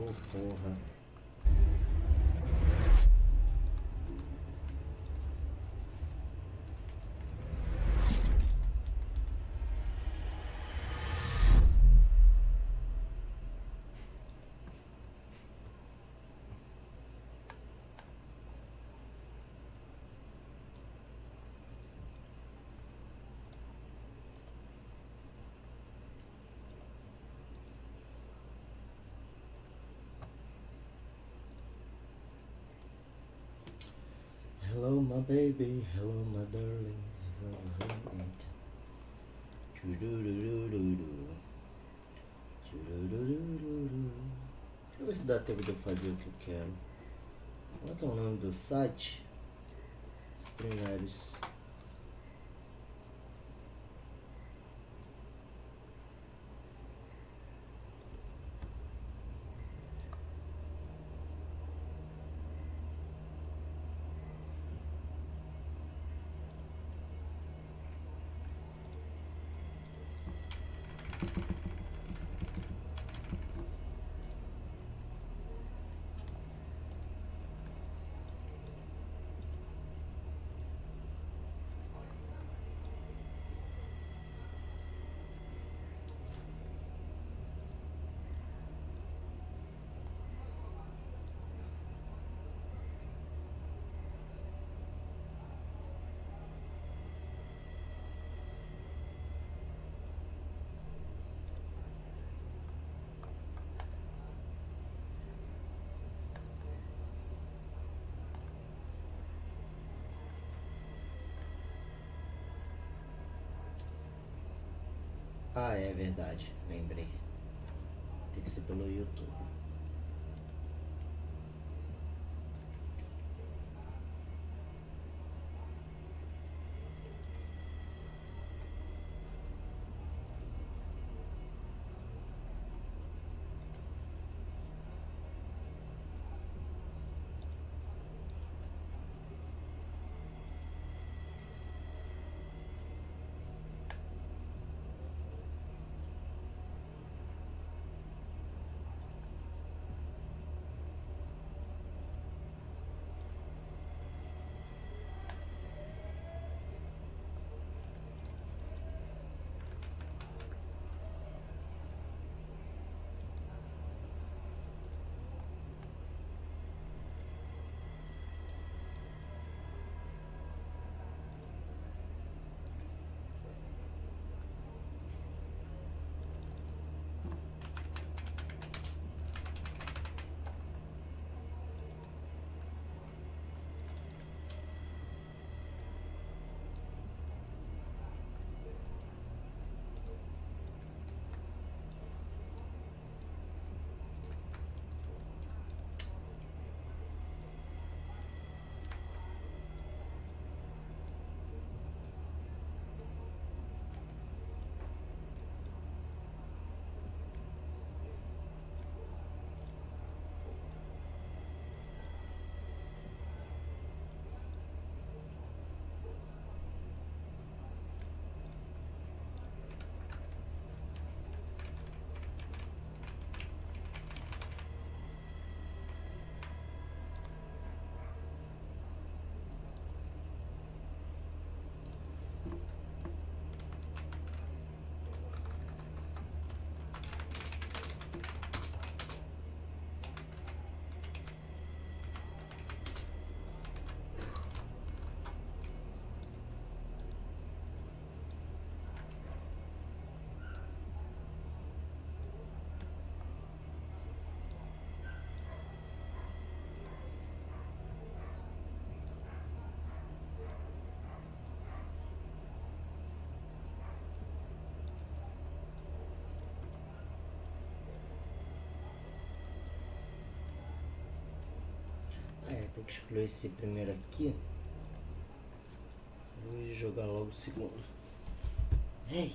Ô, porra. Hello my baby, hello my darling, hello my heart. Deixa eu ver se dá tempo de eu fazer o que eu quero. Qual é que é o nome do site? Streamers. Ah, é verdade, lembrei. Tem que ser pelo YouTube. Tem que excluir esse primeiro aqui. Vou jogar logo o segundo. Ei!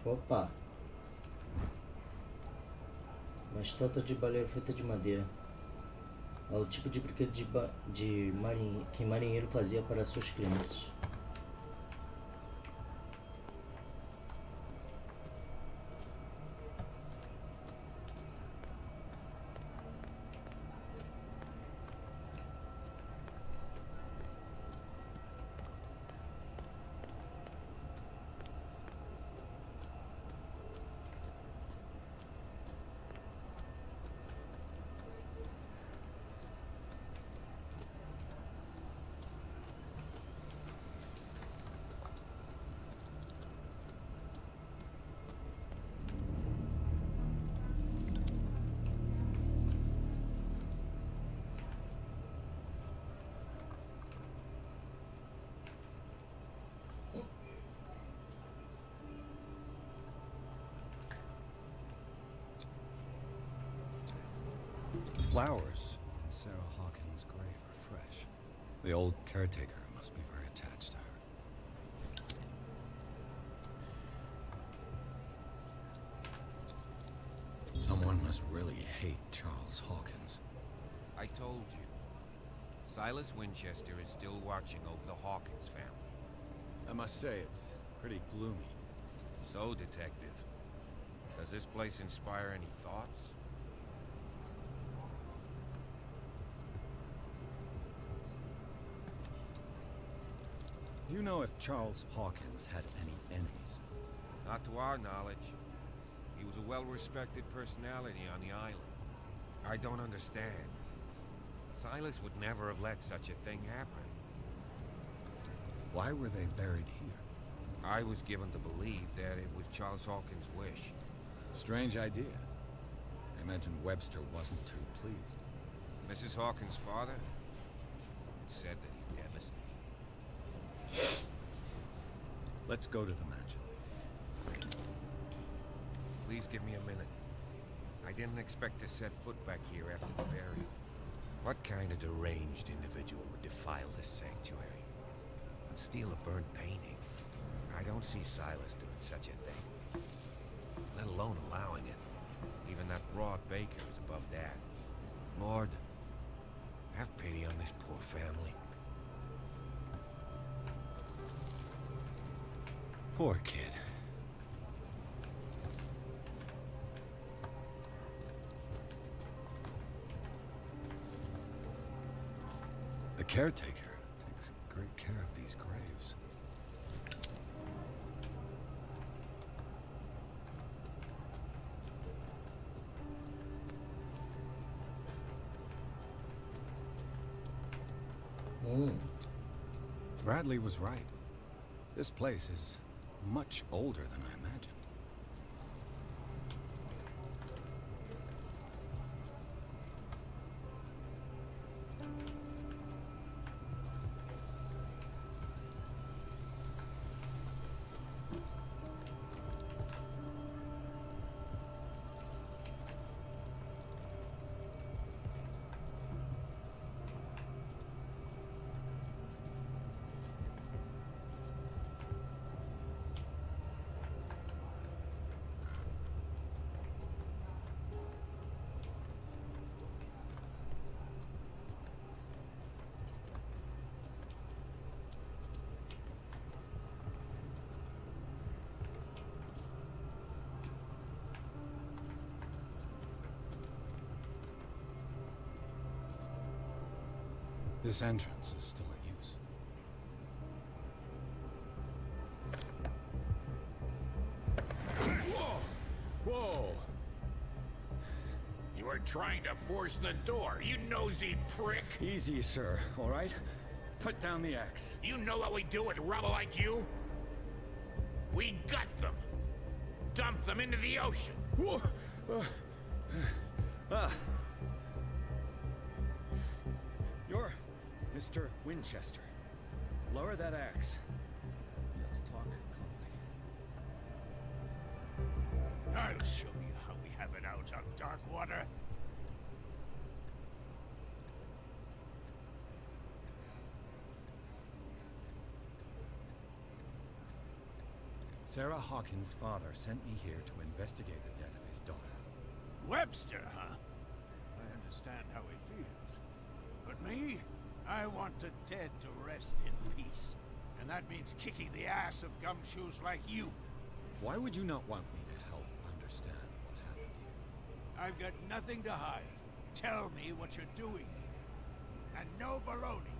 Opa! Uma estátua de baleia feita de madeira. É o tipo de brinquedo que marinheiro fazia para suas crianças. The flowers in Sarah Hawkins' grave are fresh. The old caretaker must be very attached to her. Someone must really hate Charles Hawkins. I told you. Silas Winchester is still watching over the Hawkins family. I must say, it's pretty gloomy. So, Detective, does this place inspire any thoughts? Do you know if Charles Hawkins had any enemies? Not to our knowledge. He was a well-respected personality on the island. I don't understand. Silas would never have let such a thing happen. Why were they buried here? I was given to believe that it was Charles Hawkins' wish. Strange idea. I imagine Webster wasn't too pleased. Mrs. Hawkins' father said that he's devastated. Let's go to the mansion. Please give me a minute. I didn't expect to set foot back here after the burial. What kind of deranged individual would defile this sanctuary and steal a burnt painting? I don't see Silas doing such a thing, let alone allowing it. Even that broad baker is above that. Lord, have pity on this poor family. Poor kid. The caretaker takes great care of these graves. Bradley was right. This place is much older than I imagined. This entrance is still in use. Whoa! Whoa! You were trying to force the door, you nosy prick! Easy, sir, all right? Put down the axe. You know what we do with rubble like you? We gut them! Dump them into the ocean! Whoa! You're Mr. Winchester. Lower that axe. Let's talk calmly. I'll show you how we have it out on dark water. Sarah Hawkins' father sent me here to investigate the death of his daughter. Webster, huh? I understand how he feels. But me, I want the dead to rest in peace. And that means kicking the ass of gumshoes like you. Why would you not want me to help understand what happened here? I've got nothing to hide. Tell me what you're doing. And no baloney.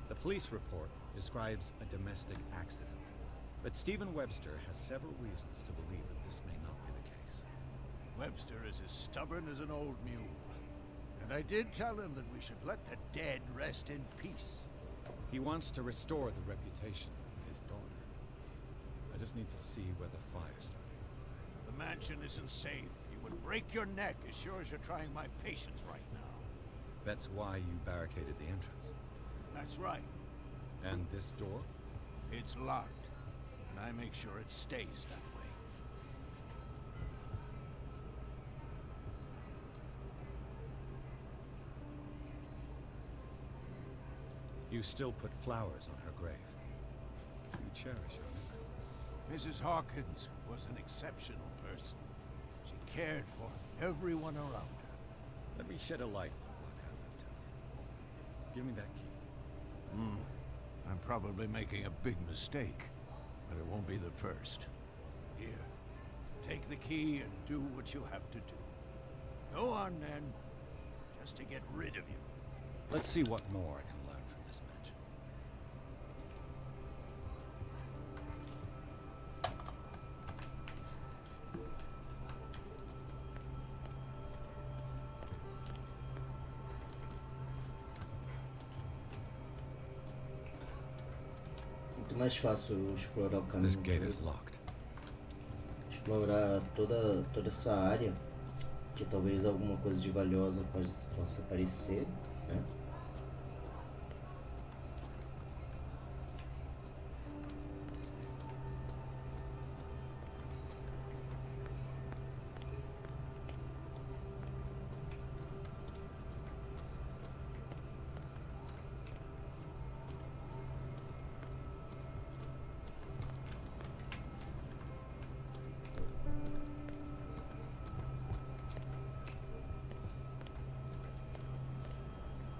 The police report describes a domestic accident. But Stephen Webster has several reasons to believe that this may not be the case. Webster is as stubborn as an old mule. And I did tell him that we should let the dead rest in peace. He wants to restore the reputation of his daughter. I just need to see where the fire started. The mansion isn't safe. You would break your neck as sure as you're trying my patience right now. That's why you barricaded the entrance. That's right. And this door? It's locked. And I make sure it stays that way. You still put flowers on her grave. You cherish her memory. Mrs. Hawkins was an exceptional person. She cared for everyone around her. Let me shed a light on what happened to her. Give me that key. I'm probably making a big mistake, but it won't be the first. Here, take the key and do what you have to do. Go on then, just to get rid of you. Let's see what more I can learn from this mansion. Muito mais fácil explorar o This caminho. gate is locked. Explorar toda essa área, que talvez alguma coisa de valiosa possa aparecer, né?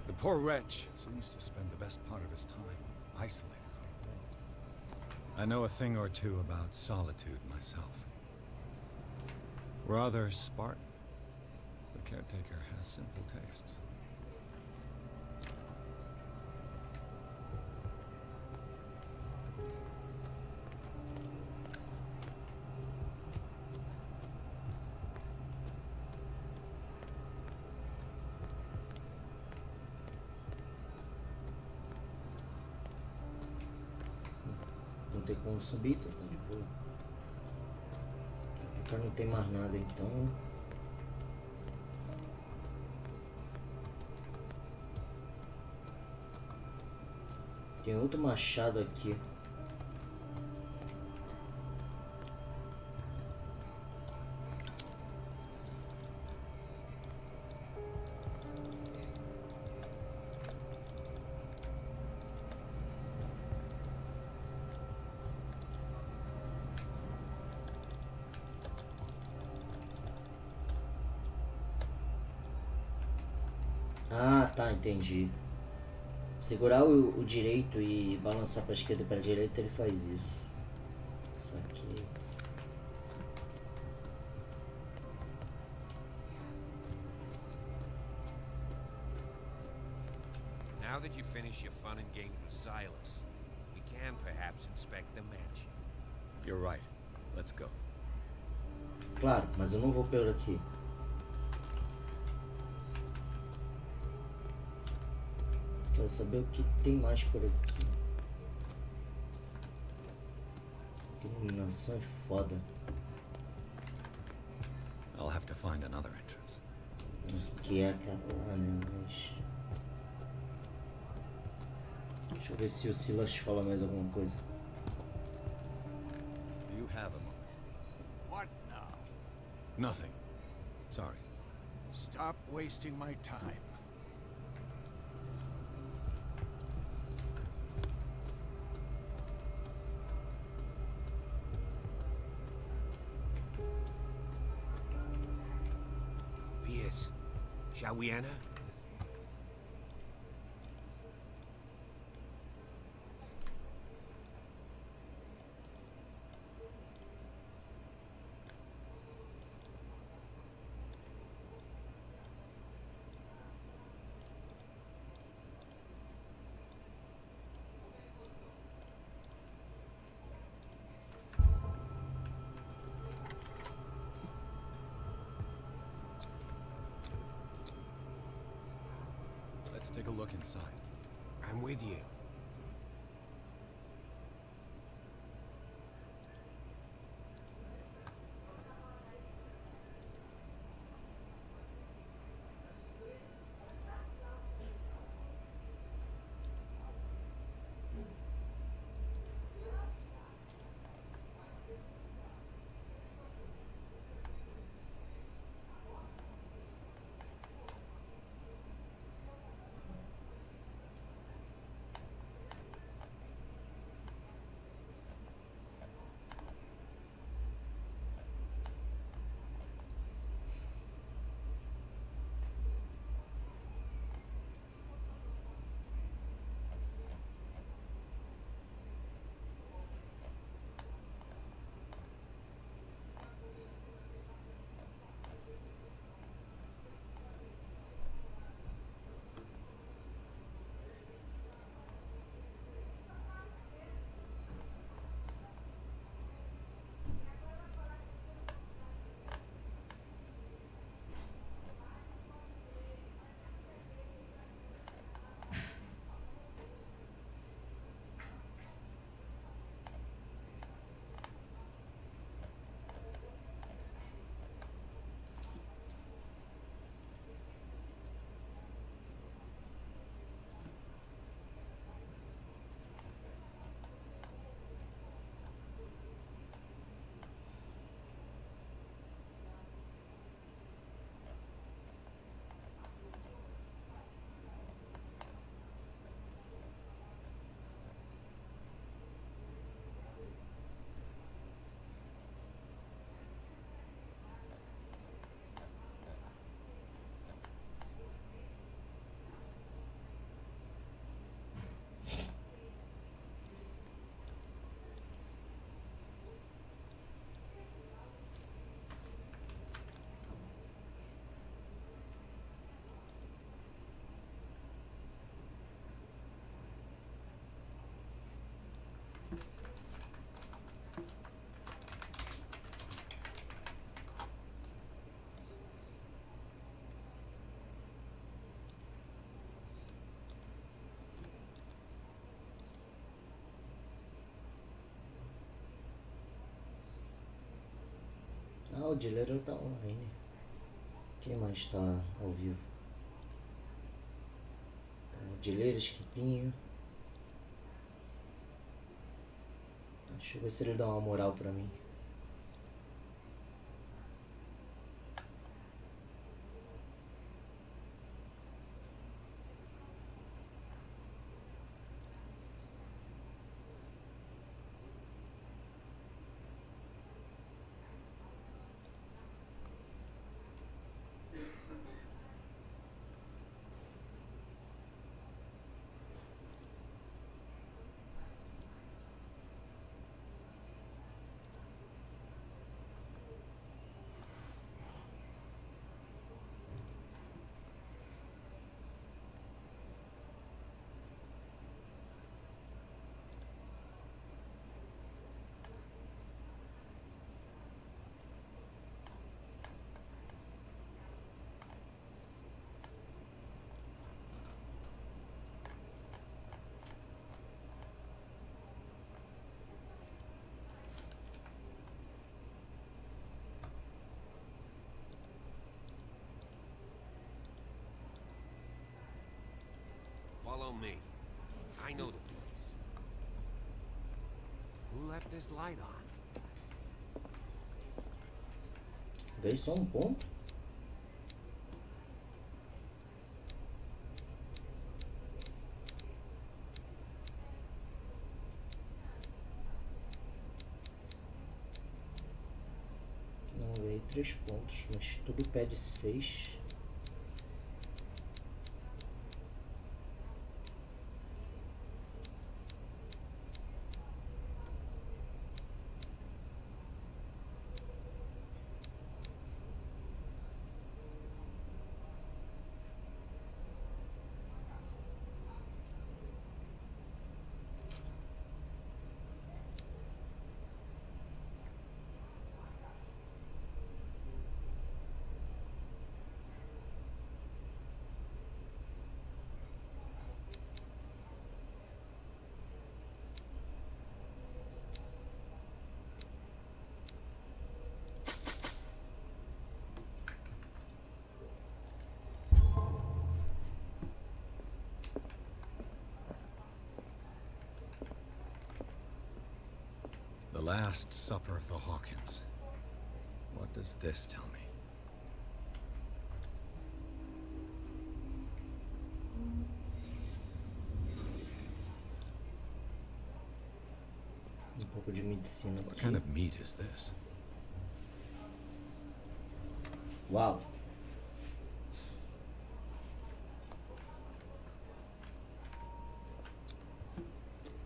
The poor wretch seems to spend the best part of his time isolated from the world. I know a thing or two about solitude myself. Rather Spartan. The caretaker has simple tastes. Não tem como subir, tá de boa. Cá não tem mais nada então. Tem outro machado aqui. Ah, tá, entendi. Segurar o direito e balançar para a esquerda e para a direita, ele faz isso. Isso aqui. Now that you finish your fun and games with Silas, we can perhaps inspect the mansion. You're right. Let's go. Claro, mas eu não vou por aqui. Quero saber o que tem mais por aqui. Que iluminação é foda. I'll have to find another entrance. Que é aquela lá, né? Mas... Deixa eu ver se o Silas fala mais alguma coisa. Do you have a moment? What now? Nothing. Sorry. Stop wasting my time. Yes. Shall we enter? Let's take a look inside. I'm with you. Ah, o dealer tá online. Quem mais está ao vivo? O dealer, Esquipinho. Deixa eu ver se ele dá uma moral pra mim. Follow me. I know the place. Who left this light on? Dei só um ponto. Não veio 3 pontos, mas tudo pede 6. Last Supper of the Hawkins. What does this tell me? Pouco de medicina What aqui. kind of meat is this? Uau.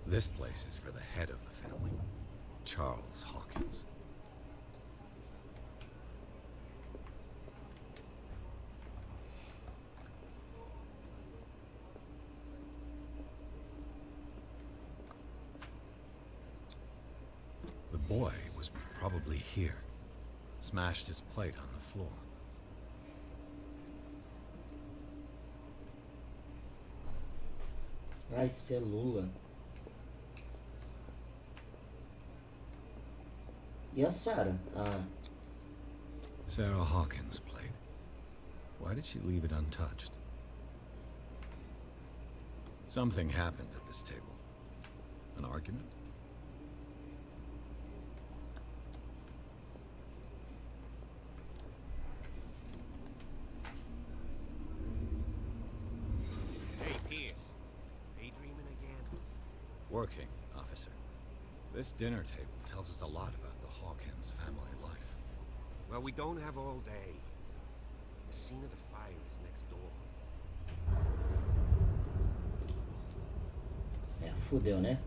This place is for the head of the family, Charles Hawkins. The boy was probably here. Smashed his plate on the floor. Ah, isso é Lula. E a Sarah? Ah, Sarah Hawkins' plate. Why did she leave it untouched? Something happened at this table. An argument? Hey, Pierce. Daydreaming again? Working, officer. This dinner table tells us a lot about the Hawkins family life. Well, we don't have all day. The scene of the fire is next door. é, fudeu, né?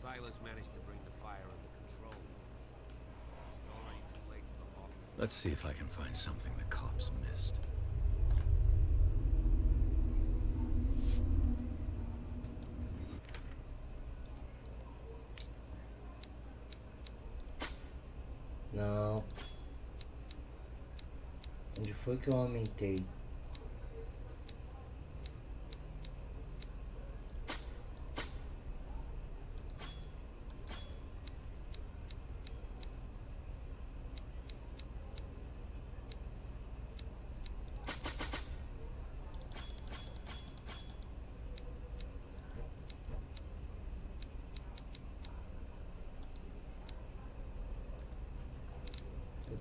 Silas managed to bring the fire under control. It's already too late for the Hawkins. Let's see if I can find something the cops missed. Não. Onde foi que eu aumentei?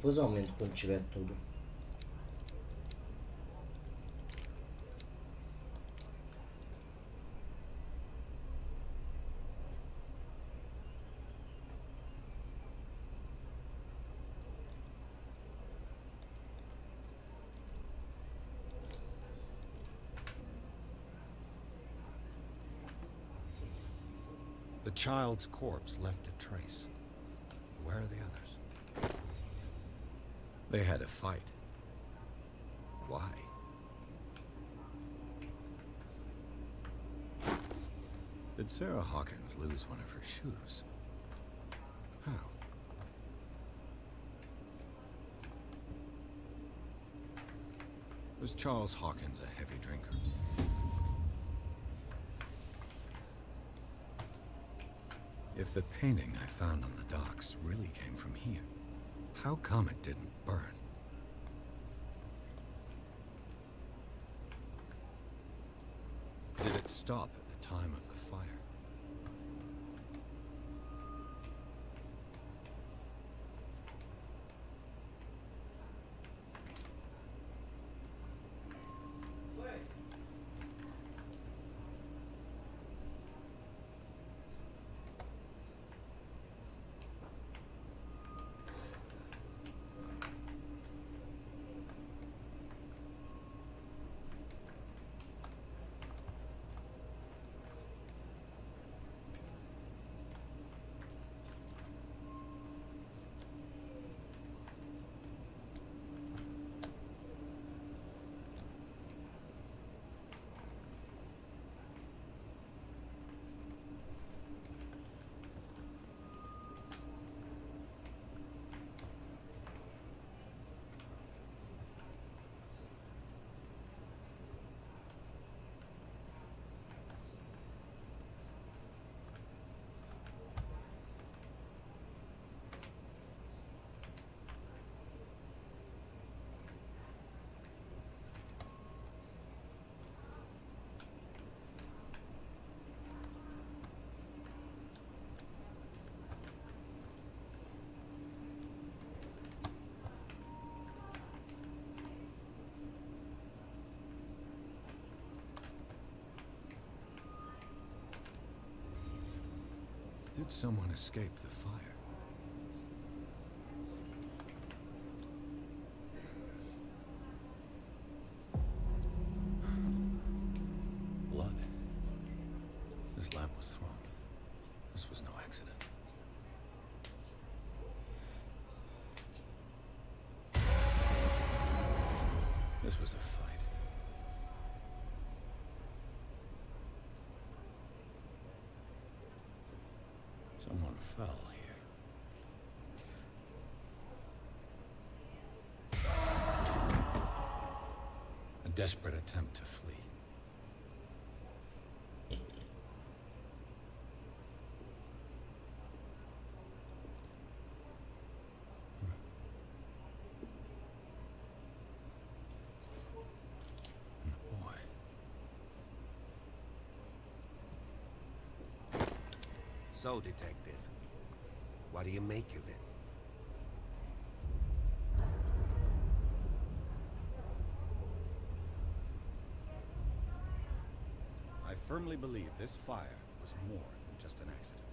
Depois eu aumento quando tiver tudo. The child's corpse left a trace. Where are the others? They had a fight. Why? Did Sarah Hawkins lose one of her shoes? How? Was Charles Hawkins a heavy drinker? If the painting I found on the docks really came from here, how come it didn't burn? Did it stop at the time of the fire? Did someone escape the fire? Blood. This lamp was thrown. This was no accident. This was a fight. Someone fell here. A desperate attempt to flee. And the boy. So, Detective, what do you make of it? I firmly believe this fire was more than just an accident.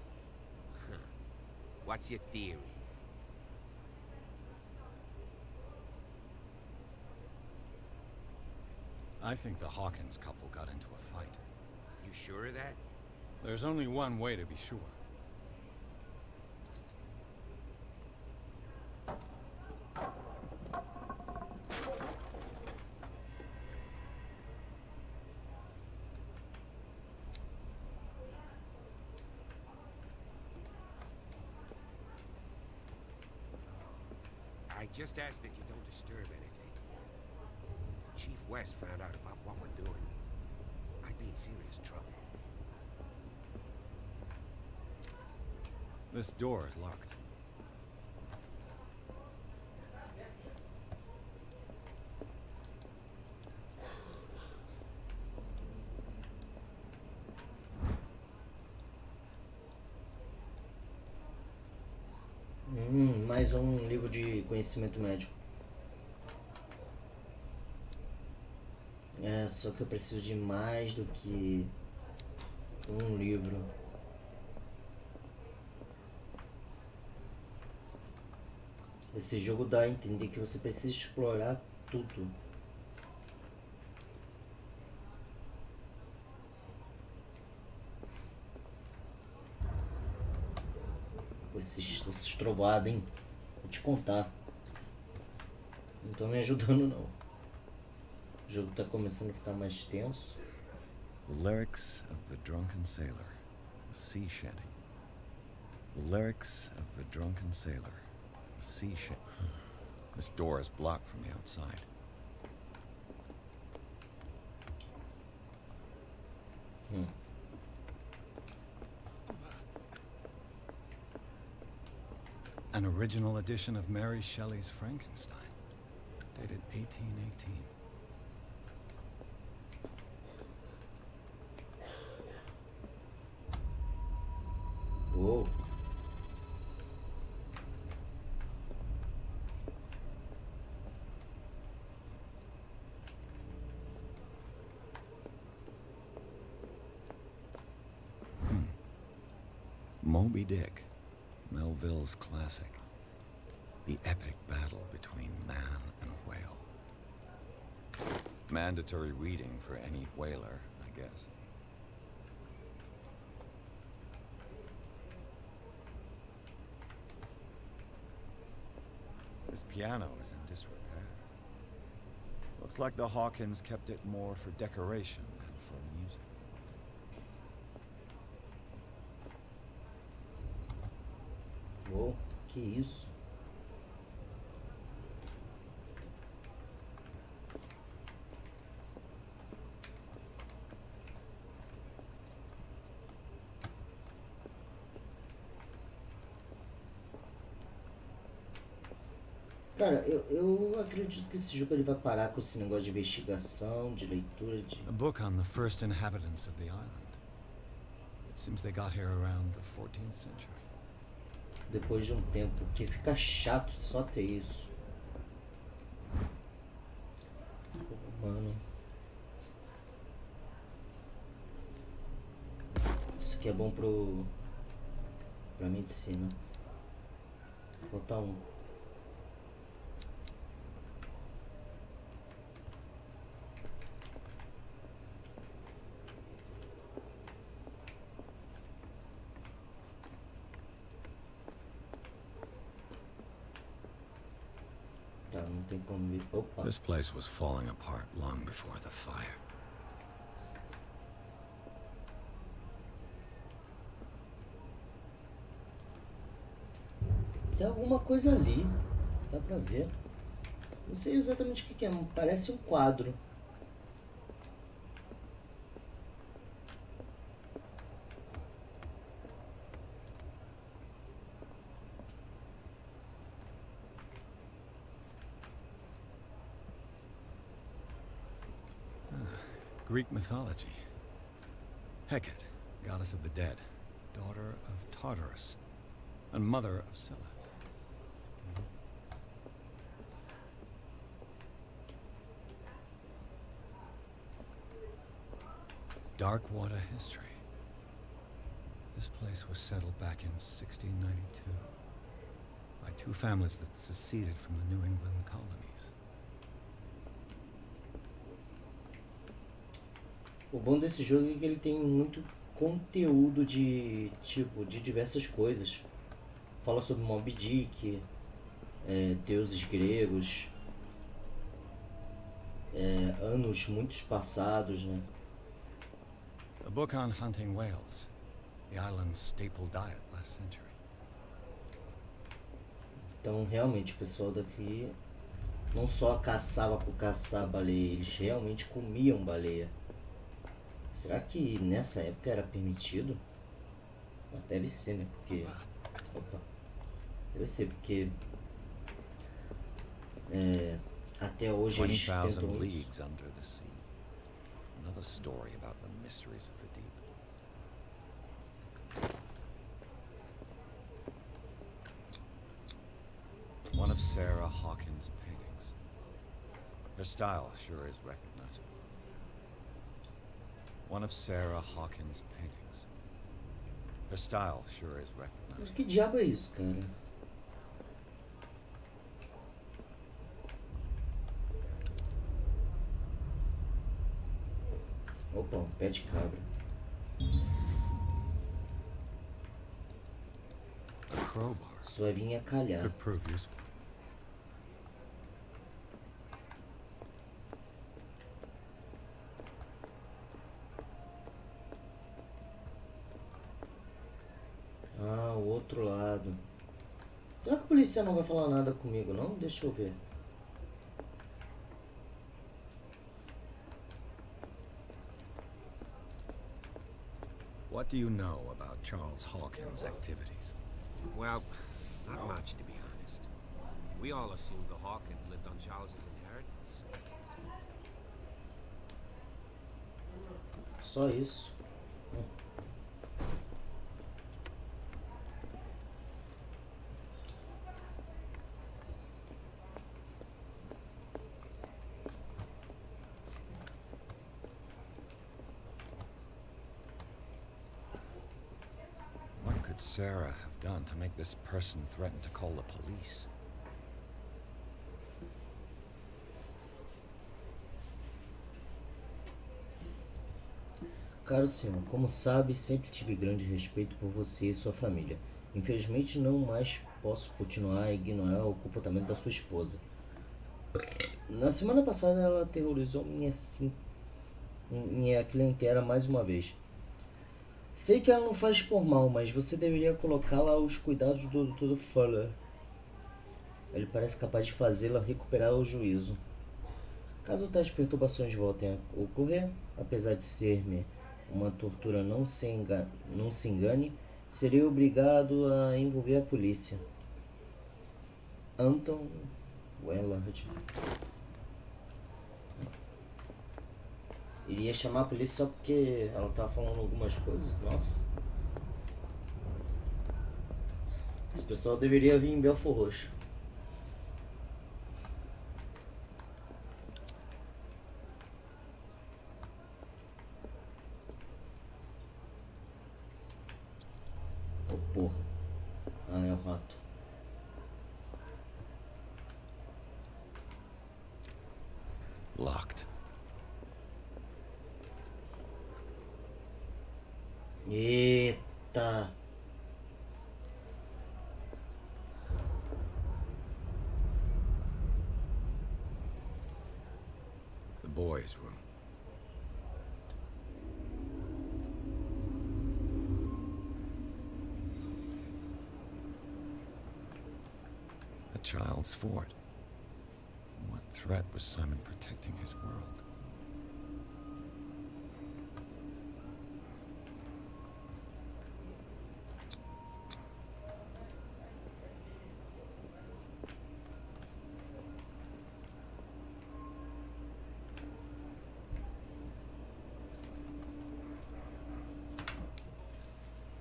What's your theory? I think the Hawkins couple got into a fight. You sure of that? There's only one way to be sure. I just ask that you don't disturb anything. If Chief West found out about what we're doing, I'd be in serious trouble. This door is locked. Mais mais um livro de conhecimento médico. É, só que eu preciso de mais do que um livro. Esse jogo dá a entender que você precisa explorar tudo. Esses trovados, hein? Vou te contar. Não tô me ajudando, não. O jogo tá começando a ficar mais tenso. The lyrics of the drunken sailor, a sea shanty. The lyrics of the drunken sailor, a sea shanty. This door is blocked from the outside. An original edition of Mary Shelley's Frankenstein, dated 1818. Uou. Moby Dick, Melville's classic. The epic battle between man and whale. Mandatory reading for any whaler, I guess. This piano is in disrepair. Looks like the Hawkins kept it more for decoration than for music. Uou, que isso? Cara, eu acredito que esse jogo ele vai parar com esse negócio de investigação, de leitura, de... A book on the first inhabitants of the island. It seems they got here around the 14th century. Depois de um tempo, porque fica chato só ter isso. Mano. Isso aqui é bom pra medicina. Falta um. Não tem como ver. Opa. This place was falling apart long before the fire. Tem alguma coisa ali. Dá pra ver. Não sei exatamente o que é. Parece um quadro. Greek mythology. Hecate, goddess of the dead, daughter of Tartarus, and mother of Scylla. Dark water history. This place was settled back in 1692 by two families that seceded from the New England colonies. O bom desse jogo é que ele tem muito conteúdo de tipo de diversas coisas. Fala sobre Moby Dick, deuses gregos, anos muitos passados, né? A book on hunting whales, the island's staple diet last century. Então realmente o pessoal daqui não só caçava por caçar baleia, eles realmente comiam baleia. Será que nessa época era permitido? Deve ser, né? Porque... Opa. Deve ser, porque... até hoje eles 20,000 leagues under the sea. Another story about the mysteries of the deep. of Sarah Hawkins' paintings. Her style sure is recognizable. One of Sarah Hawkins' paintings. Her style sure is recognizable. Que diabo é isso, cara? Opa, um pé de cabra. A crowbar. Isso vai vir a calhar. Could prove useful. Ah, o outro lado. Será que o policial não vai falar nada comigo, não? Deixa eu ver. What do you know about Charles Hawkins' activities? Well, not much, to be honest. We all assumed the Hawkins lived on Charles's inheritance. Só isso. What could Sarah have done to make this person threaten to call the police? Caro senhor, como sabe, sempre tive grande respeito por você e sua família. Infelizmente, não mais posso continuar a ignorar o comportamento da sua esposa. Na semana passada, ela aterrorizou minha clientela mais uma vez. Sei que ela não faz por mal, mas você deveria colocá-la aos cuidados do Dr. Fuller. Ele parece capaz de fazê-la recuperar o juízo. Caso tais perturbações voltem a ocorrer, apesar de ser-me uma tortura, não se engane, serei obrigado a envolver a polícia. Anton Wellard. Iria chamar a polícia só porque ela tava falando algumas coisas. Nossa. Esse pessoal deveria vir em Belfort Roxo. Oh, porra. Ah, é o rato. Locked. Eita. The boys' room. A child's fort. What threat was Simon protecting his world?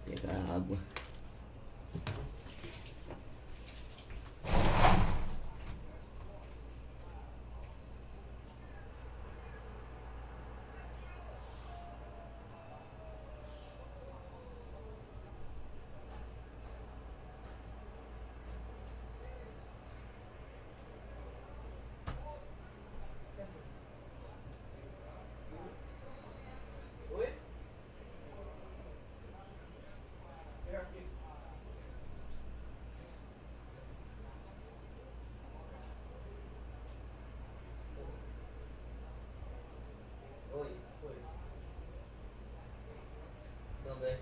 Pegar água. Também.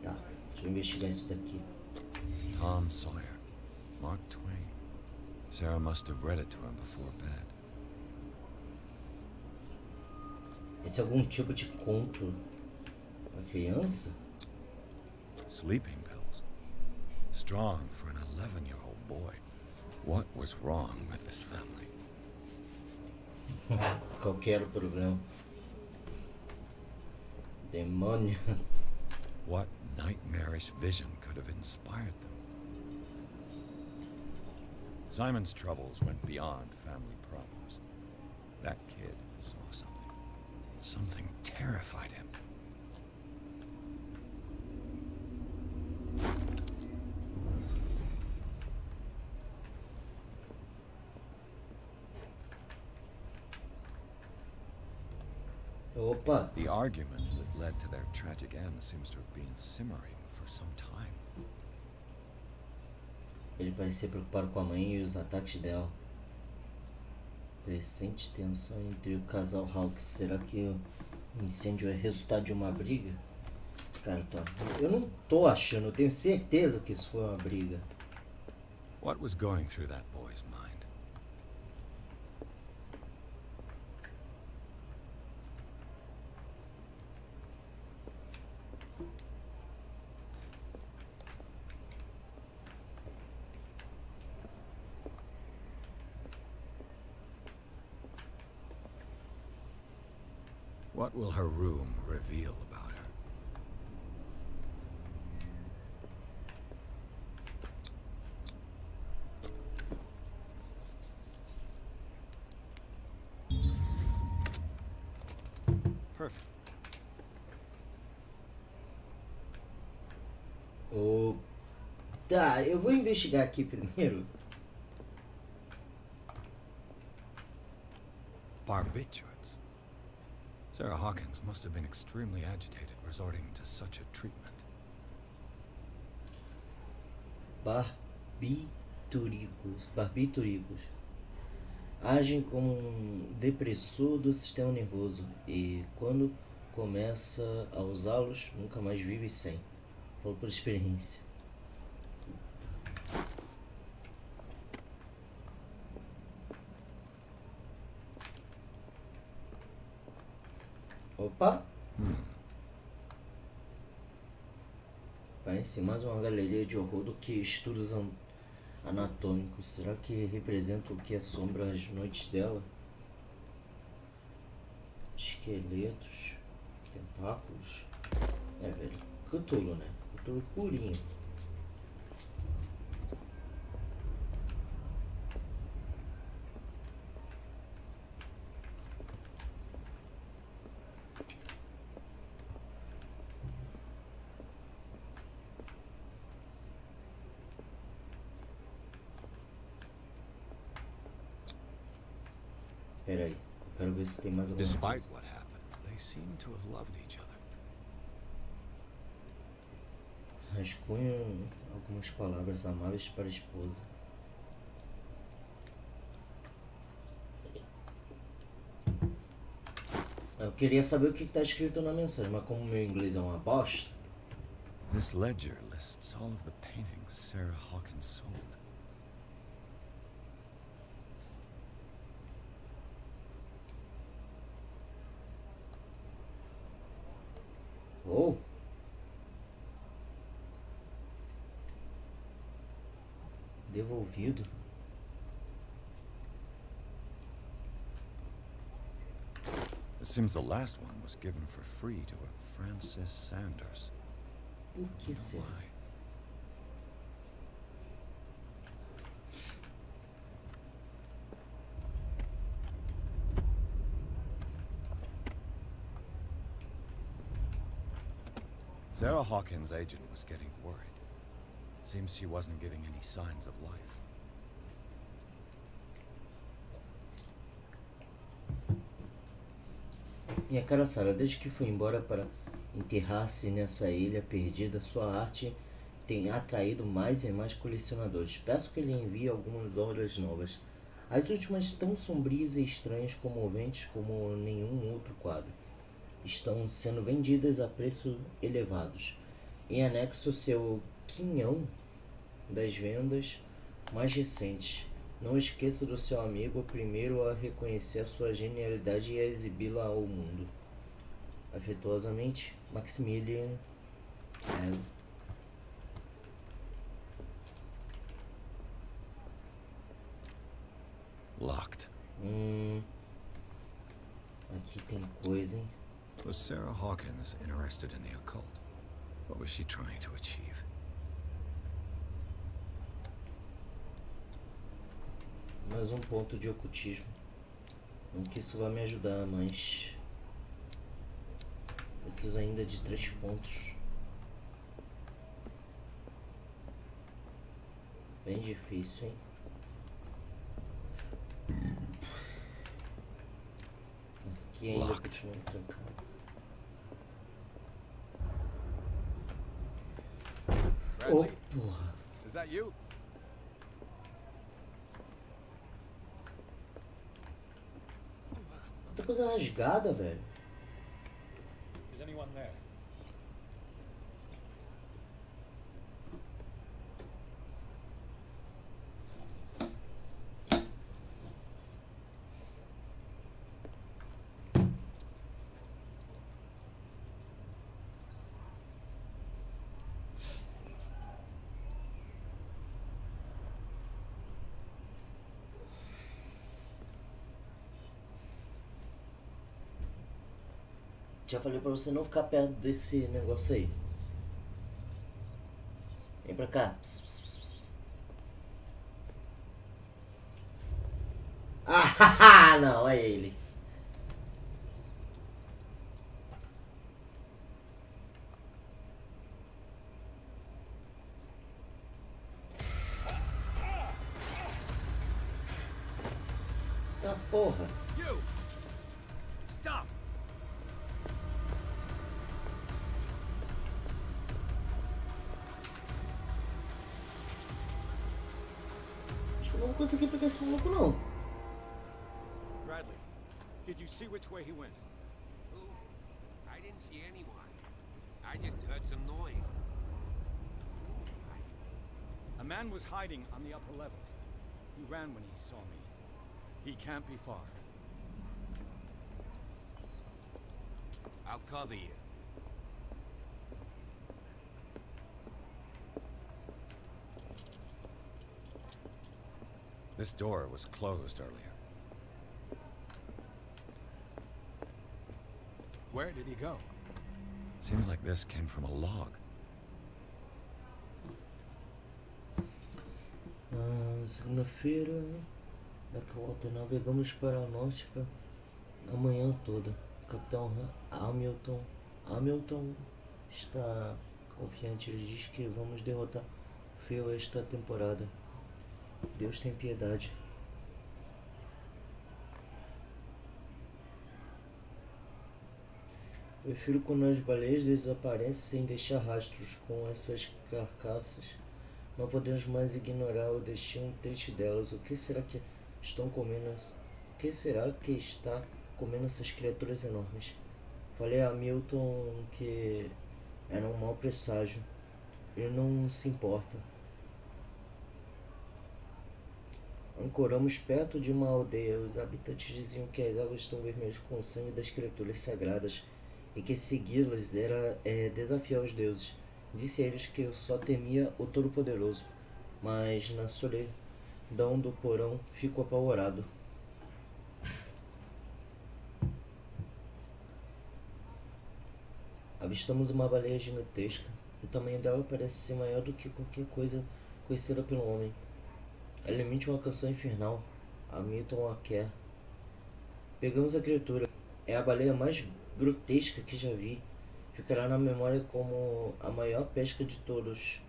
Tá, deixa eu investigar isso daqui. Tom Sawyer. Mark Twain. Sarah must have read it to him before bed. Esse é algum tipo de conto pra criança? Sleeping pills. Strong for an 11-year-old boy. What was wrong with this family? Qual que era o problema? Demônio. What nightmarish vision could have inspired them? Simon's troubles went beyond family problems. That kid saw something. Something terrified him. Opa! The argument that led to their tragic end seems to have been simmering for some time. Ele parecia preocupado com a mãe e os ataques dela. Crescente tensão entre o casal Hawks. Será que o incêndio é resultado de uma briga? Cara, eu não tô achando, eu tenho certeza que isso foi uma briga. What was going through that boy's mind? What will her room reveal about her? Perfect. Tá, eu vou investigar aqui primeiro. Barbiturates. Sarah Hawkins must have been extremely agitated resorting to such a treatment. Barbitúricos agem como um depressor do sistema nervoso e, quando começa a usá-los, nunca mais vive sem. Falo por experiência. Opa! Parece mais uma galeria de horror do que estudos anatômicos. Será que representa o que assombra as noites dela? Esqueletos, tentáculos. É, velho. Cthulhu, né? Cthulhu purinho. Peraí, eu quero ver se tem mais alguma Despite coisa. what happened, they seem to have loved each other. Rascunho algumas palavras amáveis para a esposa. Eu queria saber o que está escrito na mensagem, mas como meu inglês é uma bosta. This ledger lists all of the paintings Sarah Hawkins sold. Oh! Devolvido. It seems the last one was given for free to a Francis Sanders. Por que será? Why? Sarah Hawkins' agent was getting worried. Seems she wasn't giving any signs of life. Minha cara Sarah, desde que foi embora para enterrar-se nessa ilha perdida, sua arte tem atraído mais e mais colecionadores. Peço que ele envie algumas obras novas. As últimas tão sombrias e estranhas, comoventes como nenhum outro quadro. Estão sendo vendidas a preços elevados. Em anexo, seu quinhão das vendas mais recentes. Não esqueça do seu amigo, o primeiro a reconhecer a sua genialidade e a exibi-la ao mundo. Afetuosamente, Maximilian. Locked. Aqui tem coisa, hein? Was Sarah Hawkins interested in the occult? What was she trying to achieve? Mais um ponto de ocultismo. Não que isso vai me ajudar, mas preciso ainda de 3 pontos. Bem difícil, hein? Aqui ainda continua trancado. Oh, porra. Is that you? Muita coisa rasgada, velho. Is anyone there? Já falei pra você não ficar perto desse negócio aí. Vem pra cá. Pss, pss, pss, pss. Ah, não, é ele. Tá porra. You! Stop! Acho que eu não vou conseguir pegar esse maluco não. Bradley, did you see which way he went? Who? I didn't see anyone. I just heard some noise. A man was hiding on the upper level. He ran when he saw me. He can't be far. I'll cover you. This door was closed earlier. Where did he go? Seems like this came from a log. Segunda-feira, daqui a volta navegamos para a Nótica a manhã toda. O Capitão Hamilton está confiante. Ele diz que vamos derrotar Phil esta temporada. Deus tem piedade. Prefiro quando as baleias desaparecem sem deixar rastros. Com essas carcaças não podemos mais ignorar o destino triste delas. O que será que estão comendo? O que será que está comendo essas criaturas enormes? Falei a Milton que era um mau presságio. Ele não se importa. Ancoramos perto de uma aldeia. Os habitantes diziam que as águas estão vermelhas com o sangue das criaturas sagradas e que segui-las era desafiar os deuses. Disse a eles que eu só temia o Todo-Poderoso, mas na solidão do porão fico apavorado. Avistamos uma baleia gigantesca. O tamanho dela parece ser maior do que qualquer coisa conhecida pelo homem. Ela emite uma canção infernal. Hamilton a quer. Pegamos a criatura. É a baleia mais grotesca que já vi. Ficará na memória como a maior pesca de todas.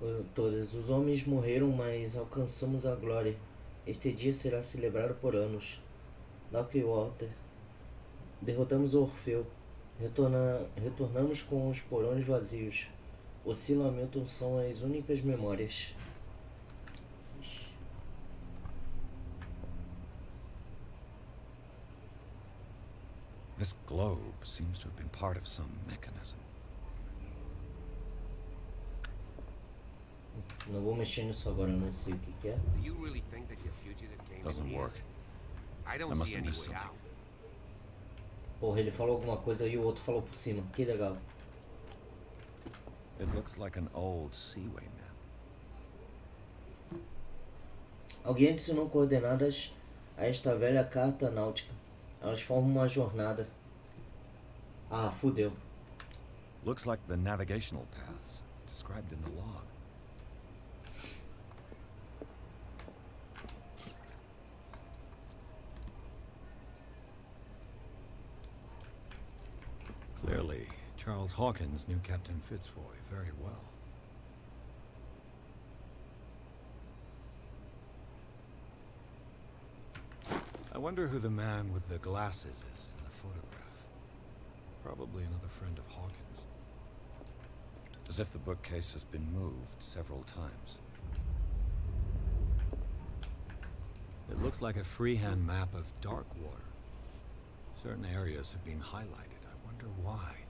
Os homens morreram, mas alcançamos a glória. Este dia será celebrado por anos. Darkwater. Derrotamos o Orfeu. Retornamos com os porões vazios. O Silo e Hamilton são as únicas memórias. This globe seems to have been part of some mechanism. Não vou mexer nisso agora, não sei o que é. Do you really think that your fugitive came in Doesn't here? work. I I don't must see have any missed way something. out. Porra, ele falou alguma coisa e o outro falou por cima. Que legal. It looks like an old seaway map. Alguém adicionou coordenadas a esta velha carta náutica. Elas formam uma jornada. Ah, fudeu. Looks like the navigational paths described in the log. Clearly, Charles Hawkins knew Captain Fitzroy very well. I wonder who the man with the glasses is in the photograph. Probably another friend of Hawkins. As if the bookcase has been moved several times. It looks like a freehand map of Darkwater. Certain areas have been highlighted. I wonder why.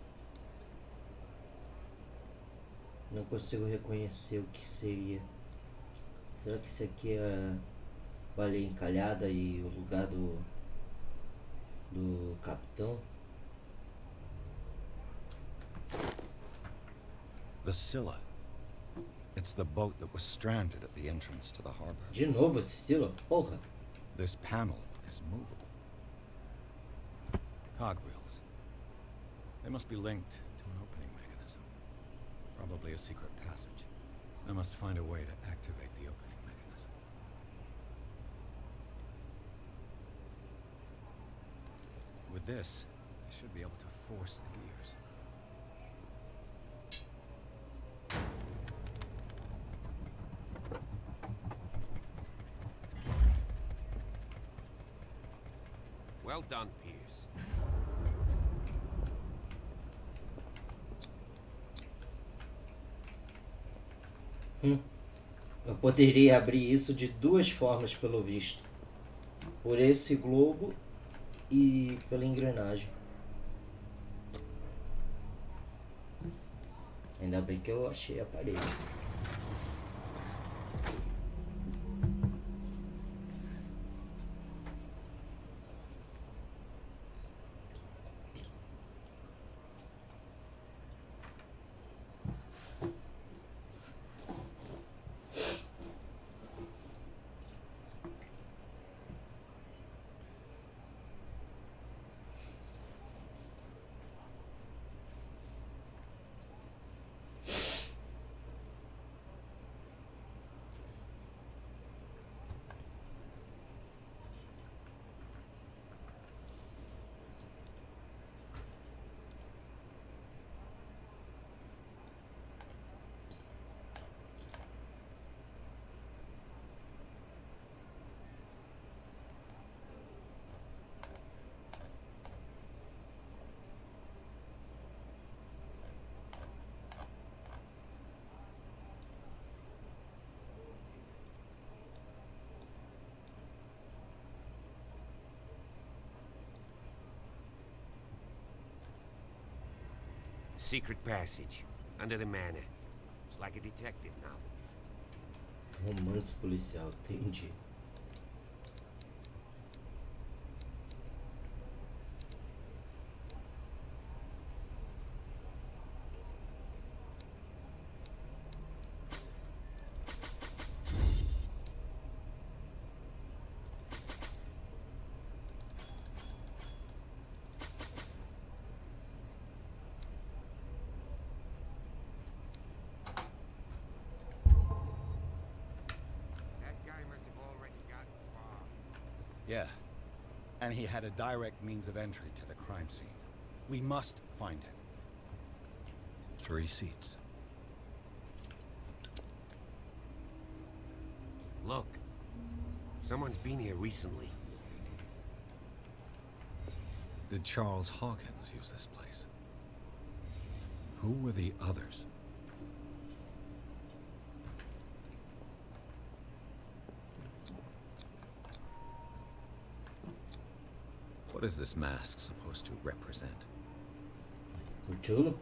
Não consigo reconhecer o que seria. Será que isso aqui é baleia encalhada e o lugar do capitão? The Scylla. It's the boat that was stranded at the entrance to the harbor. De novo esse estilo? Porra. This panel is movable. Cogwheels. They must be linked to an opening mechanism. Probably a secret passage. I must find a way to activate the opening mechanism. With this, I should be able to force the gears. Well done, Pierce. Eu poderia abrir isso de duas formas, pelo visto. Por esse globo e pela engrenagem. Ainda bem que eu achei a parede. Secret passage, under the manor. It's like a detective novel. Romance policial, entendi. Yeah, and he had a direct means of entry to the crime scene. We must find him. 3 seats. Look, someone's been here recently. Did Charles Hawkins use this place? Who were the others? What is this mask supposed to represent? Cthulhu?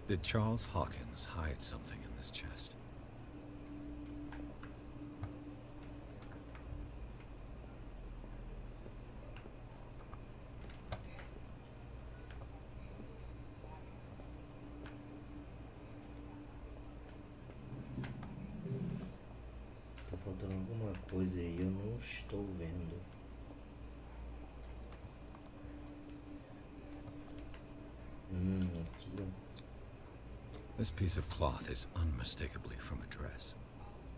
Did Charles Hawkins hide something in this chest? coisa aí, eu não estou vendo. Aqui, ó. This piece of cloth is unmistakably from a dress.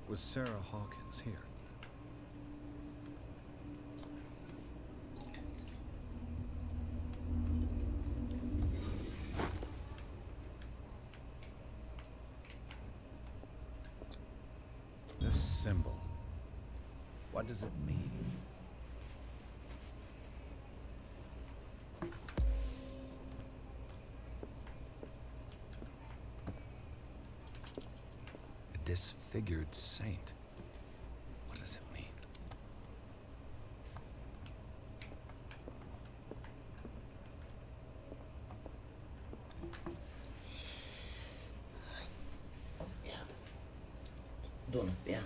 Was Sarah Hawkins here? This symbol. What does it mean? A disfigured saint. What does it mean? Dor na perna.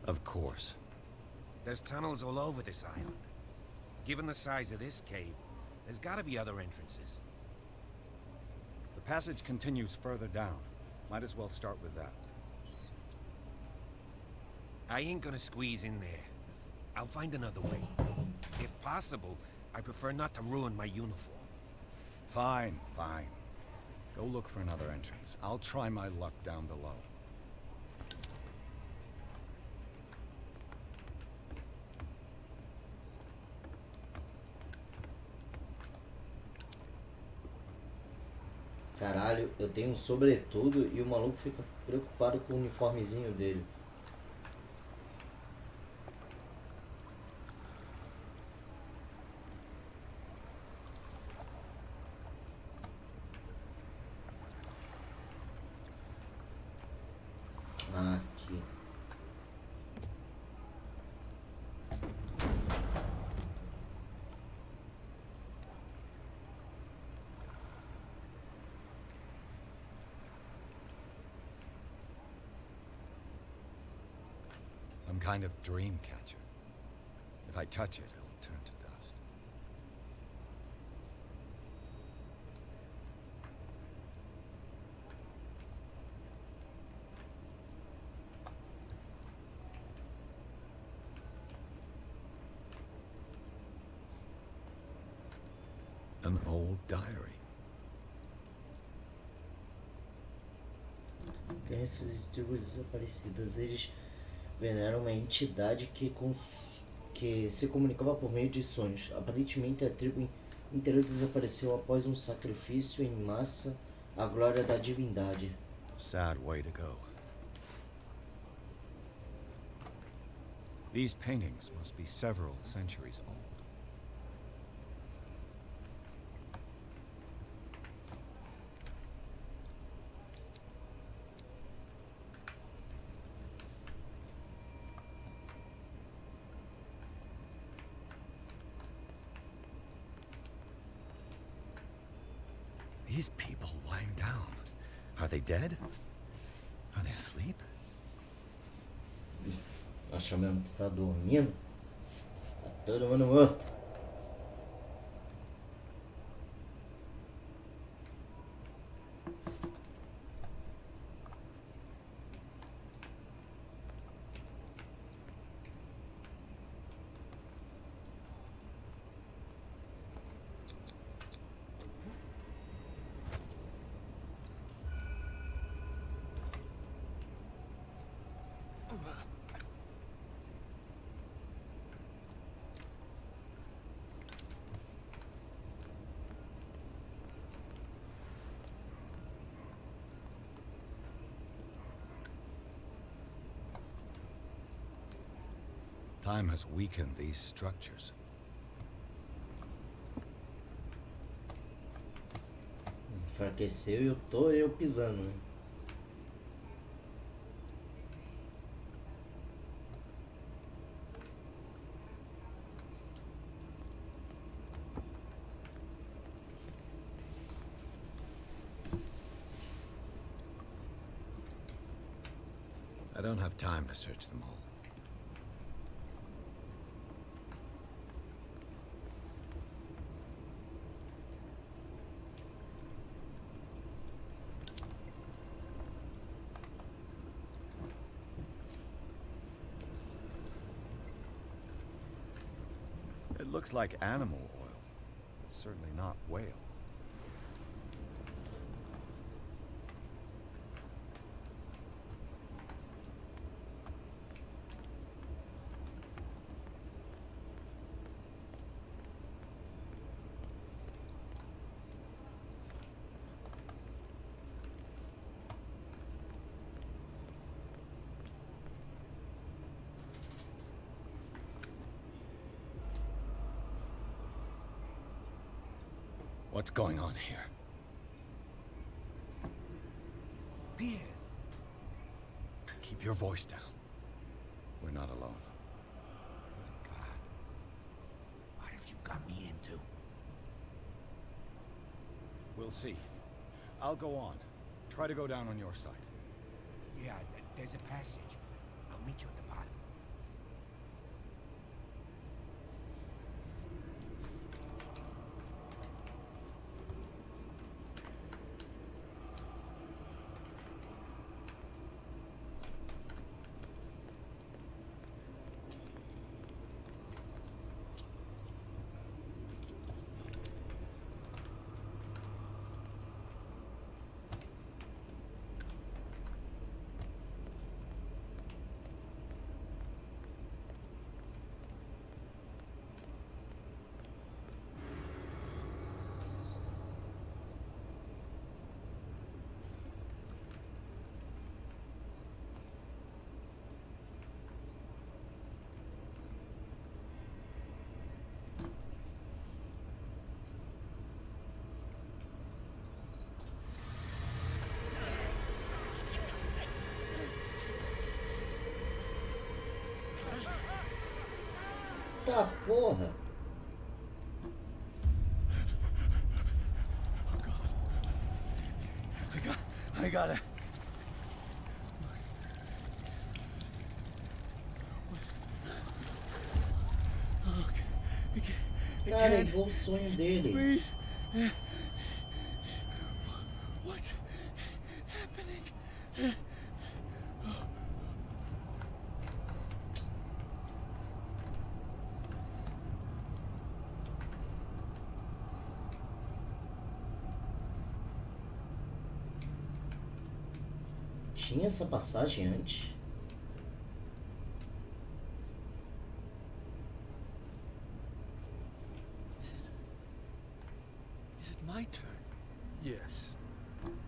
Of course. There's tunnels all over this island. Given the size of this cave, there's gotta be other entrances. The passage continues further down. Might as well start with that. I ain't gonna squeeze in there. I'll find another way. If possible, I prefer not to ruin my uniform. Fine, fine. Go look for another entrance. I'll try my luck down below. Caralho, eu tenho um sobretudo e o maluco fica preocupado com o uniformezinho dele. Aqui. Some kind of dream catcher. If I touch it, it'll turn to dust. An old diary. Crenças de tribos desaparecidas. Eles veneram uma entidade que se comunicava por meio de sonhos. Aparentemente, a tribo inteira desapareceu após um sacrifício em massa à glória da divindade. Sad way to go. These paintings must be several centuries old. These people lying down. Are they dead? Are they asleep? Acha mesmo que tá dormindo? Tá todo mundo morto. Time has weakened these structures. Enfraqueceu e eu pisando, né? I don't have time to search them all. It looks like animal oil. It's certainly not whale. What's going on here? Piers! Keep your voice down. We're not alone. God. What have you got me into? We'll see. I'll go on. Try to go down on your side. Yeah, there's a passage. I'll meet you at the bottom. Tá porra! I got it. Cara, é igual o sonho dele. What's happening? Tinha essa passagem antes? Is it my turn? Yes,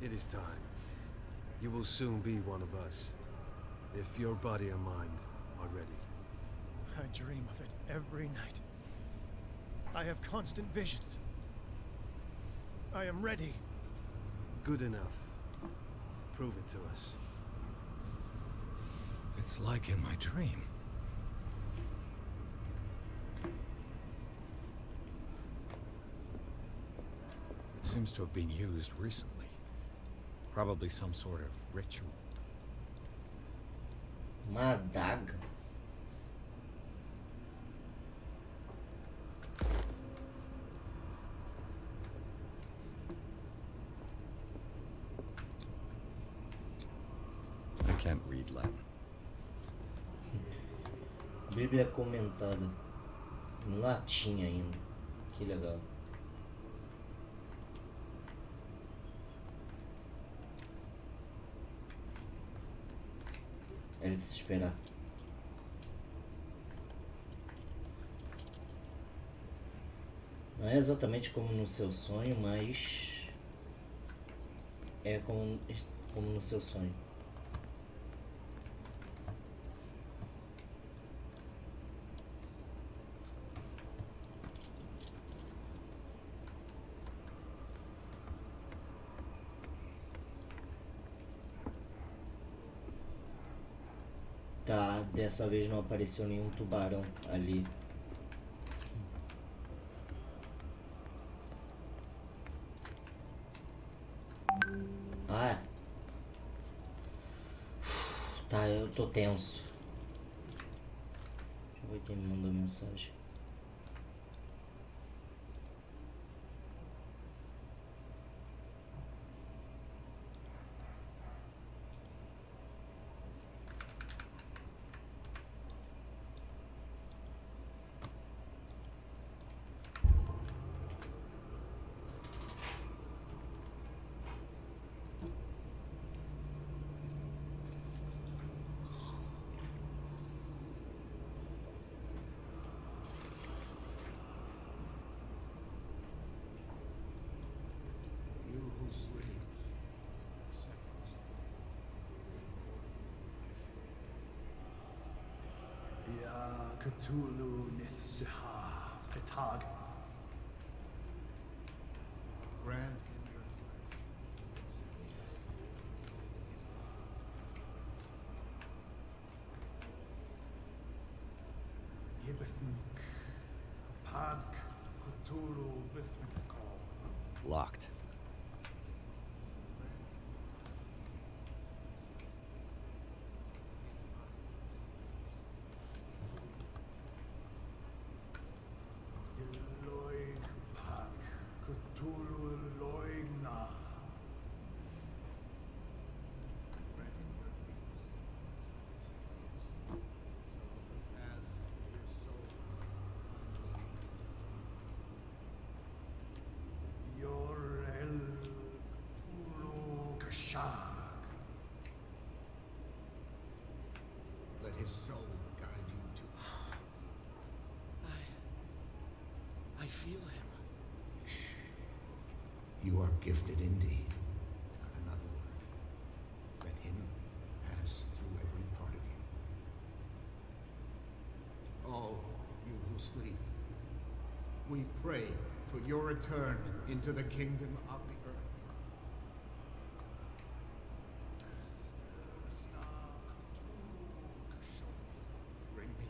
it is time. You will soon be one of us, if your body and mind are ready. I dream of it every night. I have constant visions. I am ready. Good enough. Prove it to us. It's like in my dream. It seems to have been used recently. Probably some sort of ritual. Uma adaga? I can't read Latin. Bíblia comentada. Em latim ainda. Que legal. É de se esperar. Não é exatamente como no seu sonho, mas é como no seu sonho. Tá, dessa vez não apareceu nenhum tubarão ali. Ah, Tá, eu tô tenso. Deixa eu ver quem me mandou mensagem. Cthulhu Nithsiha Fitag. Grant Yibithink Padk Cthulhu Bithnkal. Locked. Loig Padk Cthulhu Loigna. Yor El Ulu Kashag. let his soul guide you to. I feel him. You are gifted indeed. Not another word. Let him pass through every part of you. All you who sleep, we pray for your return into the kingdom of the earth. Bring me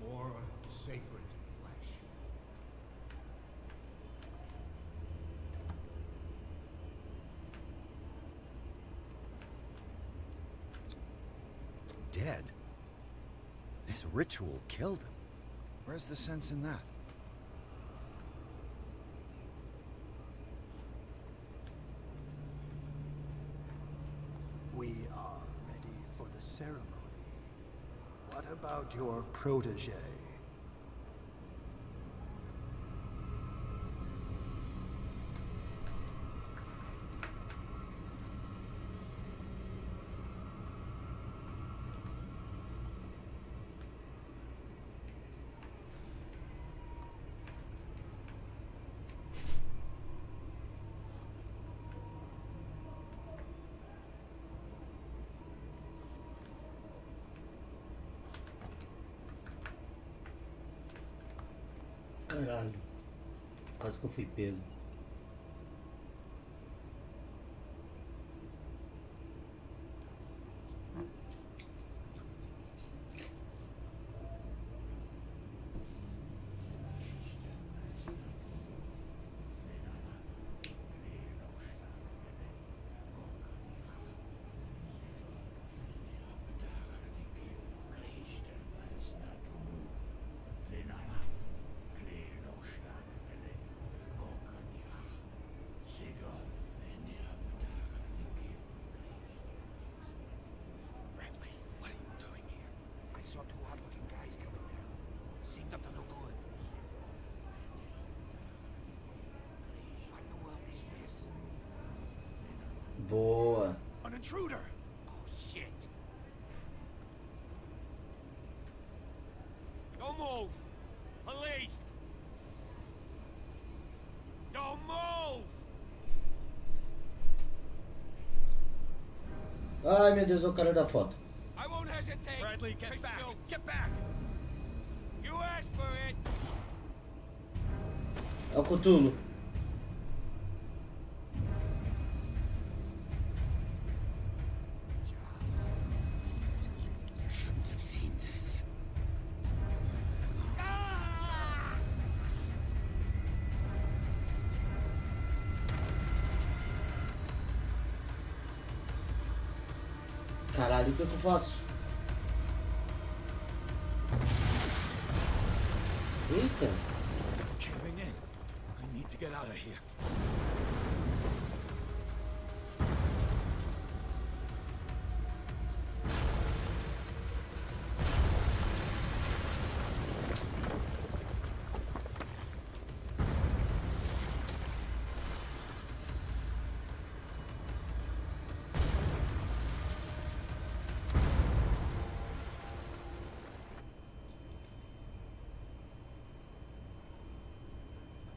more sacred flesh. Dead? This ritual killed him. Where's the sense in that? We are ready for the ceremony. What about your protege? Caralho. Quase que eu fui pego. Bradley, what are you doing here? I saw two odd-looking guys coming down. Seemed up to no good. What in the world is this? Boa. An intruder! Oh, shit! Don't move! Police! Don't move! Ai meu Deus, é o cara da foto. I won't hesitate! Bradley, get back. So, get back! You asked for it! É o Cthulhu. You shouldn't have seen this. Caralho, o que eu faço? Eita! It's caving in. I need to get out of here.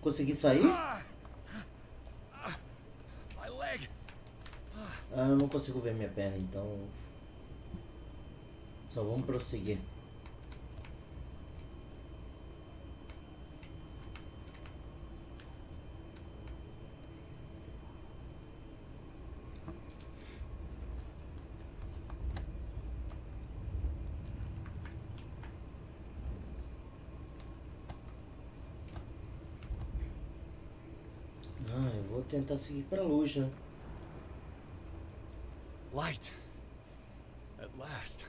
Consegui sair? My leg. Ah, eu não consigo ver minha perna, então só vamos prosseguir. Ah, eu vou tentar seguir pra luz, né? Light. At last.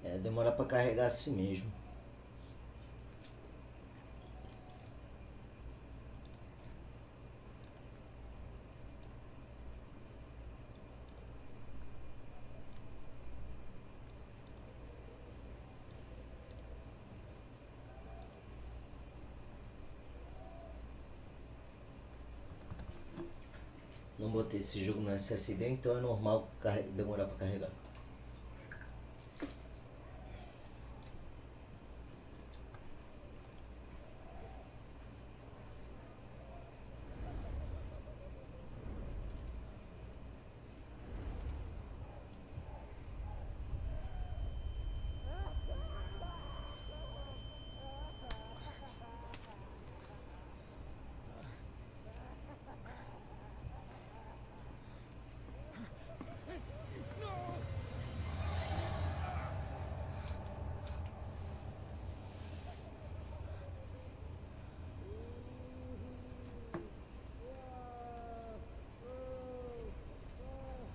É, demora pra carregar assim mesmo. Não botei esse jogo no SSD, então é normal demorar pra carregar.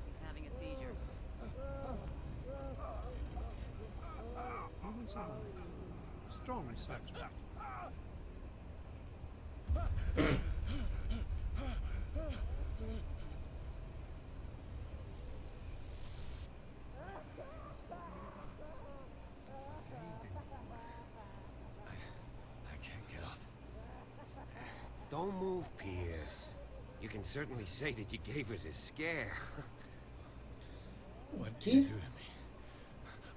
He's having a seizure. Humans alive. Strong subject. I can't get up. Don't move, Pierce. You can certainly say that you gave us a scare. What did you do to me?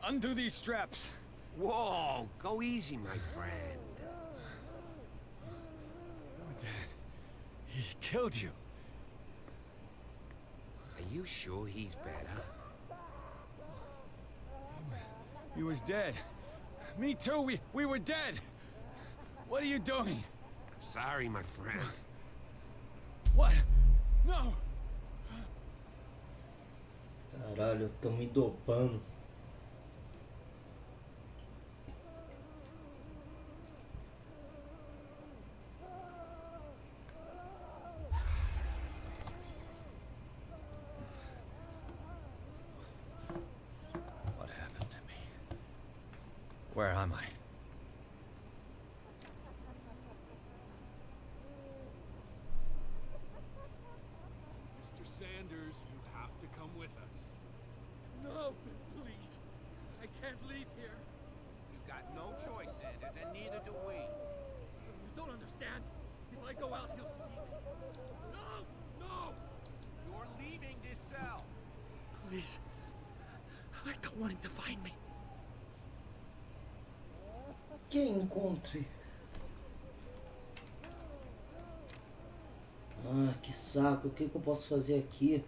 Undo these straps. Whoa, go easy, my friend. Oh, Dad. He killed you. Are you sure he's better? He was dead. Me too. We were dead. What are you doing? Sorry, my friend. What? No. Caralho, tô me dopando. What happened to me? Where am I? Mr. Sanders, you have to come with us. No, please. I can't leave here. You've got no choice, Sanders, and neither do we. You don't understand. When I go out, he'll see me. No! No! You're leaving this cell. Please. I don't want him to find me. Que encontre. Ah, que saco. O que eu posso fazer aqui?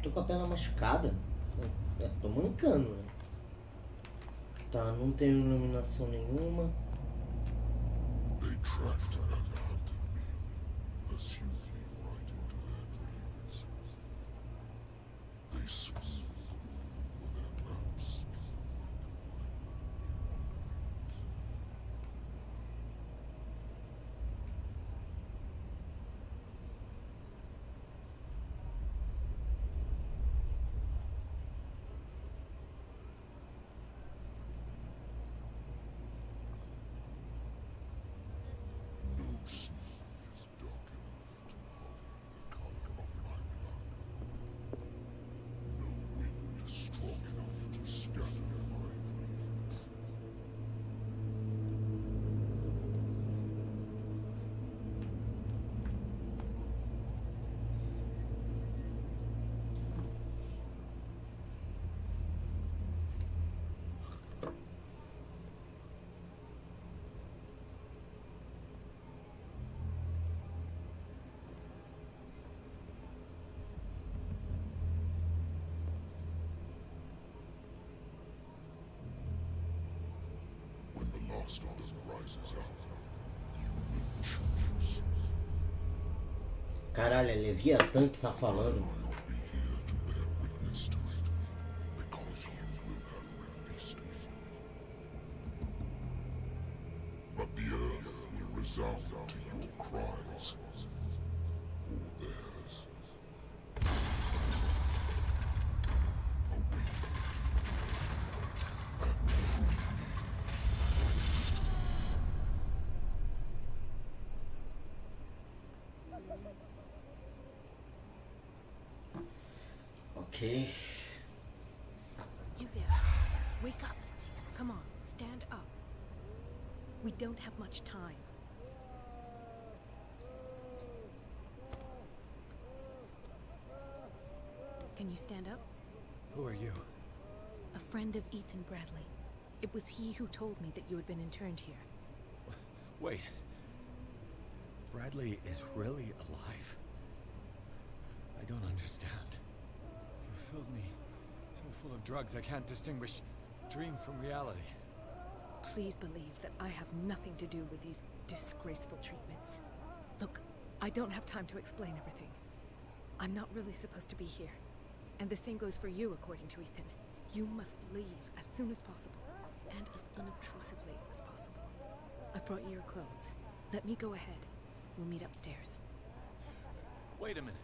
Tô com a perna machucada. Tô mancando, né? Tá, não tem iluminação nenhuma. They tracked and hunted me, pursued me right into their dreams. They swung for their maps. No sea is dark enough to hide the color of my blood. No wind strong enough to scatter my dreams. When the last of them rises up, you will choose. Caralho, é Leviatã que tá I falando. will not be here to bear witness to it, because you will have released me. But the earth will resound to your cries, or theirs. Awaken and free me. Ok. You there. Wake up. Come on, stand up. We don't have much time. Can you stand up? Who are you? A friend of Ethan Bradley. It was he who told me that you had been interned here. Wait. Bradley is really alive? I don't understand. You filled me so full of drugs I can't distinguish dream from reality. Please believe that I have nothing to do with these disgraceful treatments. Look, I don't have time to explain everything. I'm not really supposed to be here. And the same goes for you, according to Ethan. You must leave as soon as possible, and as unobtrusively as possible. I've brought you your clothes. Let me go ahead. We'll meet upstairs. Wait a minute.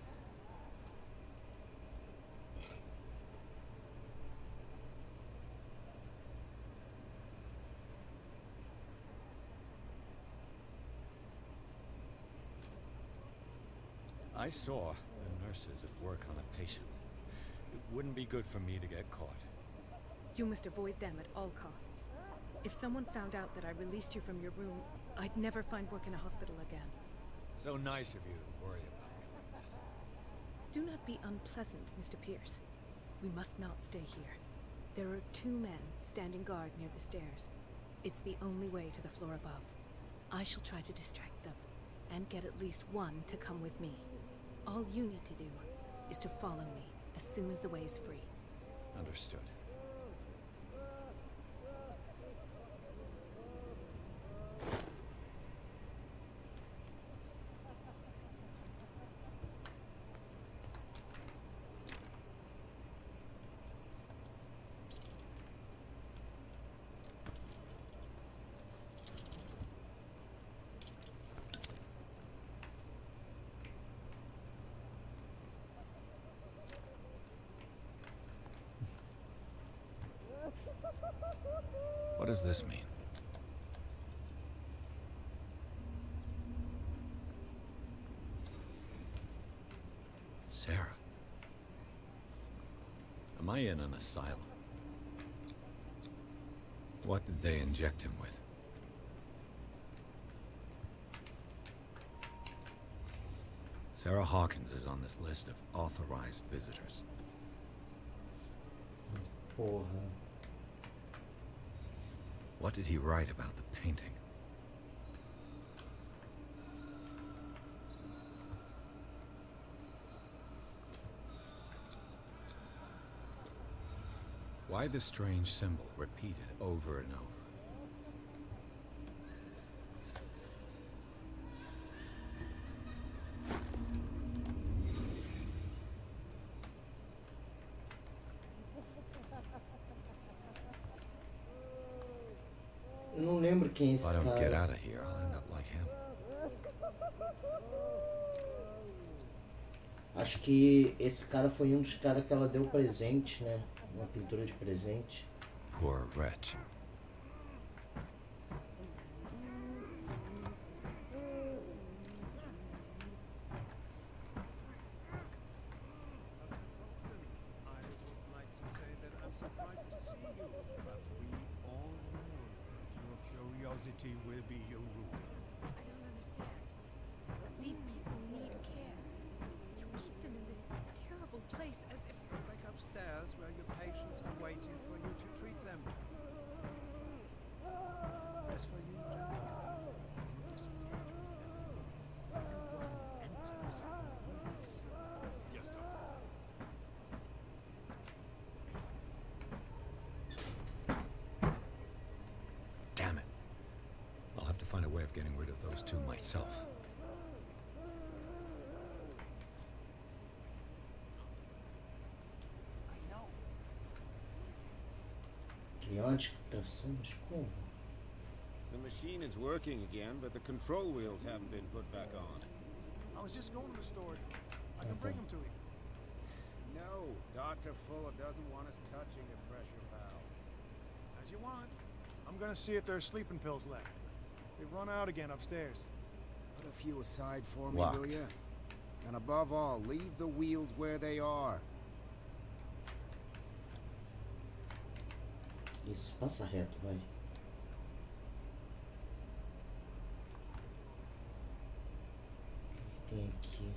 I saw the nurses at work on a patient. It wouldn't be good for me to get caught. You must avoid them at all costs. If someone found out that I released you from your room, I'd never find work in a hospital again. So nice of you to worry about me like that. Do not be unpleasant, Mr. Pierce. We must not stay here. There are 2 men standing guard near the stairs. It's the only way to the floor above. I shall try to distract them, and get at least one to come with me. All you need to do is to follow me as soon as the way is free. Understood. What does this mean? Am I in an asylum? What did they inject him with? Sarah Hawkins is on this list of authorized visitors. Porra. What did he write about the painting? Why the strange symbol repeated over and over? Eu não lembro quem é esse If I don't get cara. out of here, I'll end up like him. Acho que esse cara foi um dos caras que ela deu presente, né? Uma pintura de presente. Poor wretch. I would like to say that I'm surprised to see you, but we all know that your curiosity will be your ruin. I don't understand. These people need care. You keep them in this terrible place as if... Go back upstairs where your patients are waiting for you to treat them. As for you, gentlemen, you disappear and no one enters or leaves. Yes, Doctor. Damn it. I'll have to find a way of getting rid of those two myself. Criante, tração, mas como? The machine is working again, but the control wheels haven't been put back on. I was just going to the storage. I can bring them to you. No, Dr. Fuller doesn't want us touching the pressure valves. As you want. I'm gonna see if there's sleeping pills left. They've run out again upstairs. Put a few aside for me, will Locked. ya? And above all, leave the wheels where they are. Isso, passa reto, vai. O que tem aqui?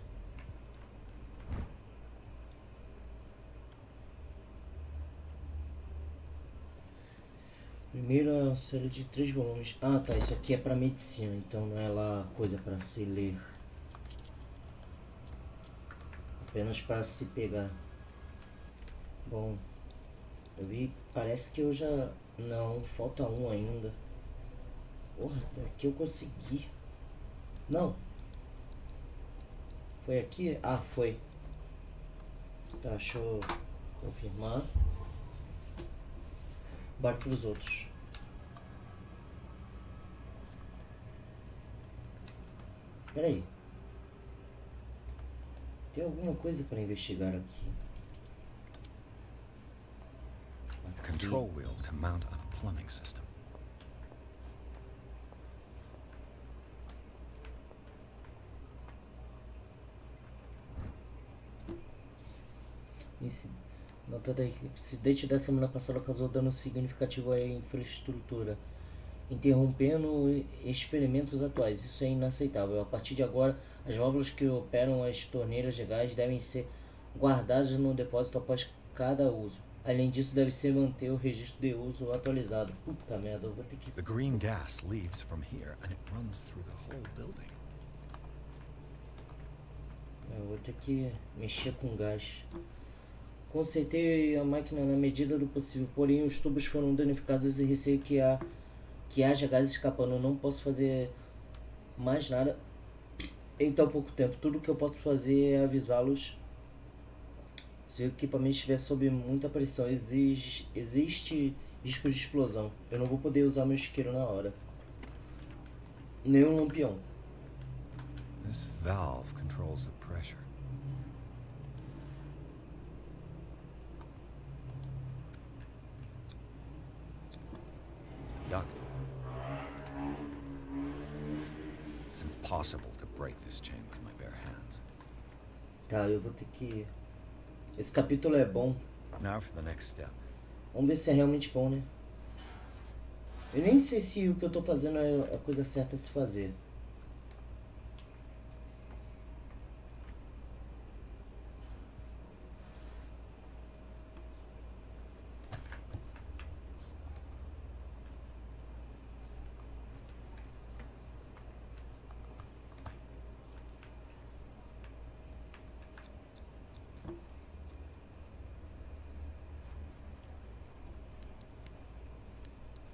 Primeira série de 3 volumes. Ah, tá. Isso aqui é pra medicina, então não é lá coisa pra se ler. Apenas para se pegar. Bom, eu vi. Parece que eu já. Não, falta um ainda. Porra, aqui eu consegui. Não. Foi aqui? Ah, foi. Tá, deixa eu confirmar. Bora pros outros. Pera aí. Tem alguma coisa para investigar aqui? A control wheel to mount on a plumbing system. Nota da equipe. O incidente da semana passada causou dano significativo à infraestrutura, interrompendo experimentos atuais. Isso é inaceitável. A partir de agora, as válvulas que operam as torneiras de gás devem ser guardadas no depósito após cada uso. Além disso, deve ser manter o registro de uso atualizado. Puta merda, eu vou ter que... The green gas leaves from here and it runs through the whole building. Eu vou ter que mexer com gás. Consertei a máquina na medida do possível, porém os tubos foram danificados e receio que haja gás escapando. Eu não posso fazer mais nada em tão pouco tempo. Tudo que eu posso fazer é avisá-los se o equipamento estiver sob muita pressão. Existe risco de explosão. Eu não vou poder usar meu isqueiro na hora. Nem um lampião. This valve controls the pressure. Duct. It's impossible to break this chain with my bare hands. Tá, eu vou ter que... Esse capítulo é bom. Now for the next step. Vamos ver se é realmente bom, né? Eu nem sei se o que eu tô fazendo é a coisa certa a se fazer.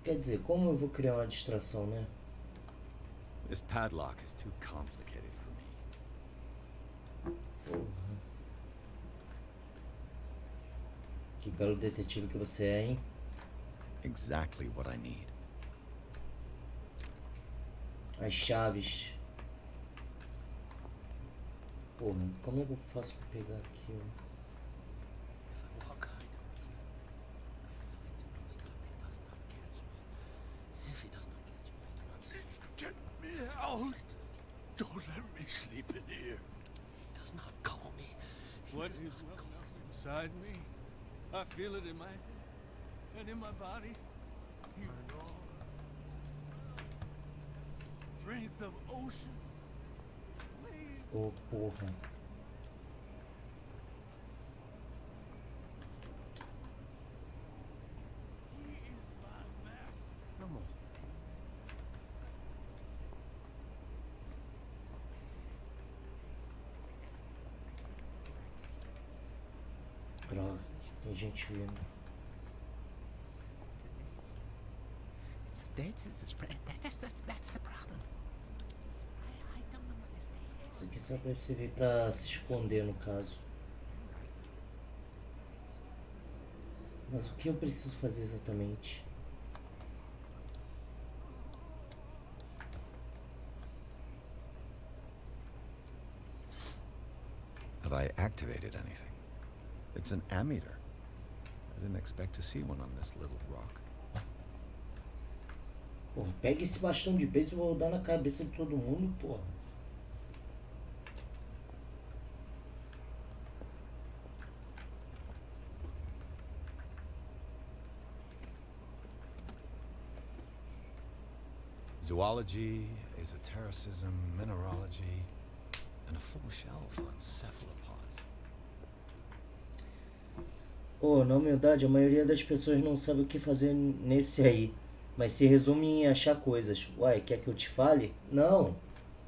Quer dizer, como eu vou criar uma distração, né? This padlock is too complicated for me. Porra. Que belo detetive que você é, hein? Exactly what I need. As chaves. Porra, como é que eu faço pra pegar aqui, ó? Get me out! Don't let me sleep in here. He does not call me. What is welling up inside me? I feel it in my head and in my body. You know, strength of ocean. Oh, porra. He is my master. No more. Droga, tem gente vendo. That's the problem. I don't know what this thing is. Isso aqui só deve servir pra se esconder, no caso. Mas o que eu preciso fazer exatamente? Have I activated anything? It's an ammeter. I didn't expect to see one on this little rock. Porra, pega esse bastão de peso e vou dar na cabeça de todo mundo, porra. Zoology, esotericism, mineralogy, and a full shelf on cephalopods. Oh, na humildade, a maioria das pessoas não sabe o que fazer nesse aí. Mas se resume em achar coisas. Uai, quer que eu te fale? Não.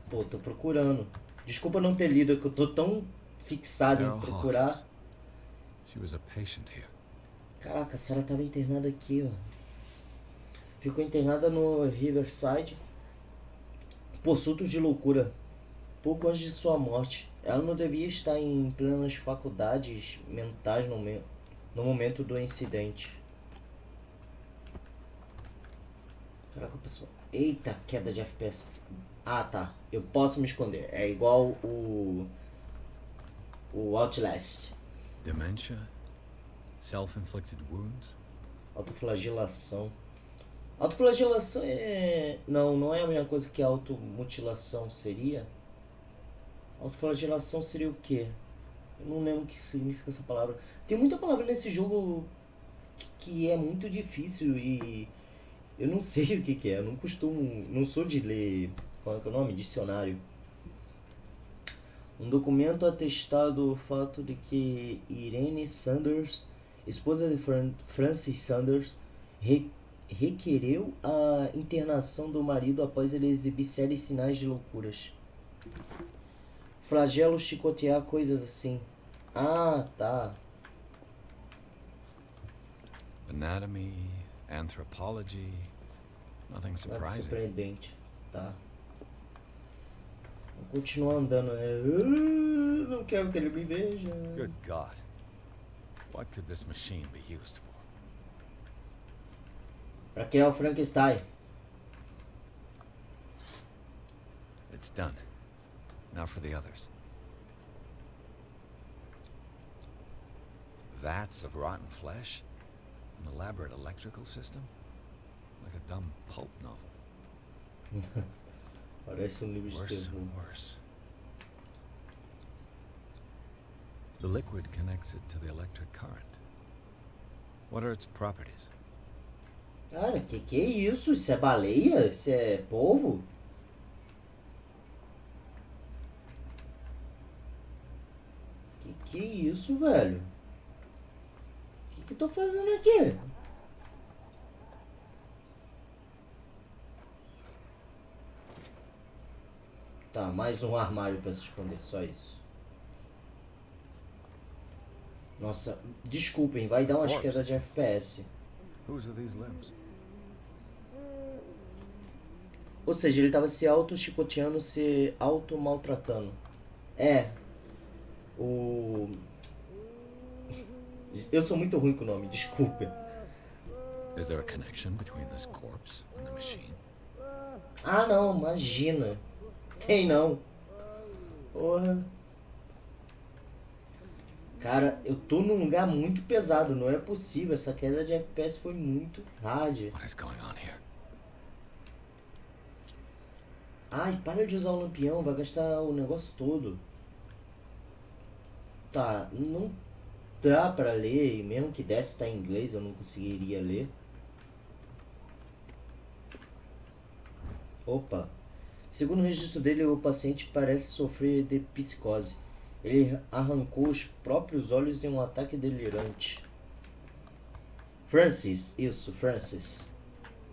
Pô, tô procurando. Desculpa não ter lido, é que eu tô tão fixado em procurar. She was a patient here. Caraca, a Sarah tava internada aqui, ó. Ficou internada no Riverside por surtos de loucura, pouco antes de sua morte. Ela não devia estar em plenas faculdades mentais no momento do incidente. Caraca, pessoal. Eita, queda de FPS. Ah, tá. Eu posso me esconder. É igual o Outlast. Dementia? Self-inflicted wounds? Autoflagelação. Autoflagelação é... Não é a mesma coisa que automutilação seria? Autoflagelação seria o quê? Eu não lembro o que significa essa palavra. Tem muita palavra nesse jogo que é muito difícil e... Eu não sei o que é. Eu não costumo... Não sou de ler... Qual é o nome? Dicionário. Um documento atestado o fato de que Irene Sanders, esposa de Francis Sanders, requereu a internação do marido após ele exibir sérios sinais de loucuras. Flagelo, chicotear, coisas assim. Ah, tá. Anatomy, anthropology, nothing Nada surprising. surpreendente. Tá. Vou continuar andando. Não quero que ele me veja. Good God. What could this machine be used for? Pra criar o Frankenstein. It's done. Now for the others. Vats of rotten flesh? An elaborate electrical system? Like a dumb pulp novel. Parece livro de Worse terror. and worse. The liquid connects it to the electric current. What are its properties? Cara, que é isso? Isso é baleia? Isso é polvo? Que é isso, velho? Que eu tô fazendo aqui? Tá, mais um armário pra se esconder, só isso. Nossa, desculpem, vai dar umas quedas de FPS. Whose are these limbs? Ou seja, ele tava se auto-chicoteando, se auto-maltratando. É. Eu sou muito ruim com o nome, desculpa. Is there a connection between this corpse and the machine? Ah, não, imagina. Tem não. Porra. Cara, eu tô num lugar muito pesado, não é possível. Essa queda de FPS foi muito hard. What is going on here? Ai, para de usar o lampião, vai gastar o negócio todo. Tá, não dá pra ler, e mesmo que desse tá em inglês, eu não conseguiria ler. Opa. Segundo o registro dele, o paciente parece sofrer de psicose. Ele arrancou os próprios olhos em um ataque delirante. Francis, isso, Francis.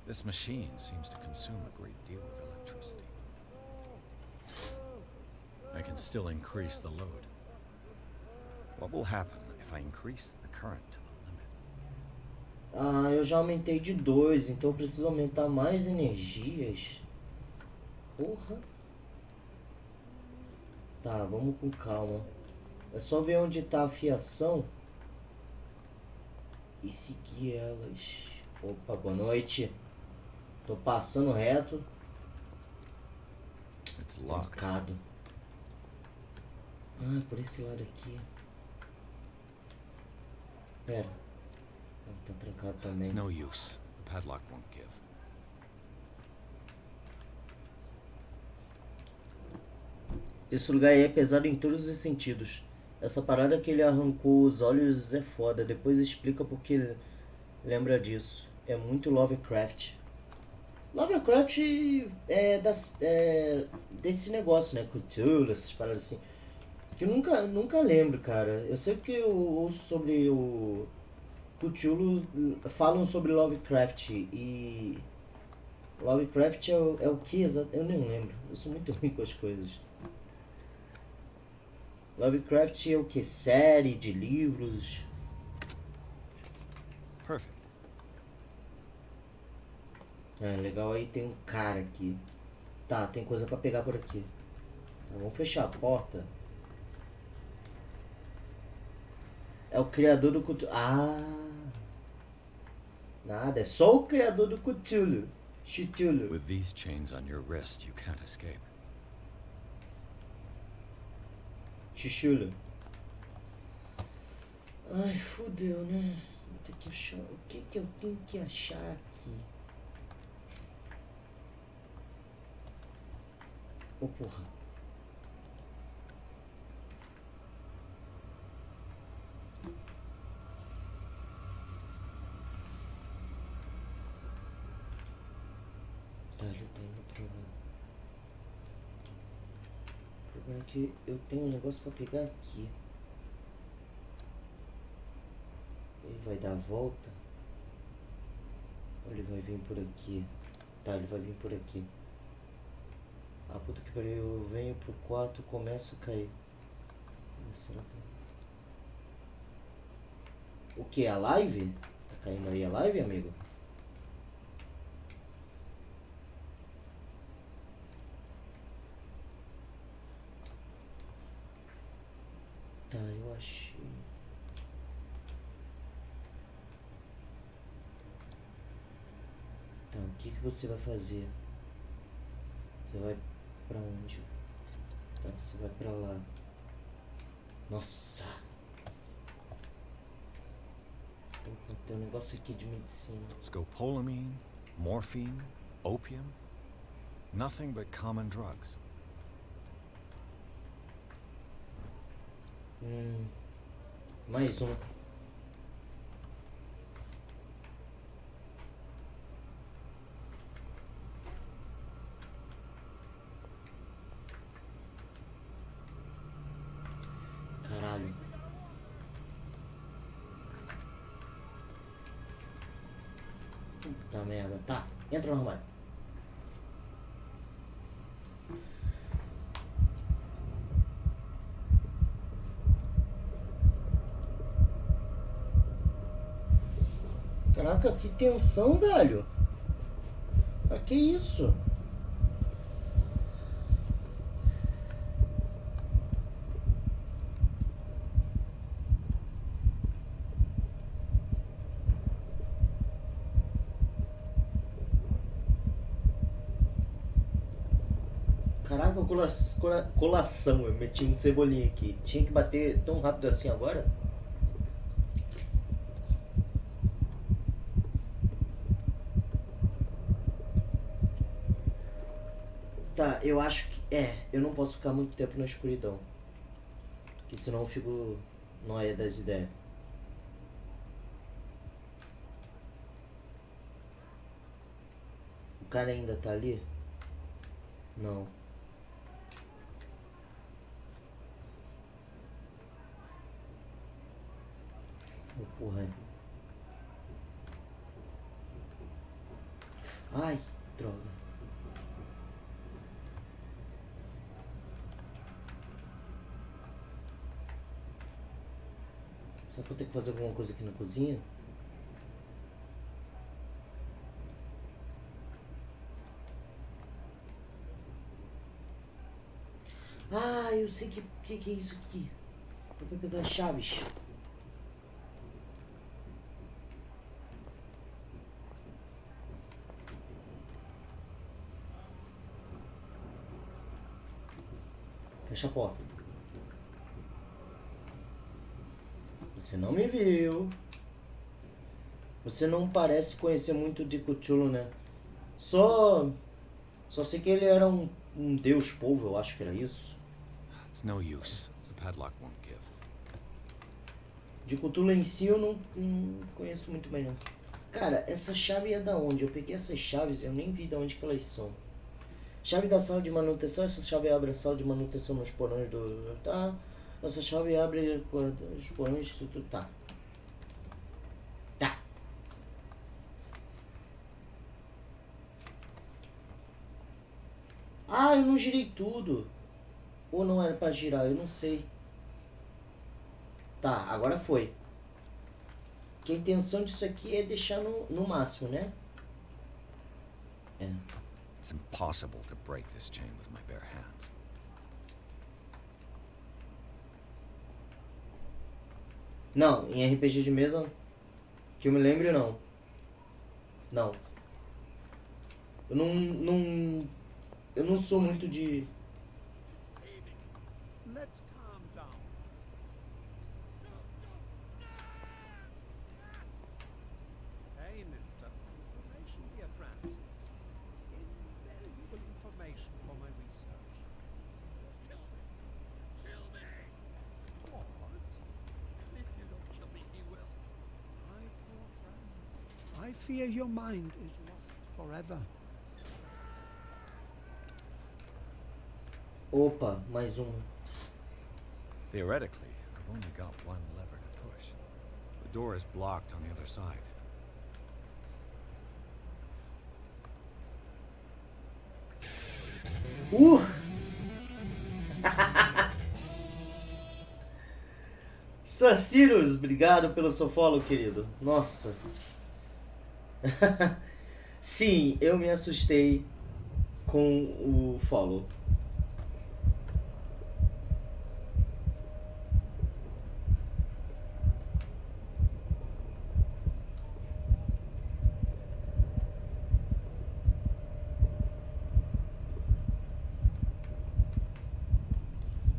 This machine seems to consume a great deal of electricity. I can still increase the load. What will happen if I increase the current to the limit? Ah, eu já aumentei de 2, então eu preciso aumentar mais energias. Porra. Tá, vamos com calma. É só ver onde tá a fiação e seguir elas. Opa, boa noite. Tô passando reto. It's locked. Trancado. Ah, por esse lado aqui. Pera. Ah, tá trancado também. It's no use. The padlock won't give. Esse lugar aí é pesado em todos os sentidos. Essa parada que ele arrancou os olhos é foda. Depois explica porque lembra disso. É muito Lovecraft. Lovecraft é desse negócio, né? Cthulhu, essas paradas assim. Que eu nunca lembro, cara. Eu sei que eu ouço sobre o Cthulhu, falam sobre Lovecraft e... Lovecraft é o que exato? Eu nem lembro. Eu sou muito ruim com as coisas. Lovecraft é o que? Série de livros? Perfect. É, legal, aí tem um cara aqui. Tá, tem coisa pra pegar por aqui. Tá, vamos fechar a porta. É o criador do Cthulhu. Ah! Nada, é só o criador do Cthulhu. Cthulhu. With these chains on your wrist, you can't escape. Chuchula. Ai, fodeu, né? Vou ter que achar... O que eu tenho que achar aqui? Ô, porra. Tá, ele tá indo pra lá. O problema é que eu tenho um negócio pra pegar aqui. Ele vai dar a volta? Ou ele vai vir por aqui? Tá, ele vai vir por aqui. Ah, puta que pariu, eu venho pro quarto e começo a cair. Será que... O que? A live? Tá caindo aí a live, amigo? Tá, eu achei. Tá, o que você vai fazer? Você vai pra onde? Tá, você vai pra lá. Nossa! Tem um negócio aqui de medicina. Scopolamine, morphine, opium. Nothing but common drugs. Mais um. Puta merda. Tá, entra no armário. Caraca, que tensão, velho. Pra que isso? Caraca, colação. Eu meti um cebolinha aqui. Tinha que bater tão rápido assim agora? Tá, eu acho que... eu não posso ficar muito tempo na escuridão. Porque senão eu fico nóia das ideias. O cara ainda tá ali? Não. Oh, porra. Ai, droga. Será que eu tenho que fazer alguma coisa aqui na cozinha? Ah, eu sei que é isso aqui. Eu vou pegar as chaves. Fecha a porta. Você não me viu. Você não parece conhecer muito de Cthulhu, né? Só sei que ele era um deus polvo, eu acho que era isso. It's no use. The padlock won't give. De Cthulhu em si eu não conheço muito bem, não. Cara, essa chave é da onde? Eu peguei essas chaves, eu nem vi de onde que elas são. Chave da sala de manutenção, essa chave abre a sala de manutenção nos porões do... Tá. Essa chave abre os porões do... Tá. Tá. Ah, eu não girei tudo. Ou não era pra girar, eu não sei. Tá, agora foi. Que a intenção disso aqui é deixar no máximo, né? É. It's impossible to break this chain with my bare hands. Não, em RPG de mesa, que eu me lembre, não. Não. Eu não sou muito de... Let's calm down. Pain is just information, dear Francis. Invaluable information for my research. Kill me! Kill me! What? If you don't kill me, he will. My poor friend. I fear your mind is lost forever. Opa, mais um. Theoretically, I've only got one lever to push. The door is blocked on the other side. Sir Sirius, obrigado pelo seu follow, querido. Nossa. Sim, eu me assustei com o follow.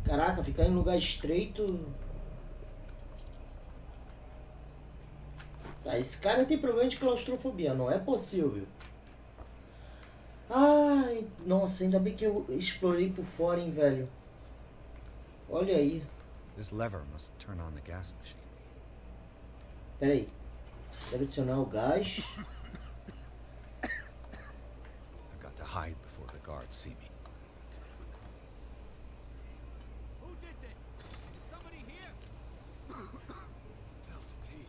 Caraca, ficar em lugar estreito... Tá, esse cara tem problema de claustrofobia, não é possível. Ai, nossa, ainda bem que eu explorei por fora, hein, velho. Olha aí. This lever must turn on the gas machine. Pera aí. Deve acionar o gás. I've got to hide before the guards see me. Hell's teeth.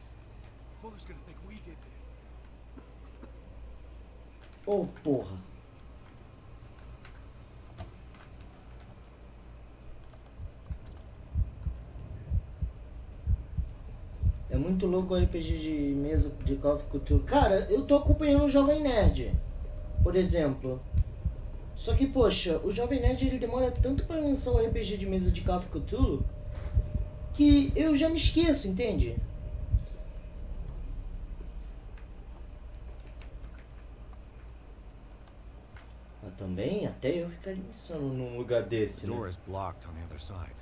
Fuller's gonna think we did this. Oh, porra. É muito louco o RPG de mesa de Call of Cthulhu. Cara, eu tô acompanhando o Jovem Nerd, por exemplo. Só que, poxa, o Jovem Nerd ele demora tanto pra lançar o RPG de mesa de Call of Cthulhu que eu já me esqueço, entende? Mas também, até eu ficaria insano num lugar desse, The né? door is blocked on the other side.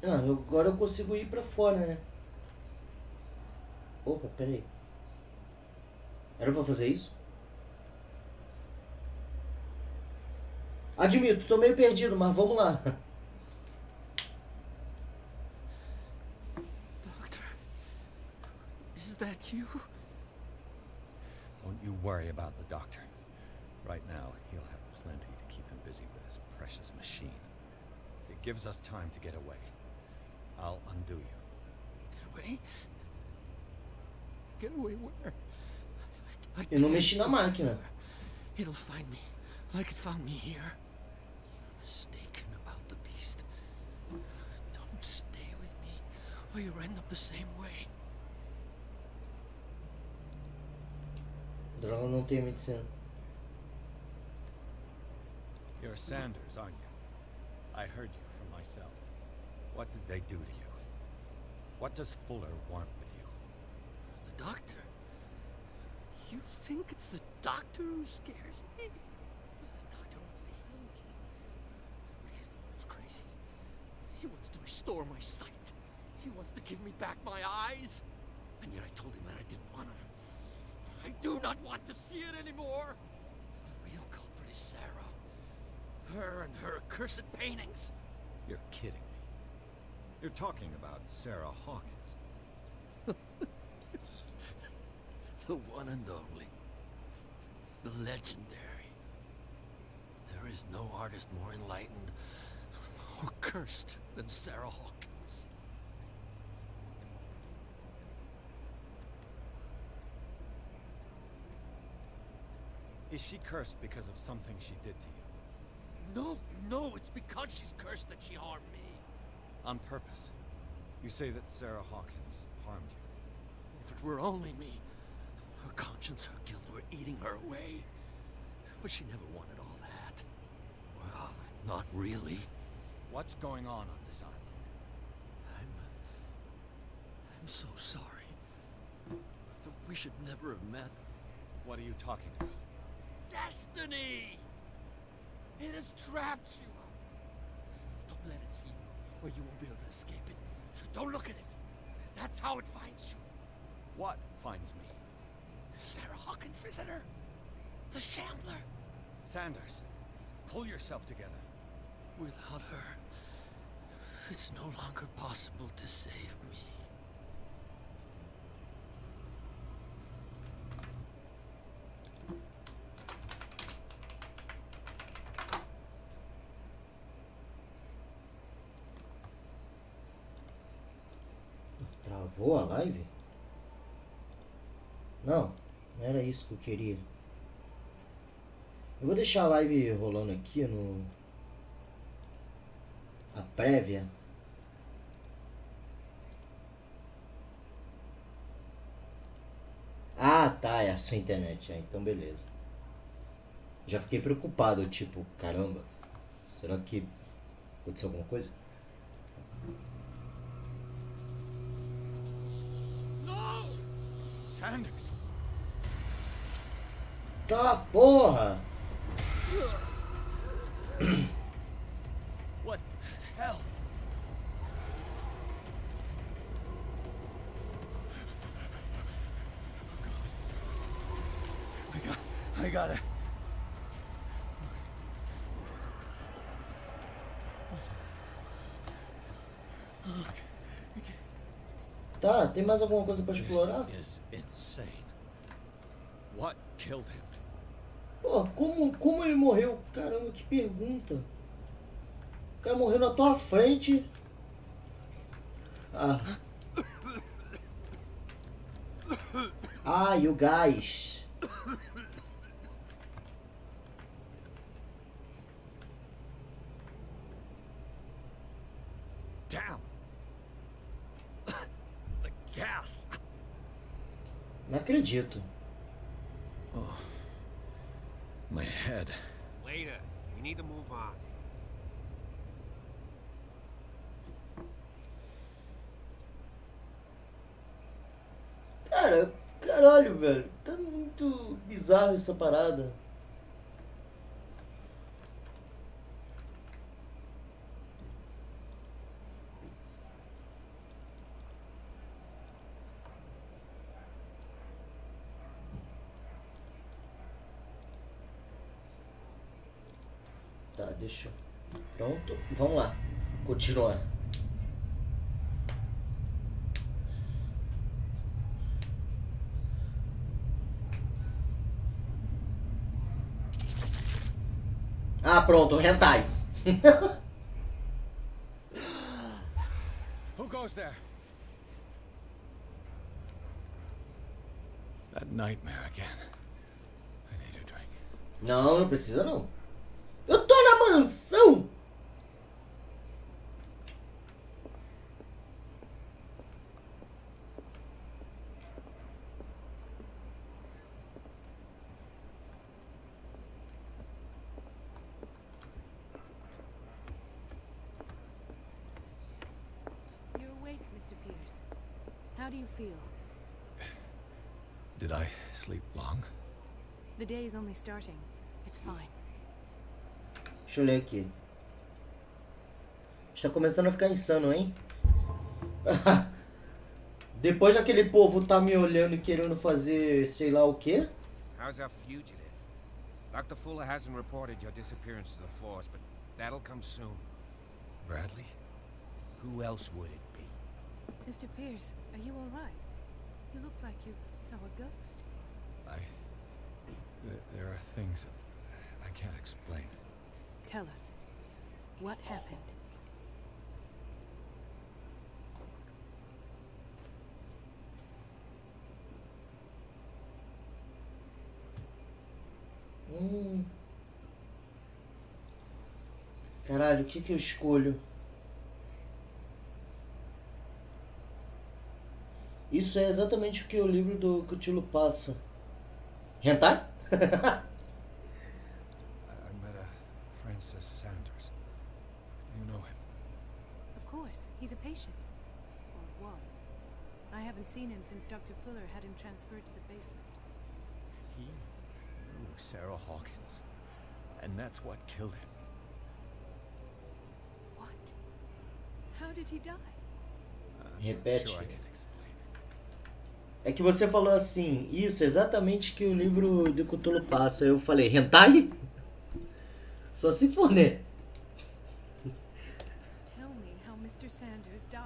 Ah, agora eu consigo ir pra fora, né? Opa, peraí. Era pra fazer isso? Admito, tô meio perdido, mas vamos lá. Doctor, is that you? Don't you worry about the doctor. Right now, he'll have plenty to keep him busy with his precious machine. It gives us time to get away. I'll undo you. Get away? Get away where? Eu não mexi na máquina. It'll find me, like it found me here. You're mistaken about the beast. Don't stay with me, or you'll end up the same way. Droga, não tem medicina. You're Sanders, aren't you? I heard you from my cell. What did they do to you? What does Fuller want with you? The doctor? You think it's the doctor who scares me? The doctor wants to heal me. But he's the one who's crazy. He wants to restore my sight. He wants to give me back my eyes. And yet I told him that I didn't want him. I do not want to see it anymore. The real culprit is Sarah. Her and her accursed paintings. You're kidding me. You're talking about Sarah Hawkins. The one and only. The legendary. There is no artist more enlightened or cursed than Sarah Hawkins. Is she cursed because of something she did to you? No, it's because she's cursed that she harmed me. On purpose. You say that Sarah Hawkins harmed you. If it were only me, her conscience, her guilt were eating her away. But she never wanted all that. Well, not really. What's going on this island? I'm so sorry. We should never have met. What are you talking about? Destiny! It has trapped you. Don't let it see you, or you won't be able to escape it. Don't look at it. That's how it finds you. What finds me? Sarah Hawkins' visitor. The Shambler. Sanders, pull yourself together. Without her, it's no longer possible to save me. Travou a live? Não, não era isso que eu queria. Eu vou deixar a live rolando aqui no... a prévia. Ah, tá, é a sua internet. Então beleza. Já fiquei preocupado, tipo, caramba. Será que aconteceu alguma coisa? Sanders! Tá, porra! What the hell? I gotta... Tá, tem mais alguma coisa pra explorar? This is insane. What killed him? Pô, como ele morreu? Caramba, que pergunta. O cara morreu na tua frente. Ah. Ah, e o gás. Damn. The gas. Não acredito. Oh. My head. Later. We need to move on. Cara, caralho, velho. Tá muito bizarro essa parada. Tá, deixa eu... Pronto, vamos lá. Continuar. Ah, pronto, hentai. Who goes there? That nightmare again. I need a drink. Não, não precisa não. Eu tô na mansão. You're awake, Mr. Pierce. How do you feel? Did I sleep long? The day is only starting. It's fine. Deixa eu ler aqui. Está começando a ficar insano, hein? Depois daquele povo tá me olhando e querendo fazer sei lá o quê? How's our fugitive? Dr. Fuller hasn't reported your disappearance to the force, but that'll come soon. Bradley? Who else would it be? Mr. Pierce, are you all right? You look like you saw a ghost. There are things I can't explain. Tell us. What happened? Caralho, o que eu escolho? Isso é exatamente o que o livro do Cthulhu passa. Hentai? I met a Francis Sanders. You know him? Of course, he's a patient. Or was. I haven't seen him since Dr. Fuller had him transferred to the basement. He knew Sarah Hawkins. And that's what killed him. What? How did he die? Repete. Sure I can explain. É que você falou assim, isso, exatamente que o livro do Cthulhu passa. Eu falei, hentai? Só se for, né? Tell me how Mr. Sanders died.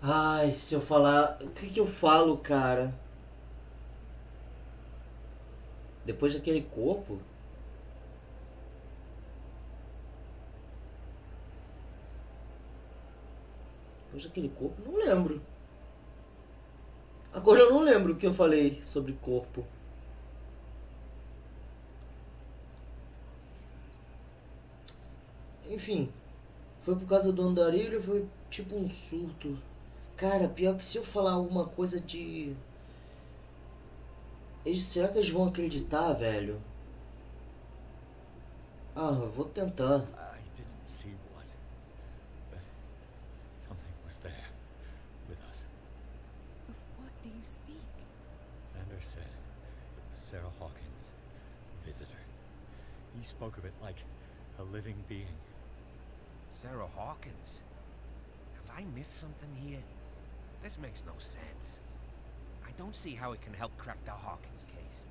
Ai, se eu falar... O que eu falo, cara? Depois daquele corpo... Depois daquele corpo, não lembro. Agora eu não lembro o que eu falei sobre corpo. Enfim, foi por causa do andarilho, foi tipo um surto. Cara, pior que se eu falar alguma coisa de... Será que eles vão acreditar, velho? Ah, eu vou tentar. I didn't see what, but something was there with us. Of what do you speak? Sanders said it was Sarah Hawkins, a visitor. He spoke of it like a living being. Sarah Hawkins? Have I missed something here? This makes no sense. I don't see how it can help crack the Hawkins case.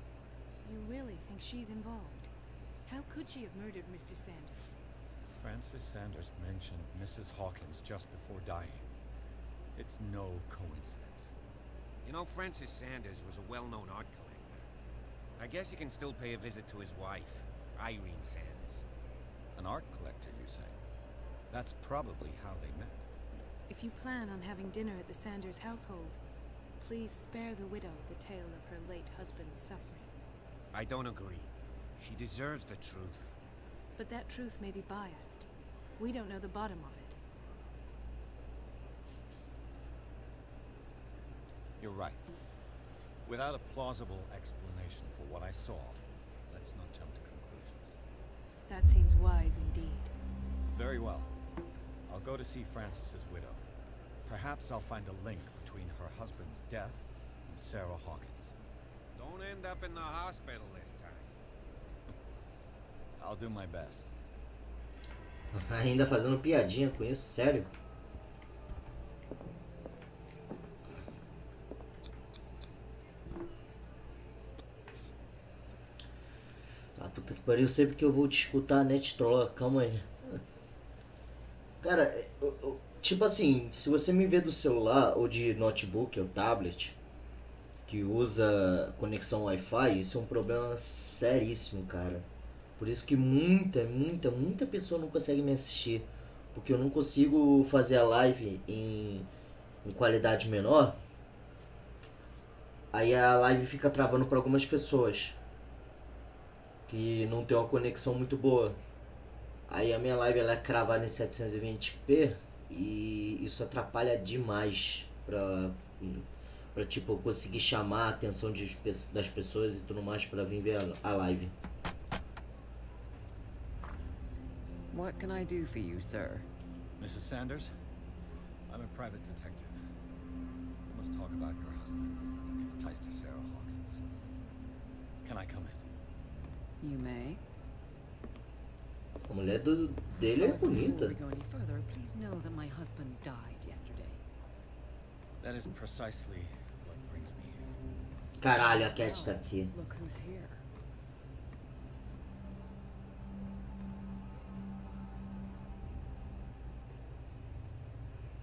You really think she's involved? How could she have murdered Mr. Sanders? Francis Sanders mentioned Mrs. Hawkins just before dying. It's no coincidence. You know, Francis Sanders was a well-known art collector. I guess you can still pay a visit to his wife, Irene Sanders. An art collector, you say? That's probably how they met. If you plan on having dinner at the Sanders household, please spare the widow the tale of her late husband's suffering. I don't agree. She deserves the truth. But that truth may be biased. We don't know the bottom of it. You're right. Without a plausible explanation for what I saw, let's not jump to conclusions. That seems wise indeed. Very well. I'll go to see Francis's widow. Perhaps I'll find a link between her husband's death and Sarah Hawkins. Don't end up in the hospital this time. I'll do my best. Ainda fazendo piadinha com isso, sério? Ah, puta que pariu, sempre que eu vou te escutar, net trolla, calma aí. Cara, tipo assim, se você me vê do celular ou de notebook ou tablet que usa conexão Wi-Fi, isso é um problema seríssimo, cara. Por isso que muita pessoa não consegue me assistir. Porque eu não consigo fazer a live em qualidade menor. Aí a live fica travando para algumas pessoas que não tem uma conexão muito boa. Aí a minha live ela é cravada em 720p e isso atrapalha demais pra tipo, eu conseguir chamar a atenção das pessoas e tudo mais pra vir ver a live. What can I do for you, sir? Mrs. Sanders, I'm a private detective. We must talk about your husband and his ties to Sarah Hawkins. Can I come in? You may. A mulher dele é bonita. Before we go any further, please know that my husband died yesterday. That is precisely what brings me here. Caralho, a Cat tá aqui. Look who's here.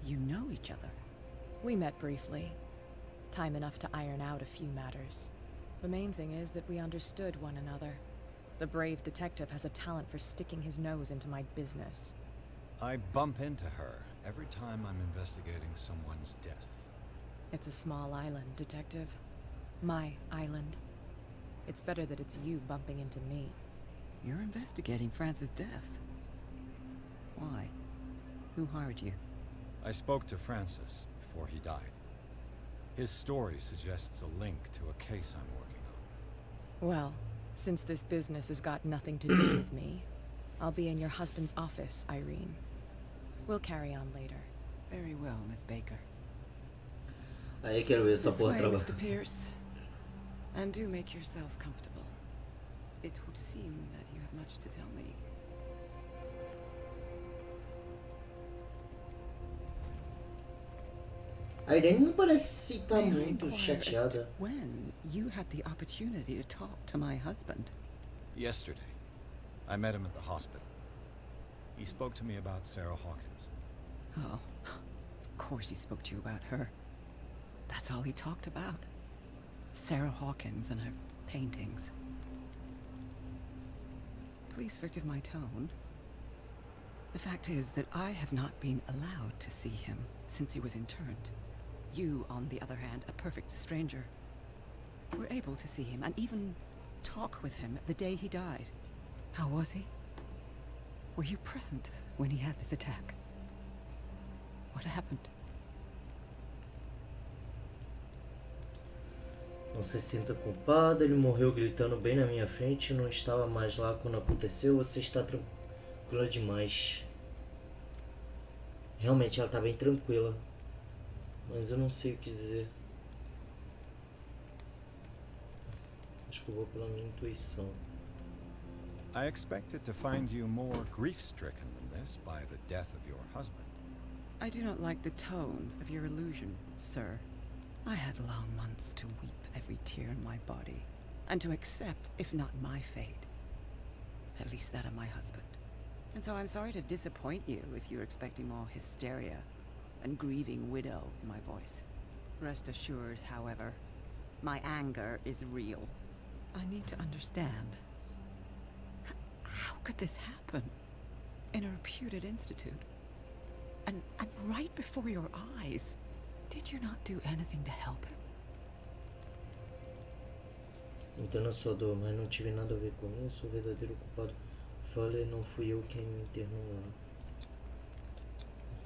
You know each other. We met briefly. Time enough to iron out a few matters. The main thing is that we understood one another. The brave detective has a talent for sticking his nose into my business. I bump into her every time I'm investigating someone's death. It's a small island, Detective. My island. It's better that it's you bumping into me. You're investigating Francis' death. Why? Who hired you? I spoke to Francis before he died. His story suggests a link to a case I'm working on. Well, since this business has got nothing to do with me, I'll be in your husband's office, Irene. We'll carry on later. Very well, Miss Baker. Aí quero ver essa This porra way, trabalhar. Mr. Pierce. And do make yourself comfortable. It would seem that you have much to tell me. A Irene não parece estar May I muito inquire as to chateada. when you had the opportunity to talk to my husband? Yesterday, I met him at the hospital. He spoke to me about Sarah Hawkins. Oh, of course he spoke to you about her. That's all he talked about. Sarah Hawkins and her paintings. Please forgive my tone. The fact is that I have not been allowed to see him since he was interned. You, on the other hand, a perfect stranger, were able to see him and even talk with him the day he died. How was he? Were you present when he had this attack? What happened? Não se sinta culpada, ele morreu gritando bem na minha frente, não estava mais lá quando aconteceu, você está tranquila demais. Realmente ela está bem tranquila, mas eu não sei o que dizer. Acho que eu vou pela minha intuição. I expected to find you more grief-stricken than this by the death of your husband. I do not like the tone of your allusion, sir. I had long months to weep every tear in my body, and to accept, if not my fate, at least that of my husband. And so I'm sorry to disappoint you if you're expecting more hysteria and grieving widow in my voice. Rest assured, however, my anger is real. I need to understand. How could this happen? In a reputed institute? And right before your eyes? Did you not do anything to help him? Entendo a sua dor, mas não tive nada a ver com isso. O verdadeiro culpado falei, não fui eu quem me internou lá.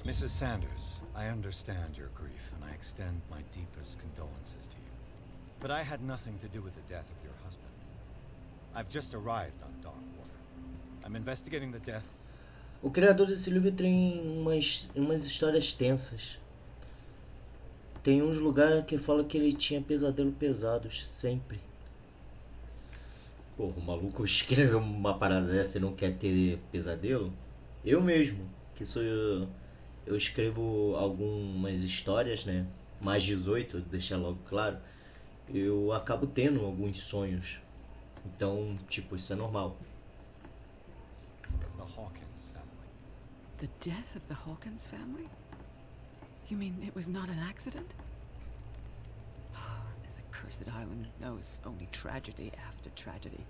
Mrs. Sanders, I understand your grief, and I extend my deepest condolences to you. But I had nothing to do with the death of your husband. I've just arrived on Darkwater. I'm investigating the death. O criador desse livro tem umas histórias tensas. Tem uns lugares que fala que ele tinha pesadelos pesados, sempre. Porra, o maluco escreveu uma parada dessa e não quer ter pesadelo? Eu mesmo, que sou eu escrevo algumas histórias, né? Mais 18, deixar logo claro. Eu acabo tendo alguns sonhos. Então, tipo, isso é normal. The Hawkins family. The death of the Hawkins family? You mean it was not an accident? This accursed island knows only tragedy after tragedy.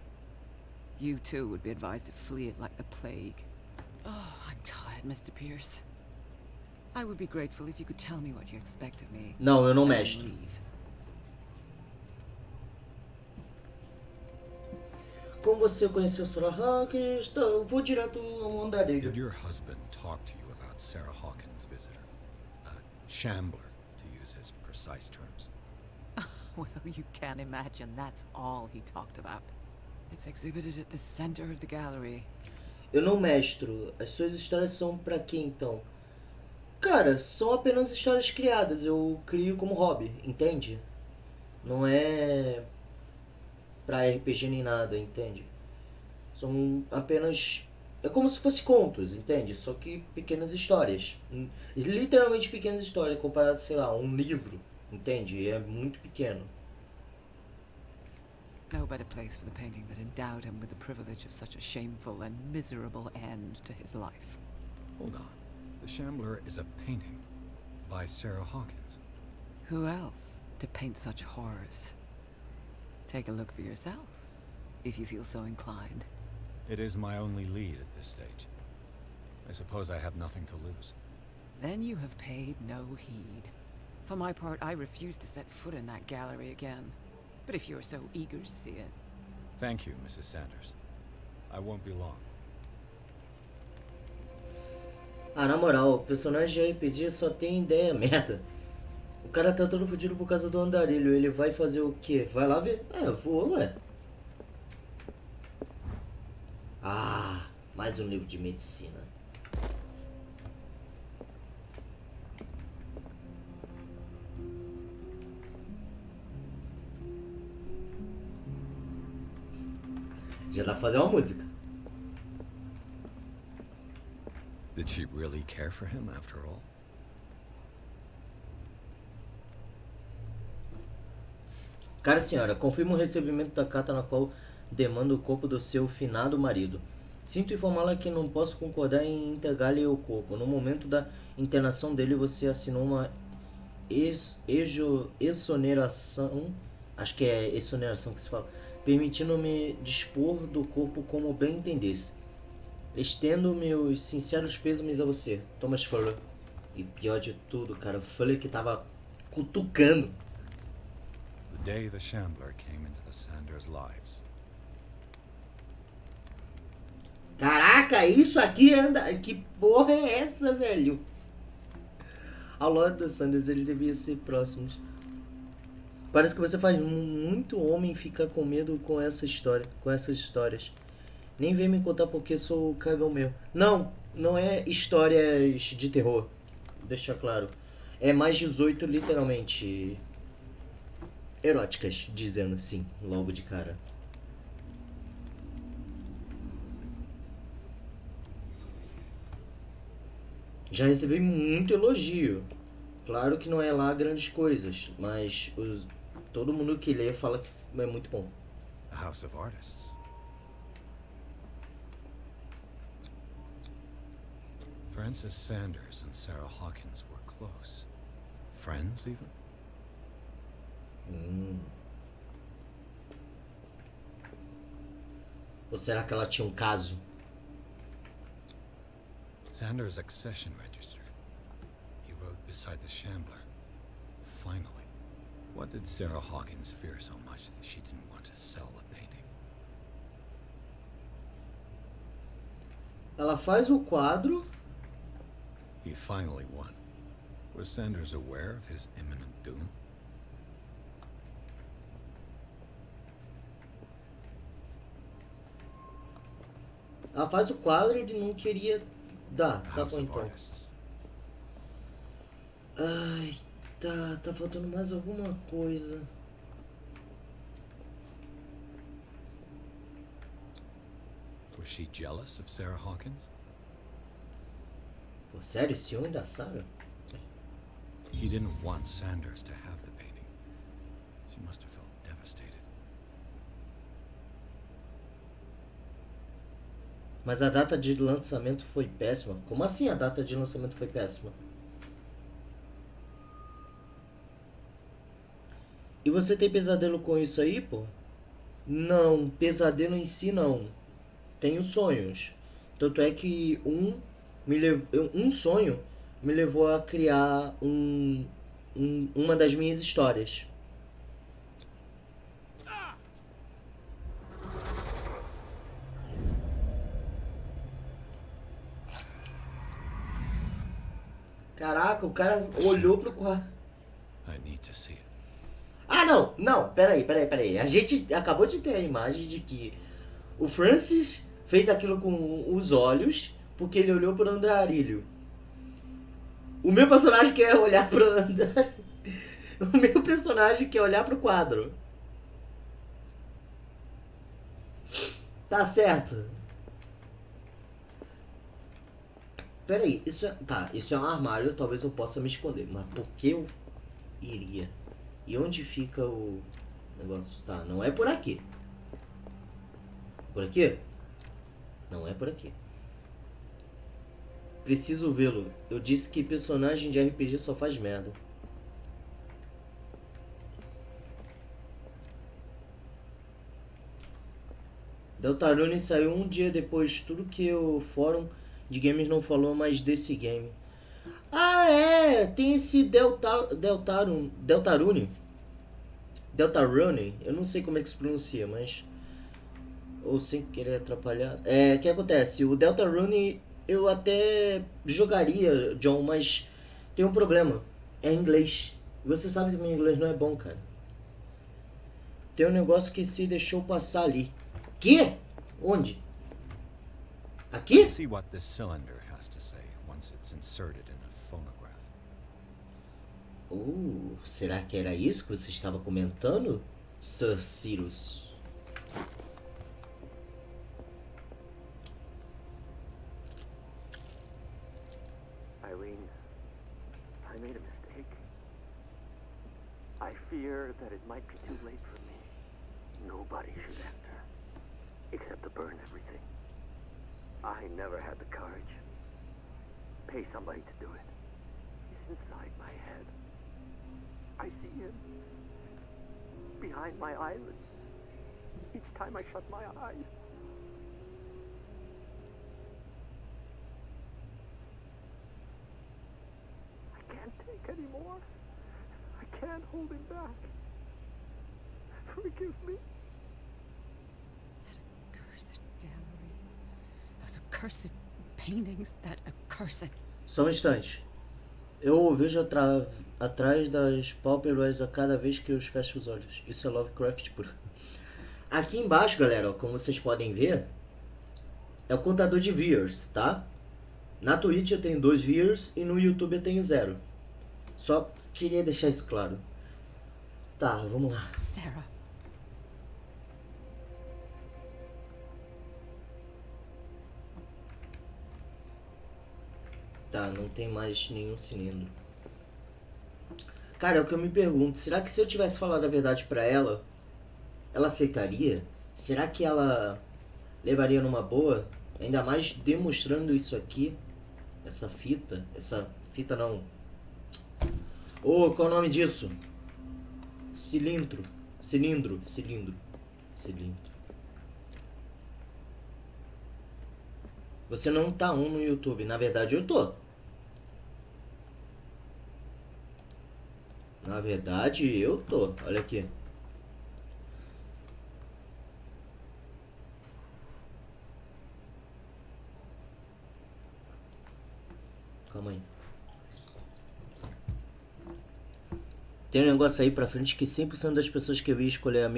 You too would be advised to flee it like the plague. Oh, I'm tired, Mr. Pierce. I would be grateful if you could tell me what you expect of me. Não, eu não mestro. Como você conheceu Sarah Hawkins? Eu vou direto ao andarilho. Did your husband talk to you about Sarah Hawkins' visitor? A shambler, to use his precise terms. Well, you can't imagine that's all he talked about. It's exhibited at the center of the gallery. Eu não mestro. As suas histórias são pra quê, então? Cara, são apenas histórias criadas. Eu crio como hobby, entende? Não é pra RPG nem nada, entende? São apenas... É como se fosse contos, entende? Só que pequenas histórias. Literalmente pequenas histórias, comparado, sei lá, a um livro, entende? É muito pequeno. No better place for the painting that endowed him with the privilege of such a shameful and miserable end to his life. Hold on. The Shambler is a painting by Sarah Hawkins. Who else to paint such horrors? Take a look for yourself, if you feel so inclined. It is my only lead at this stage. I suppose I have nothing to lose. Then you have paid no heed. For my part, I refuse to set foot in that gallery again. But if you're so eager to see it... Thank you, Mrs. Sanders. I won't be long. Ah, na moral, o personagem de RPG só tem ideia merda. O cara tá todo fodido por causa do andarilho. Ele vai fazer o quê? Vai lá ver? Ah, eu vou, ué. Ah, mais um livro de medicina. Já dá pra fazer uma música. Did she really care for him after all? Cara senhora, confirma o recebimento da carta na qual demanda o corpo do seu finado marido. Sinto informá-la que não posso concordar em entregar-lhe o corpo. No momento da internação dele, você assinou uma exoneração, acho que é exoneração que se fala, permitindo-me dispor do corpo como bem entendesse. Estendo meus sinceros pêsames a você, Thomas Fuller. E pior de tudo, cara, o Fuller que tava cutucando. The day the Shambler came into the Sanders' lives. Caraca, isso aqui anda... Que porra é essa, velho? Ao lado da Sanders, eles deviam ser próximos. Parece que você faz muito homem ficar com medo com essa história, com essas histórias. Nem vem me contar porque sou cagão meu. Não, não é histórias de terror. Deixa claro. É mais 18, literalmente. Eróticas, dizendo assim, logo de cara. Já recebi muito elogio. Claro que não é lá grandes coisas, mas todo mundo que lê fala que é muito bom. A house of artists. Frances Sanders and Sarah Hawkins were close. Friends, even? Ou será que ela tinha um caso? Xander's accession register. He wrote beside the Shambler. Finally. What did Sarah Hawkins fear so much that she didn't want to sell the painting? Ela faz o quadro. He finally won. Was Sanders aware of his imminent doom? Ela faz o quadro e ele não queria dar. Tá bom então. Ai, tá faltando mais alguma coisa. Was she jealous of Sarah Hawkins? Pô, sério, ciúme da Sarah? He didn't want Sanders to have the painting. She must have felt devastated. Mas a data de lançamento foi péssima. Como assim a data de lançamento foi péssima? E você tem pesadelo com isso aí, pô? Não, pesadelo em si não. Tenho sonhos. Tanto é que um sonho me levou a criar uma das minhas histórias. Caraca, o cara olhou pro quadro. I need to see it. Ah, não, peraí. A gente acabou de ter a imagem de que o Francis fez aquilo com os olhos porque ele olhou pro andarilho. O meu personagem quer olhar pro andarilho. O meu personagem quer olhar pro quadro. Tá certo. Peraí, isso é um armário, talvez eu possa me esconder. Mas por que eu iria? E onde fica o negócio? Tá, não é por aqui. Por aqui? Não é por aqui. Preciso vê-lo. Eu disse que personagem de RPG só faz merda. Deltarune saiu um dia depois. Tudo que o fórum de games não falou mais desse game. Ah, é! Tem esse Deltarune. Eu não sei como é que se pronuncia, mas... Ou sem querer atrapalhar. O que acontece? O Deltarune eu até jogaria, John, mas tem um problema. É inglês. E você sabe que meu inglês não é bom, cara. Tem um negócio que se deixou passar ali. Que? Onde? Aqui? See what this cylinder has to say once it's inserted in a phonograph. Será que era isso que você estava comentando, Sir Cyrus? Irene, I made a mistake. I fear that it might be too late for me. Nobody should enter, except to burn everything. I never had the courage. Pay somebody to do it. It's inside my head. I see him behind my eyelids each time I shut my eyes. I can't take anymore. I can't hold him back. Forgive me. That accursed gallery. Those accursed paintings. That accursed... Só um instante. Eu o vejo atrás das pálpebras a cada vez que eu fecho os olhos. Isso é Lovecraft puro. Aqui embaixo, galera, ó, como vocês podem ver, é o contador de viewers, tá? Na Twitch eu tenho 2 viewers e no YouTube eu tenho 0. Só queria deixar isso claro. Tá, vamos lá. Sarah. Tá, não tem mais nenhum cilindro. Cara, é o que eu me pergunto. Será que se eu tivesse falado a verdade pra ela, ela aceitaria? Será que ela levaria numa boa? Ainda mais demonstrando isso aqui. Essa fita. Essa fita não. Qual é o nome disso? Cilindro. Você não tá no YouTube. Na verdade, eu tô. Na verdade, eu tô. Olha aqui. Calma aí. Tem um negócio aí pra frente que 100% das pessoas que eu ia escolher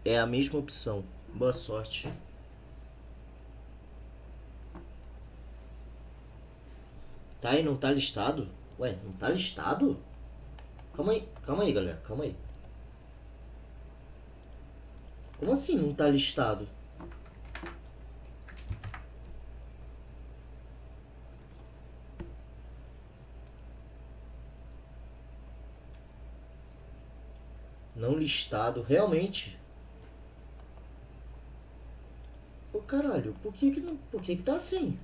é a mesma opção. Boa sorte. Tá e não tá listado? Ué, não tá listado? Calma aí, galera, calma aí. Como assim não tá listado? Não listado, realmente? Ô caralho, por que que tá assim?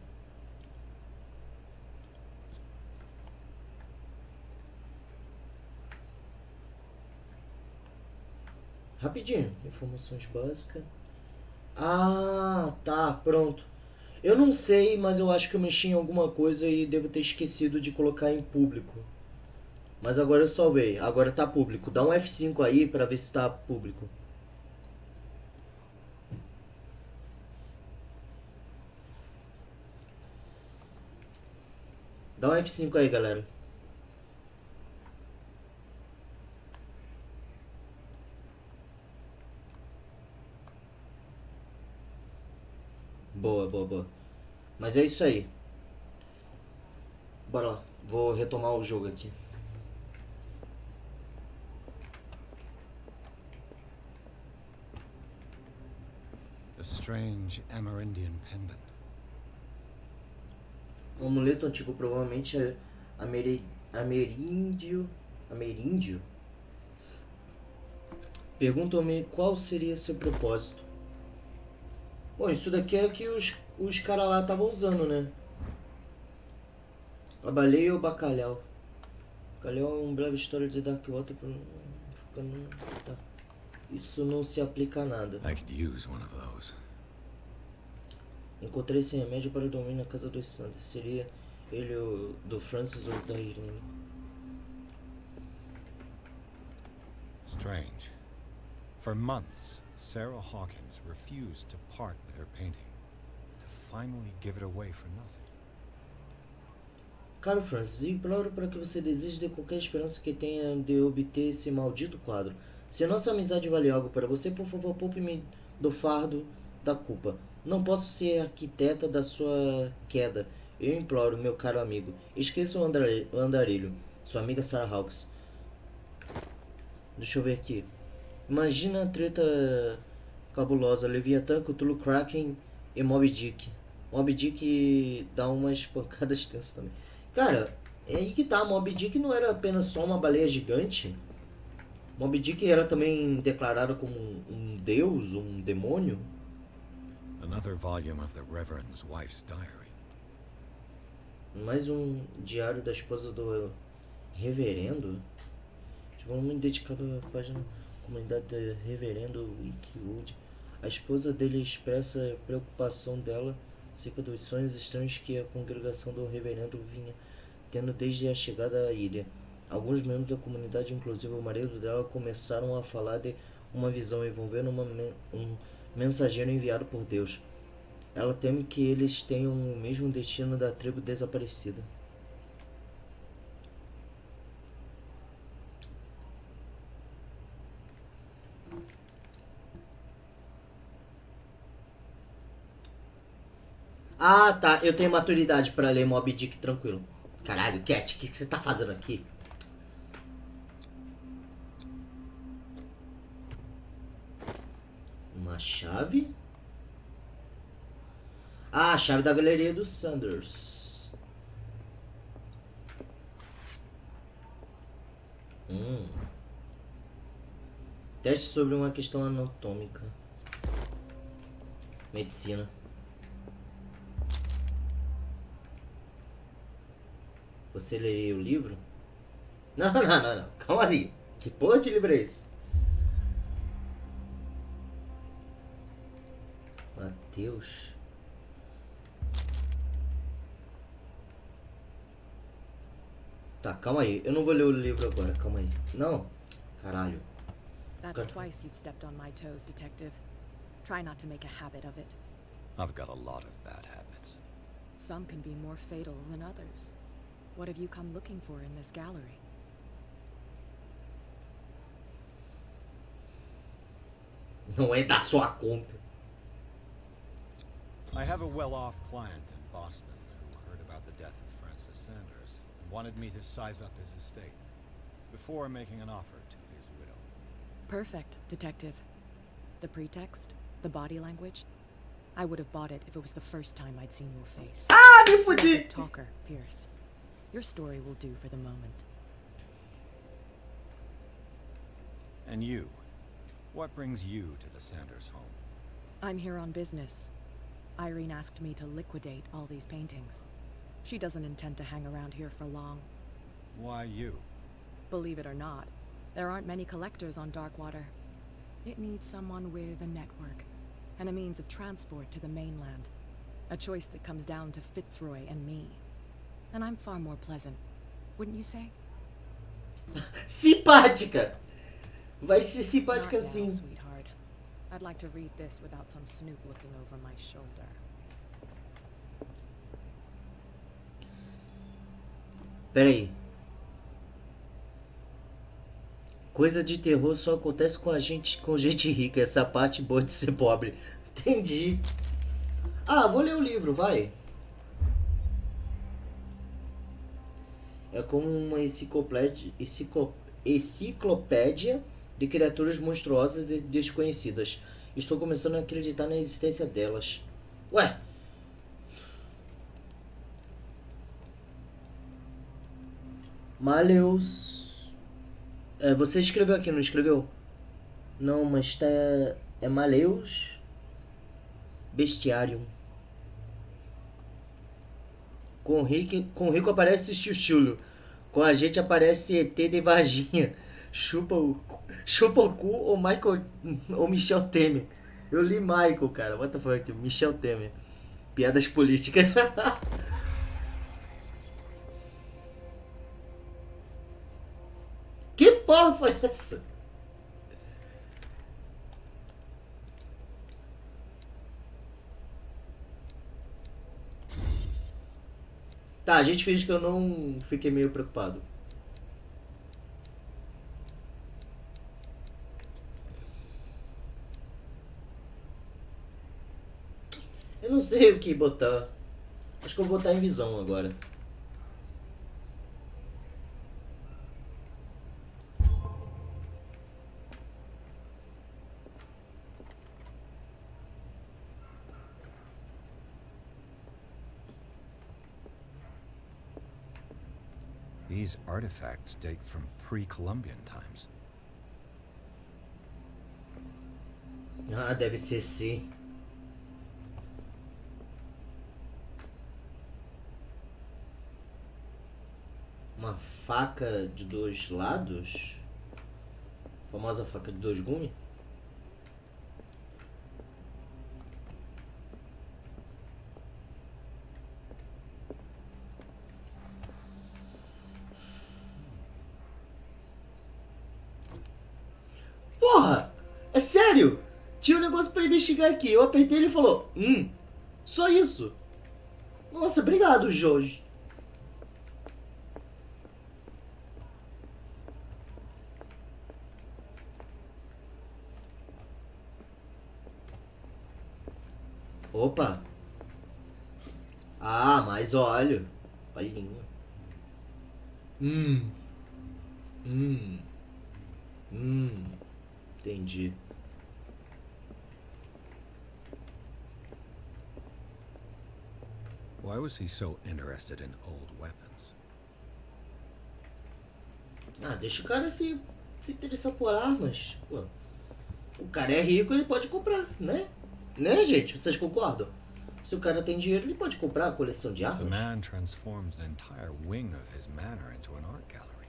Rapidinho, informações básicas. Ah, tá, pronto. Eu não sei, mas eu acho que eu mexi em alguma coisa e devo ter esquecido de colocar em público. Mas agora eu salvei, agora tá público. Dá um F5 aí pra ver se tá público. Dá um F5 aí, galera. Boa, boa, boa. Mas é isso aí. Bora lá. Vou retomar o jogo aqui. A strange Amerindian pendant. O amuleto antigo provavelmente é ameríndio. Perguntam-me qual seria seu propósito. Bom, isso daqui é o que os caras lá estavam usando, né? A baleia ou bacalhau? Bacalhau é uma breve história de Darkwater. Tá. Isso não se aplica a nada. I could use one of those. Encontrei esse remédio para dormir na casa dos Sanders. Seria ele o do Francis ou da Irene? Strange. For months, Sarah Hawkins refused to part with her painting, to finally give it away for nothing. Caro Francis, imploro para que você desiste de qualquer esperança que tenha de obter esse maldito quadro. Se nossa amizade vale algo para você, por favor, poupe-me do fardo da culpa. Não posso ser arquiteta da sua queda. Eu imploro, meu caro amigo. Esqueça o andarilho. Sua amiga Sarah Hawkins. Deixa eu ver aqui. Imagina a treta cabulosa. Leviathan, Cthulhu, Kraken e Moby Dick. Moby Dick dá umas pancadas tensas também. Cara, é aí que tá. Moby Dick não era apenas só uma baleia gigante. Moby Dick era também declarado como um deus, um demônio. Another volume of the Reverend's wife's diary. Mais um diário da esposa do reverendo. Vamos dedicado à página comunidade do reverendo Wikiwood. A esposa dele expressa a preocupação dela acerca dos sonhos estranhos que a congregação do reverendo vinha tendo desde a chegada à ilha. Alguns membros da comunidade, inclusive o marido dela, começaram a falar de uma visão envolvendo um mensageiro enviado por Deus. Ela teme que eles tenham o mesmo destino da tribo desaparecida. Ah, tá. Eu tenho maturidade pra ler Moby Dick tranquilo. Caralho, Cat, o que você tá fazendo aqui? Uma chave? Ah, a chave da galeria dos Sanders. Teste sobre uma questão anatômica. Medicina. Você leria o livro? Não. Calma aí. Que porra de livro é esse? Mateus. Tá, calma aí. Eu não vou ler o livro agora. Calma aí. Não. Caralho. That's twice you've stepped on my toes, Detective. Try not to make a habit of it. I've got a lot of bad habits. Some can be more fatal than others. What have you come looking for in this gallery? Não é da sua conta. I have a well-off client in Boston who heard about the death of Francis Sanders and wanted me to size up his estate before making an offer to his widow. Perfect, Detective. The pretext, the body language, I would have bought it if it was the first time I'd seen your face. Ah, me fudi! You're a good talker, Pierce. Your story will do for the moment. And you? What brings you to the Sanders home? I'm here on business. Irene asked me to liquidate all these paintings. She doesn't intend to hang around here for long. Why you? Believe it or not, there aren't many collectors on Darkwater. It needs someone with a network and a means of transport to the mainland. A choice that comes down to Fitzroy and me. And I'm far more pleasant, wouldn't you say? Simpática! Vai ser simpática sim. Sweetheart. I'd like to read this without some snoop looking over my shoulder. Pera aí. Coisa de terror só acontece com gente rica. Essa parte boa de ser pobre. Entendi. Ah, vou ler o livro, vai. É como uma enciclopédia de criaturas monstruosas e desconhecidas. Estou começando a acreditar na existência delas. Ué? Maleus. É, você escreveu aqui, não escreveu? Não, mas tá... É Maleus Bestiário. Com o rico aparece Chuchulo. Com a gente aparece ET de Varginha. Chupa o cu ou Michael ou Michel Temer. Eu li Michael, cara. What the fuck? Michel Temer. Piadas políticas. Que porra foi essa? Tá, a gente finge que eu não fiquei meio preocupado. Eu não sei o que botar. Acho que eu vou botar em visão agora. These artifacts date from pre-Columbian times. Ah, deve ser sim. Uma faca de dois lados? A famosa faca de dois gumes? Porra! É sério! Tinha um negócio pra investigar aqui. Eu apertei e ele falou: só isso. Nossa, obrigado, Jorge. Opa! Ah, mais óleo. Olhinho. Entendi. Why was he so interested in old weapons? Ah, deixa o cara se interessar por armas. Pô, o cara é rico, ele pode comprar, né? Né, gente? Vocês concordam? Se o cara tem dinheiro, ele pode comprar a coleção de The armas. man transformed an entire wing of his manor into an art gallery.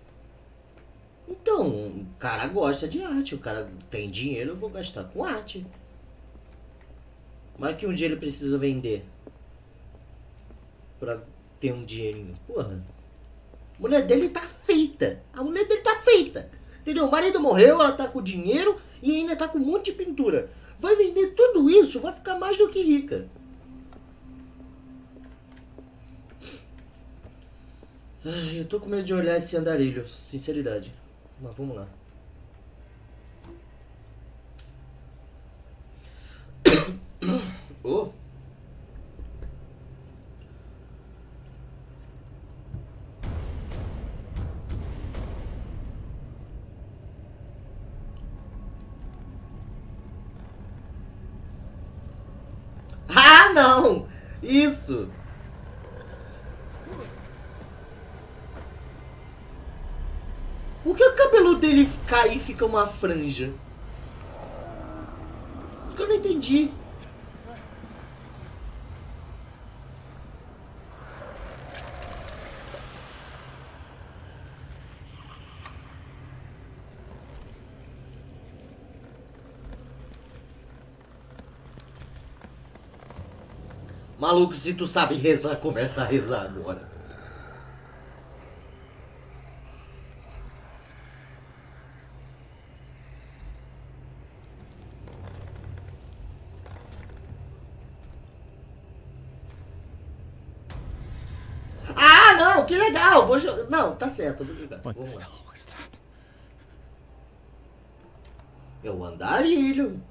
Então, o cara gosta de arte. O cara tem dinheiro, eu vou gastar com arte. Mas que um dia ele precisa vender pra ter um dinheirinho. Porra. A mulher dele tá feita. A mulher dele tá feita. Entendeu? O marido morreu, ela tá com dinheiro e ainda tá com um monte de pintura. Vai vender tudo isso, vai ficar mais do que rica. Ai, eu tô com medo de olhar esse andarilho, sinceridade. Mas vamos lá. Oh. Ah, não! Isso! Por que o cabelo dele cai e fica uma franja? Isso que eu não entendi. Maluco, se tu sabe rezar, começa a rezar agora. Ah, não, que legal. Vou jogar. Não, tá certo, eu vou jogar. Vamos lá. É o andarilho.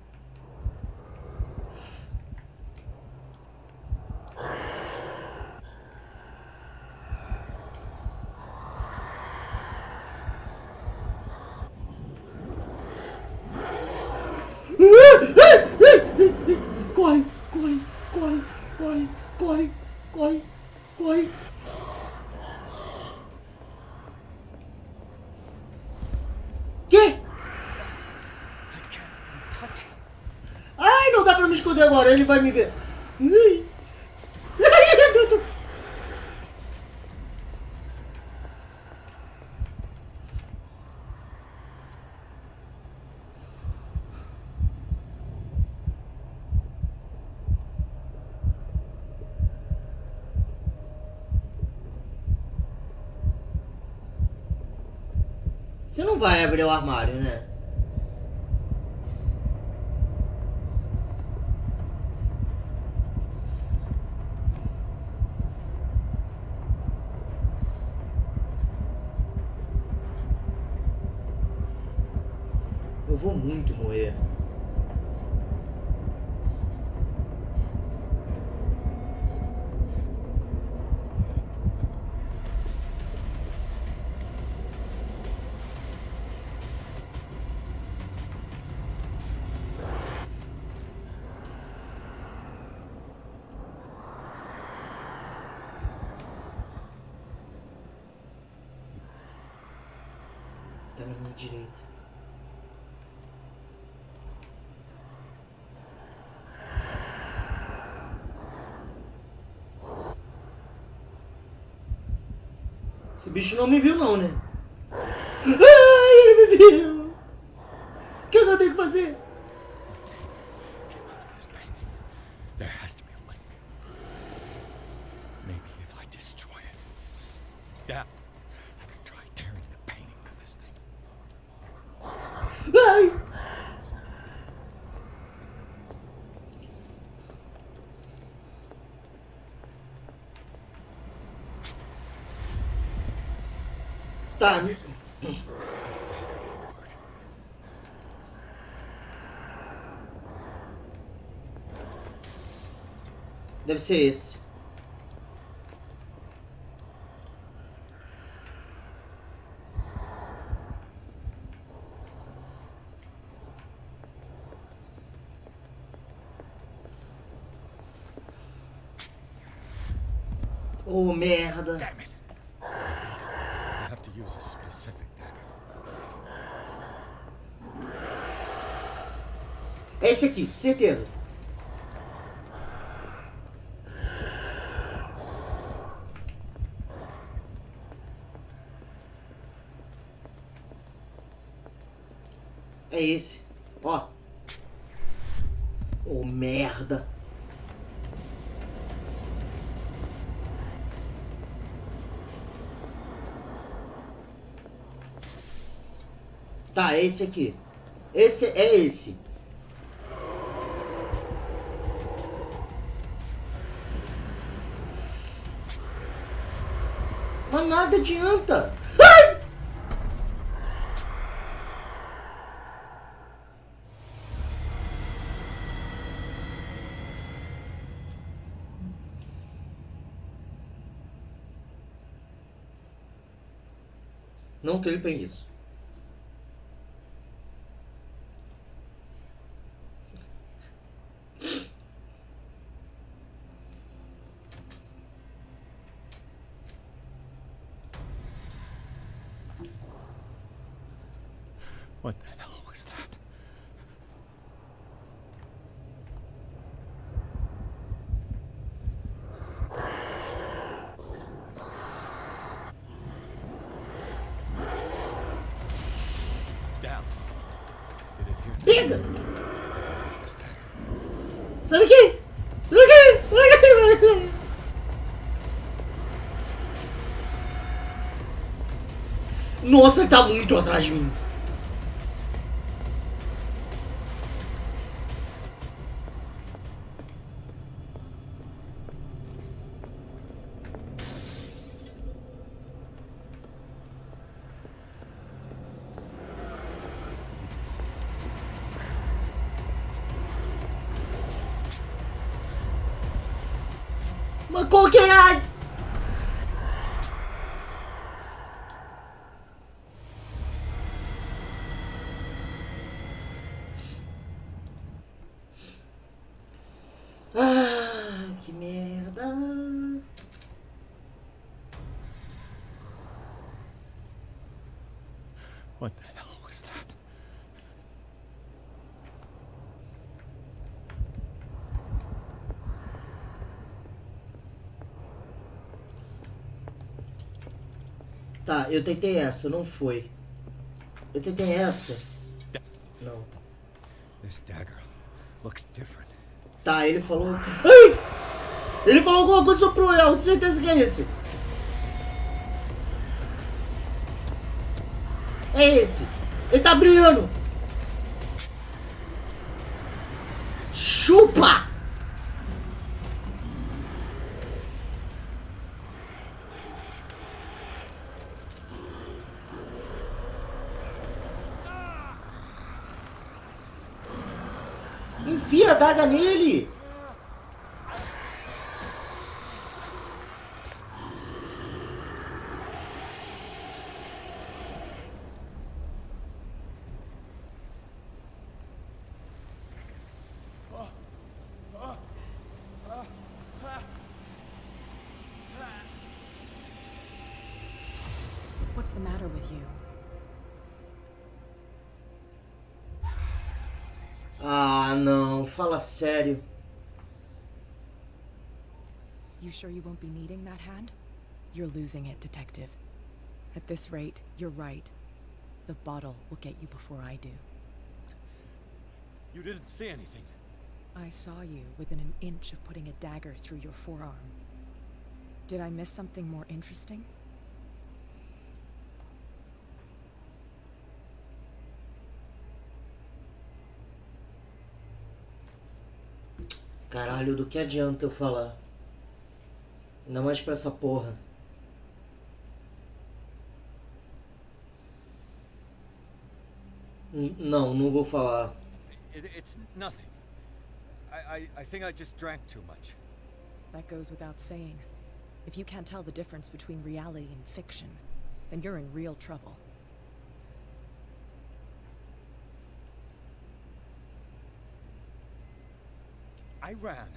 Corre, corre, corre, corre, corre, corre, corre. Que? Ai, não dá pra me esconder agora, ele vai me ver. Ai, meu Deus. Você não vai abrir o armário, né? Eu vou muito morrer. Tá na minha direita. Esse bicho não me viu não, né? Ai, ele me viu! O que eu tenho que fazer? There has to be a link. Maybe if I destroy it, that I could try tearing the painting to this thing. Ai! Tá. Deve ser esse. Oh, merda. Damn it. I have to use a specific dagger. É esse aqui, certeza. É esse. Ó. Oh, merda. Tá, é esse aqui. Esse é esse. Mas nada adianta. Ai! Não clipem isso. What the hell was that? It's down. Did it hear? Pega! Where's this dagger? Sai daqui! Sai daqui! Sai daqui! Sai daqui! Nossa, ele tá muito atrás de mim. Mas qual que é? Ah, que merda. What the hell was that? Tá, eu tentei essa, não foi. Eu tentei essa. Não. This dagger looks different. Tá, ele falou... Ai! Ele falou alguma coisa sobre o El, de certeza que é esse. É esse. Ele tá brilhando. Chupa! Enfia a daga nele! What's the matter with you? Ah, não. Fala sério. You sure you won't be needing that hand? You're losing it, Detective. At this rate, you're right. The bottle will get you before I do. You didn't see anything. I saw you within an inch of putting a dagger through your forearm. Did I miss something more interesting? Caralho, do que adianta eu falar? Ainda mais pra essa porra. Não, não vou falar. It's nothing. I think I just drank too much. That goes without saying. If you can't tell the difference between reality and fiction, then you're in real trouble. I ran,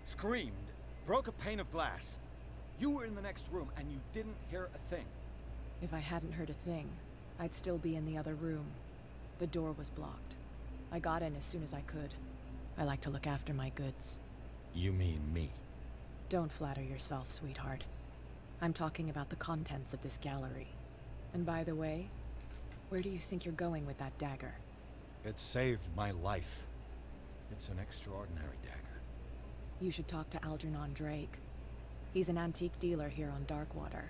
screamed, broke a pane of glass. You were in the next room and you didn't hear a thing. If I hadn't heard a thing, I'd still be in the other room. The door was blocked. I got in as soon as I could. I like to look after my goods. You mean me? Don't flatter yourself, sweetheart. I'm talking about the contents of this gallery. And by the way, where do you think you're going with that dagger? It saved my life. It's an extraordinary dagger. You should talk to Algernon Drake. He's an antique dealer here on Darkwater.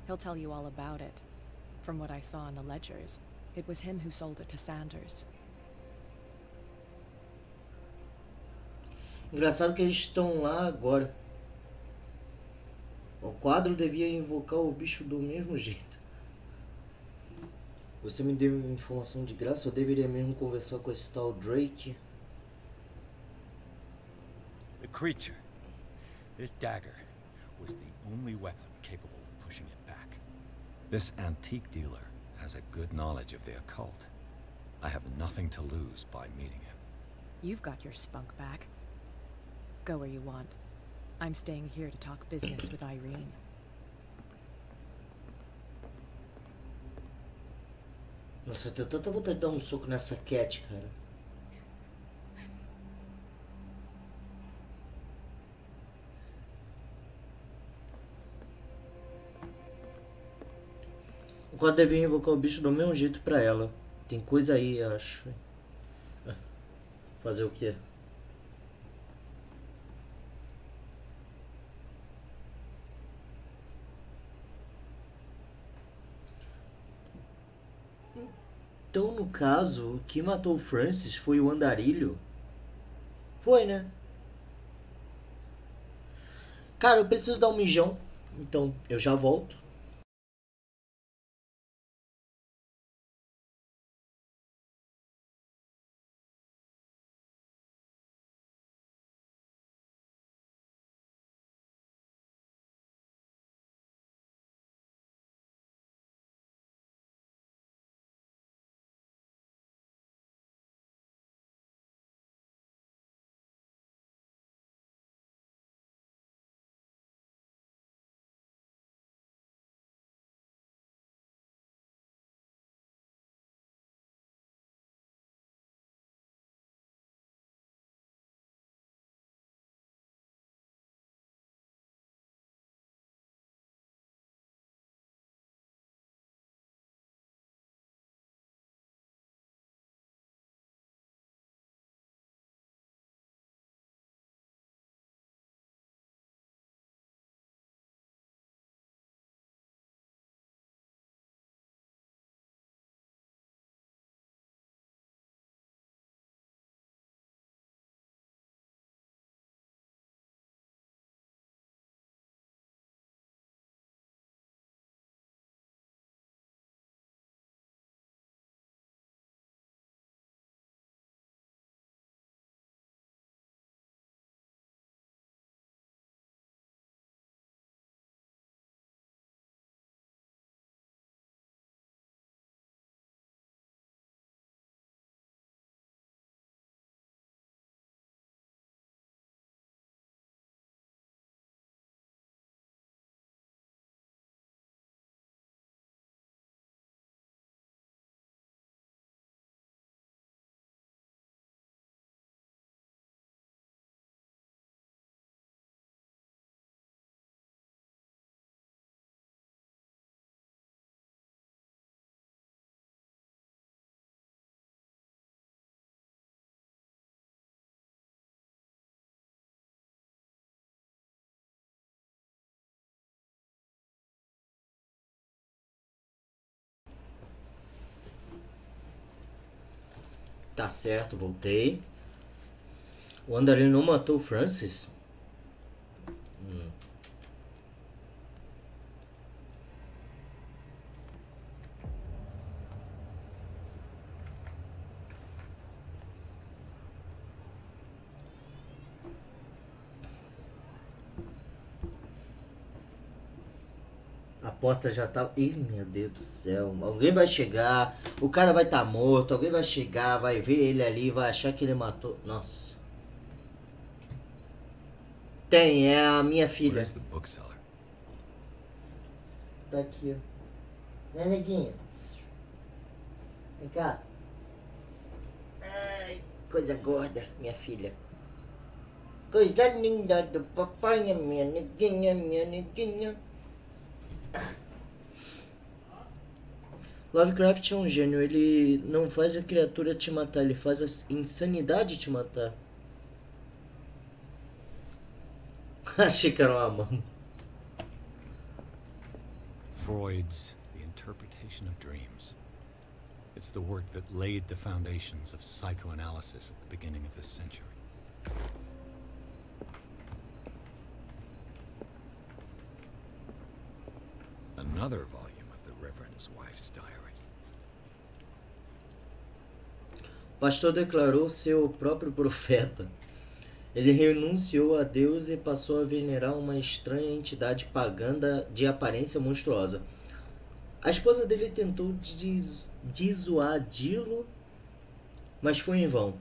He'll tell you all about it. From what I saw in the ledgers, It was him who sold it to Sanders. Engraçado que eles estão lá agora. O quadro devia invocar o bicho do mesmo jeito. Você me deu informação de graça, eu deveria mesmo conversar com esse tal Drake. The creature, this dagger, was the only weapon capable of pushing it back. This antique dealer has a good knowledge of the occult. I have nothing to lose by meeting him. You've got your spunk back. Go where you want. I'm staying here to talk business with Irene. Nossa, eu tenho tanta vontade de dar um soco nessa cat, cara. O quadro devia invocar o bicho do mesmo jeito pra ela. Tem coisa aí, acho. Fazer o quê? Então, no caso, o que matou o Francis foi o andarilho? Foi, né? Cara, eu preciso dar um mijão. Então, eu já volto. Tá certo, voltei. O andarilho não matou o Francis? A porta já tá... Ih, meu Deus do céu. Alguém vai chegar, o cara vai estar morto, alguém vai chegar, vai ver ele ali, vai achar que ele matou. Nossa. Tem, é a minha filha. Where's the bookseller? Tá aqui, ó. Né, neguinho? Vem cá. Ai, coisa gorda, minha filha. Coisa linda do papai, minha neguinha, minha neguinha. Lovecraft é um gênio, ele não faz a criatura te matar, ele faz a insanidade te matar. Achei que era uma mão. Freud's The Interpretation of Dreams. It's the work that laid the foundations of psychoanalysis at the beginning of this century. Another volume of the Reverend's wife's diary. O pastor declarou ser o próprio profeta. Ele renunciou a Deus e passou a venerar uma estranha entidade pagã de aparência monstruosa. A esposa dele tentou dissuadi-lo, mas foi em vão.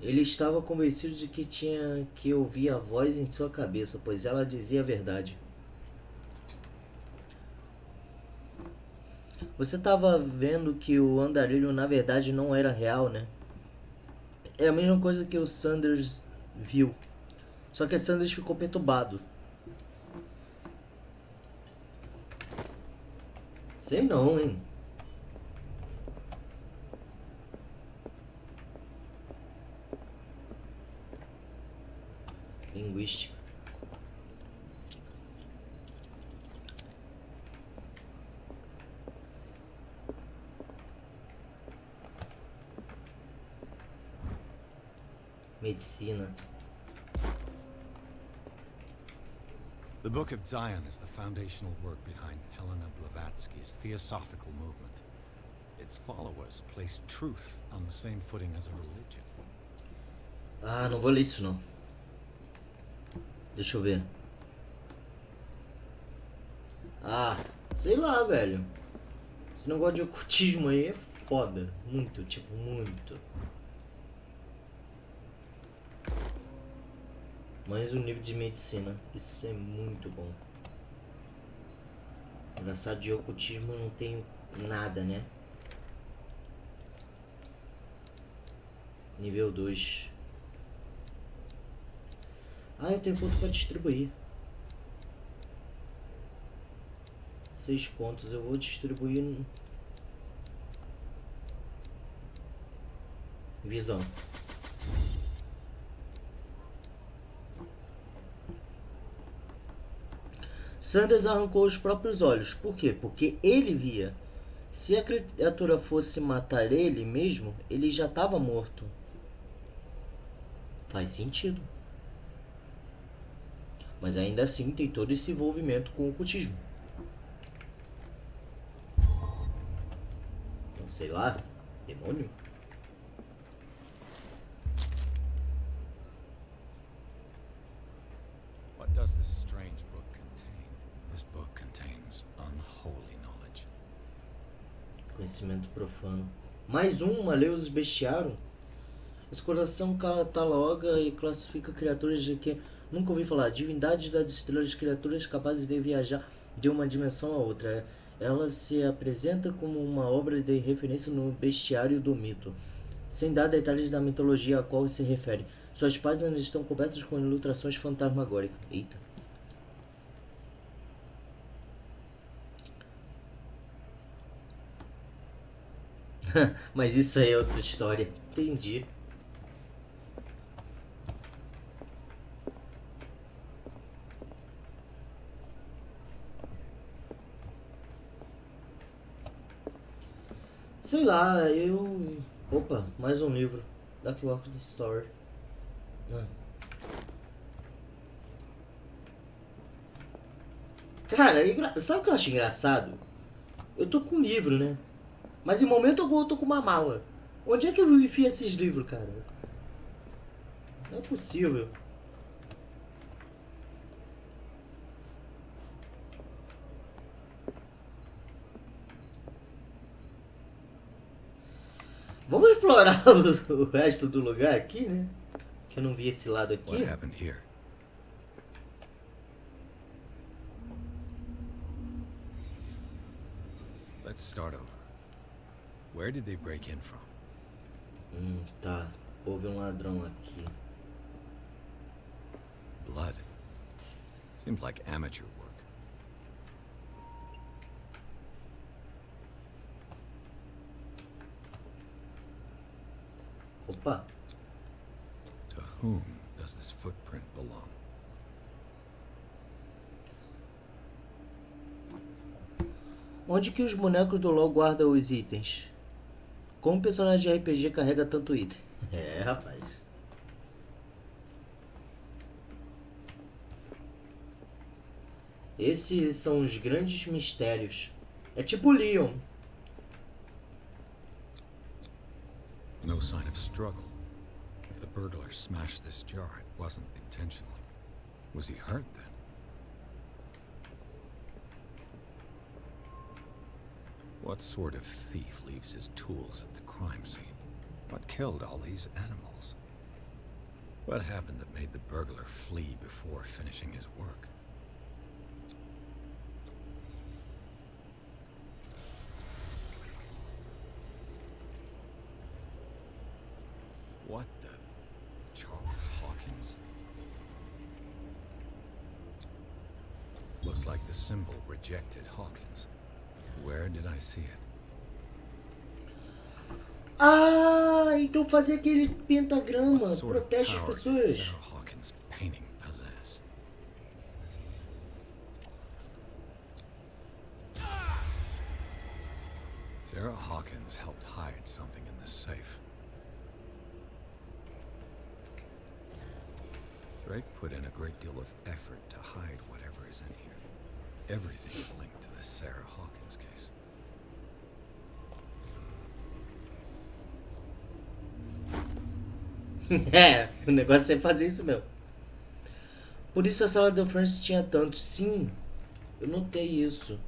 Ele estava convencido de que tinha que ouvir a voz em sua cabeça, pois ela dizia a verdade. Você estava vendo que o andarilho na verdade não era real, né? É a mesma coisa que o Sanders viu. Só que o Sanders ficou perturbado. Sei não, hein? Linguística. Medicina. The Book of Zion is the foundational work behind Helena Blavatsky's Theosophical movement. Its followers place truth on the same footing as a religion. Ah, não vou ler isso não. Deixa eu ver. Ah, sei lá, velho. Esse negócio de ocultismo aí é foda. Muito, tipo, muito. Mais um nível de medicina. Isso é muito bom. Engraçado, de ocultismo eu não tenho nada, né? Nível 2. Ah, eu tenho ponto para distribuir. 6 pontos. Eu vou distribuir. Visão. Sanders arrancou os próprios olhos. Por quê? Porque ele via. Se a criatura fosse matar ele mesmo, ele já estava morto. Faz sentido. Mas ainda assim tem todo esse envolvimento com o ocultismo. Não sei lá. Demônio? What does this strange book contain? This book contains unholy knowledge. Conhecimento profano. Mais uma, Leus bestiário. Esse coração cataloga e classifica criaturas de que nunca ouvi falar. Divindades das estrelas, criaturas capazes de viajar de uma dimensão a outra. Ela se apresenta como uma obra de referência no bestiário do mito, sem dar detalhes da mitologia a qual se refere. Suas páginas estão cobertas com ilustrações fantasmagóricas. Eita. Mas isso aí é outra história. Entendi. Sei lá, eu... Opa, mais um livro. Dark Walk the Story. Cara, sabe o que eu acho engraçado? Eu tô com um livro, né? Mas em momento algum eu tô com uma mala. Onde é que eu enfio esses livros, cara? Não é possível. Vamos explorar o resto do lugar aqui, né? Que eu não vi esse lado aqui. What happened here? Let's start over. Where did they break in from? Tá. Houve um ladrão aqui. Blood. Seems like amateur work. Opa. To whom does this footprint belong? Onde que os bonecos do LoL guardam os itens? Como o personagem de RPG carrega tanto item? É, rapaz. Esses são os grandes mistérios. É tipo Leon. No sign of struggle. If the burglar smashed this jar, it wasn't intentionally. Was he hurt then? What sort of thief leaves his tools at the crime scene? What killed all these animals? What happened that made the burglar flee before finishing his work? What the? Charles Hawkins? Looks like the symbol rejected Hawkins. Where did I see it? Ah, então fazer aquele pentagrama protege as Power did pessoas. Sarah Hawkins' painting possess? Sarah Hawkins helped hide something in this safe. Drake put in a great deal of effort to hide whatever is in here. Everything is linked to the Sarah Hawkins case. É, o negócio é fazer isso mesmo. Por isso a sala do Francis tinha tanto. Sim, eu notei isso.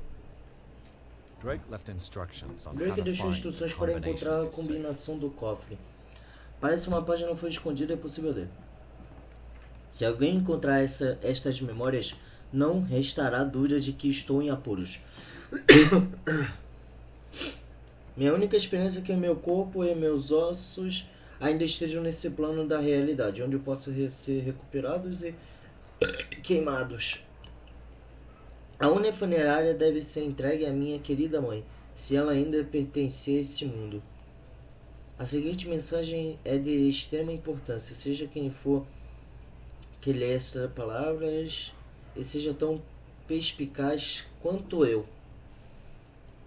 Drake left instructions on how Drake to deixou find instruções the para combination encontrar a of his safe. combinação do cofre. Parece uma página foi escondida, é possível ler. Se alguém encontrar estas memórias, não restará dúvida de que estou em apuros. Minha única esperança é que meu corpo e meus ossos ainda estejam nesse plano da realidade, onde eu possa ser recuperados e queimados. A urna funerária deve ser entregue à minha querida mãe, se ela ainda pertencer a este mundo. A seguinte mensagem é de extrema importância, seja quem for que lê estas palavras e seja tão perspicaz quanto eu.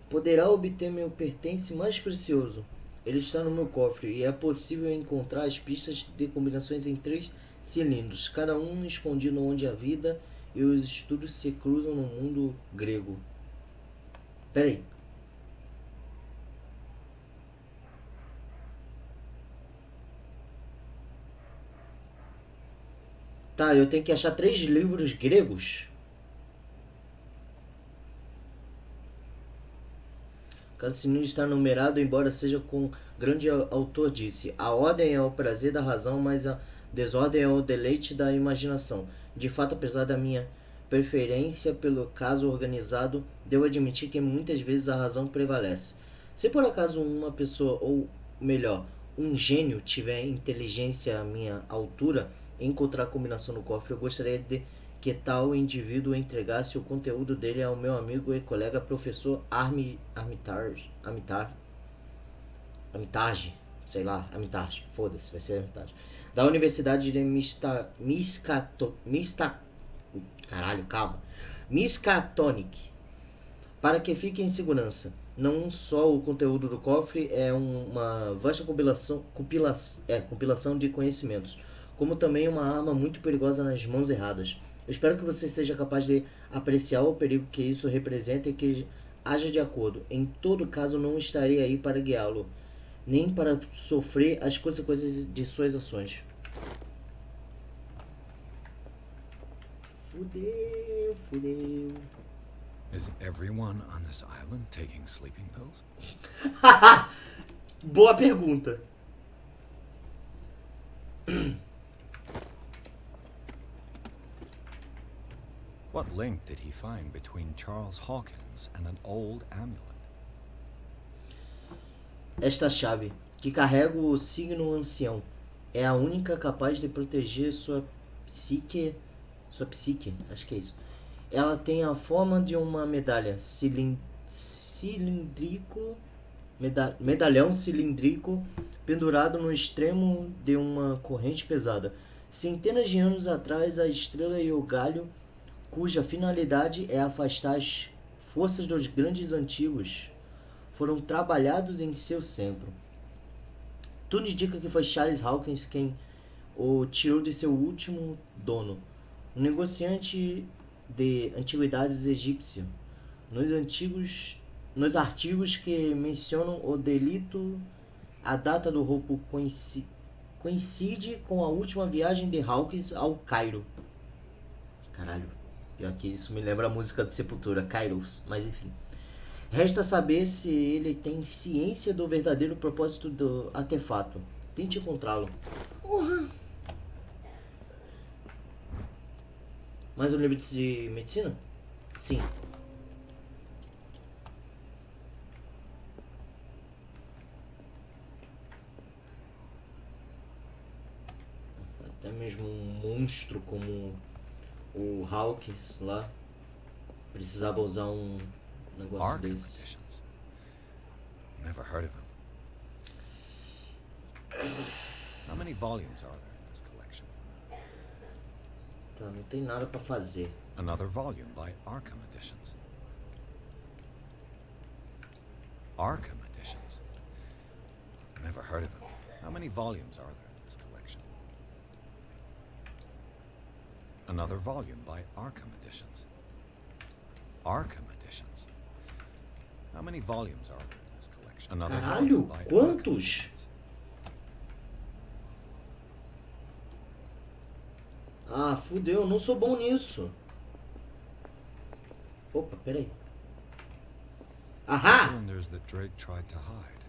Poderá obter meu pertence mais precioso. Ele está no meu cofre e é possível encontrar as pistas de combinações em 3 cilindros, cada um escondido onde a vida e os estudos se cruzam no mundo grego. Peraí. Tá, eu tenho que achar 3 livros gregos? Cada cilindro está numerado, embora seja com grande autor disse. A ordem é o prazer da razão, mas a desordem é o deleite da imaginação. De fato, apesar da minha preferência pelo caso organizado, devo admitir que muitas vezes a razão prevalece. Se por acaso uma pessoa, ou melhor, um gênio tiver inteligência à minha altura e encontrar a combinação no cofre, eu gostaria de que tal indivíduo entregasse o conteúdo dele ao meu amigo e colega professor Armitage, foda-se, vai ser Armitage, da Universidade de Miskatonic, para que fique em segurança. Não só o conteúdo do cofre é uma vasta compilação de conhecimentos, como também uma arma muito perigosa nas mãos erradas. Eu espero que você seja capaz de apreciar o perigo que isso representa e que haja de acordo. Em todo caso, não estarei aí para guiá-lo, nem para sofrer as consequências de suas ações. Fudeu, fudeu. Is everyone on this island taking sleeping pills? Boa pergunta. What link did he find between Charles Hawkins and an old amulet? Esta chave, que carrega o signo ancião, é a única capaz de proteger sua psique, acho que é isso. Ela tem a forma de uma medalha medalhão cilíndrico pendurado no extremo de uma corrente pesada. Centenas de anos atrás, a estrela e o galho, cuja finalidade é afastar as forças dos grandes antigos foram trabalhados em seu centro. Tudo indica que foi Charles Hawkins quem o tirou de seu último dono, um negociante de antiguidades egípcio. Nos artigos que mencionam o delito, a data do roubo coincide com a última viagem de Hawkins ao Cairo. Caralho, pior que isso me lembra a música do Sepultura, Kairos, mas enfim. Resta saber se ele tem ciência do verdadeiro propósito do artefato. Tente encontrá-lo. Mais um livro de medicina? Sim. Até mesmo um monstro como o Hawkins lá precisava usar um negócio desse. Never heard of them. How many volumes are there in this collection? Tá, não tem nada pra fazer. Another volume by Arkham Editions. Arkham Editions. Never heard of them. How many volumes are there in this collection? Another volume by Arkham Editions. Arkham Editions. How many volumes are there in this collection? Another volume by quantos? Ah, fudeu, eu não sou bom nisso. Opa, peraí. Ahá! Cylinders that Drake tried to hide.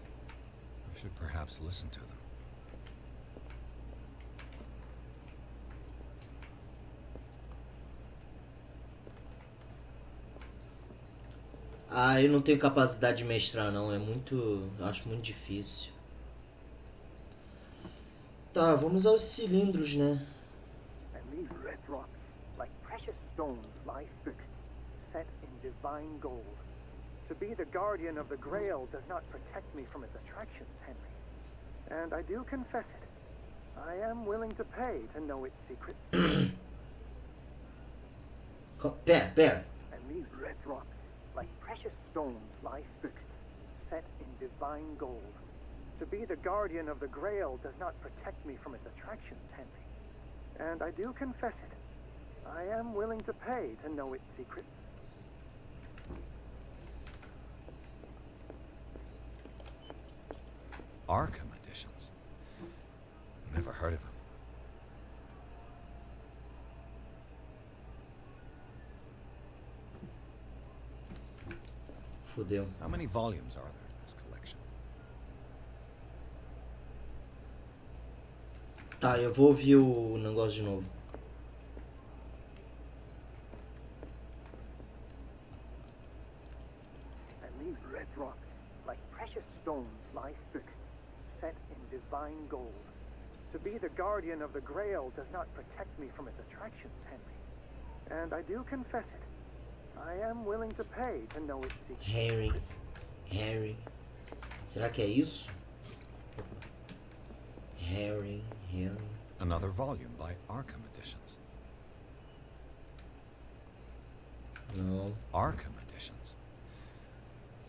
I should perhaps listen to them. Ah, eu não tenho capacidade de mestrar não, acho muito difícil. Tá, vamos aos cilindros, né? And these red rocks, like precious stones, lie fixed, set in divine gold. To be the guardian of the Grail does not protect me from its attractions, Henry. And I do confess it. I am willing to pay to know its secrets. Pera. And these red rocks, like precious stones, lie fixed, set in divine gold. To be the guardian of the Grail does not protect me from its attractions, Henry. And I do confess it. I am willing to pay to know its secrets. Arkham Editions. Never heard of them. Fudeu. How many volumes are there in this collection? Tá, eu vou ouvir o negócio de novo. And these red rocks, like precious stones, lie fixed, set in divine gold. To be the guardian of the Grail does not protect me from its attractions, Henry. And I do confess it. I am willing to pay to know its secrets. Harry. Será que é isso? Harry. Another volume by Arkham Editions. Não. Arkham Editions.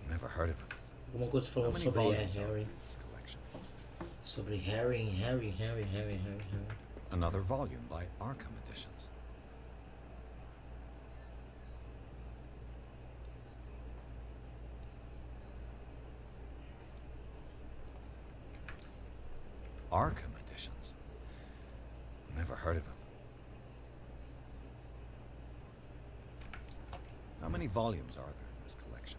Never heard of them. Alguma coisa falando sobre Harry. Sobre Harry. Another volume by Arkham Editions. Arkham Editions. Never heard of them. How many volumes are there in this collection?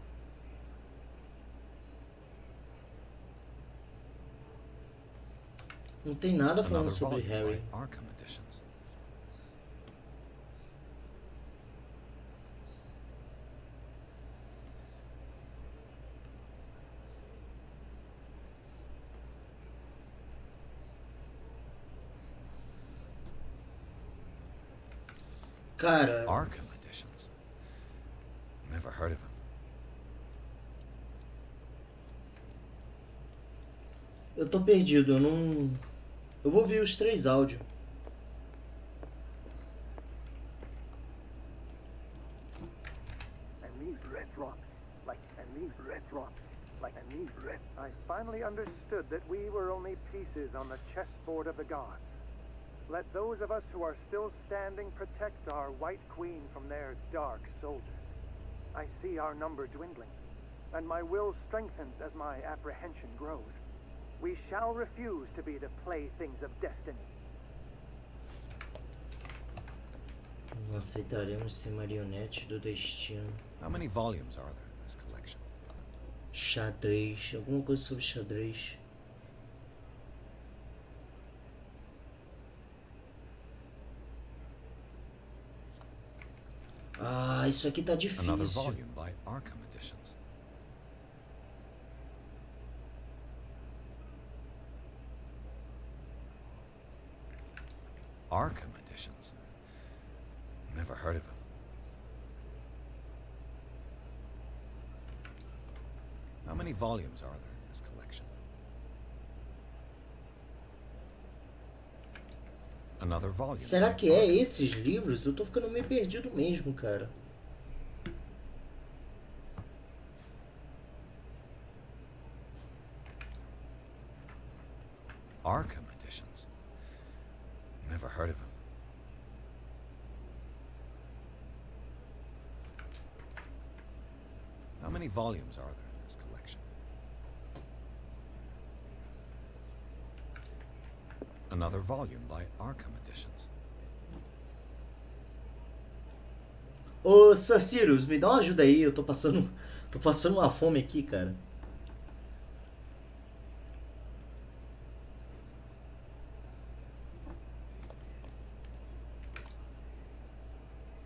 Não tem nada falando Another sobre volume Harry. by Arkham Editions. Cara. Arkham Editions. Never heard of them. Eu tô perdido, eu vou ouvir os 3 áudios. And these red rocks, wrong? Like a knee? I finally understood that we were only pieces on the chessboard of the gods. Let those of us who are still standing protect our White Queen from their dark soldiers. I see our number dwindling, and my will strengthens as my apprehension grows. We shall refuse to be the playthings of destiny. Não aceitaremos ser marionete do destino. How many volumes are there in this collection? Xadrez, alguma coisa sobre xadrez. Ah, isso aqui tá difícil. Another volume by Arkham Editions. Arkham Editions. Never heard of them. How many volumes are there in this collection? Another volume. Será que é esses livros? Eu tô ficando meio perdido mesmo, cara. Arkham Editions. Never heard of them. How many volumes are there in this collection? Another volume by Arkham Editions. Ô, Sacirus, me dá uma ajuda aí. Eu tô passando uma fome aqui, cara.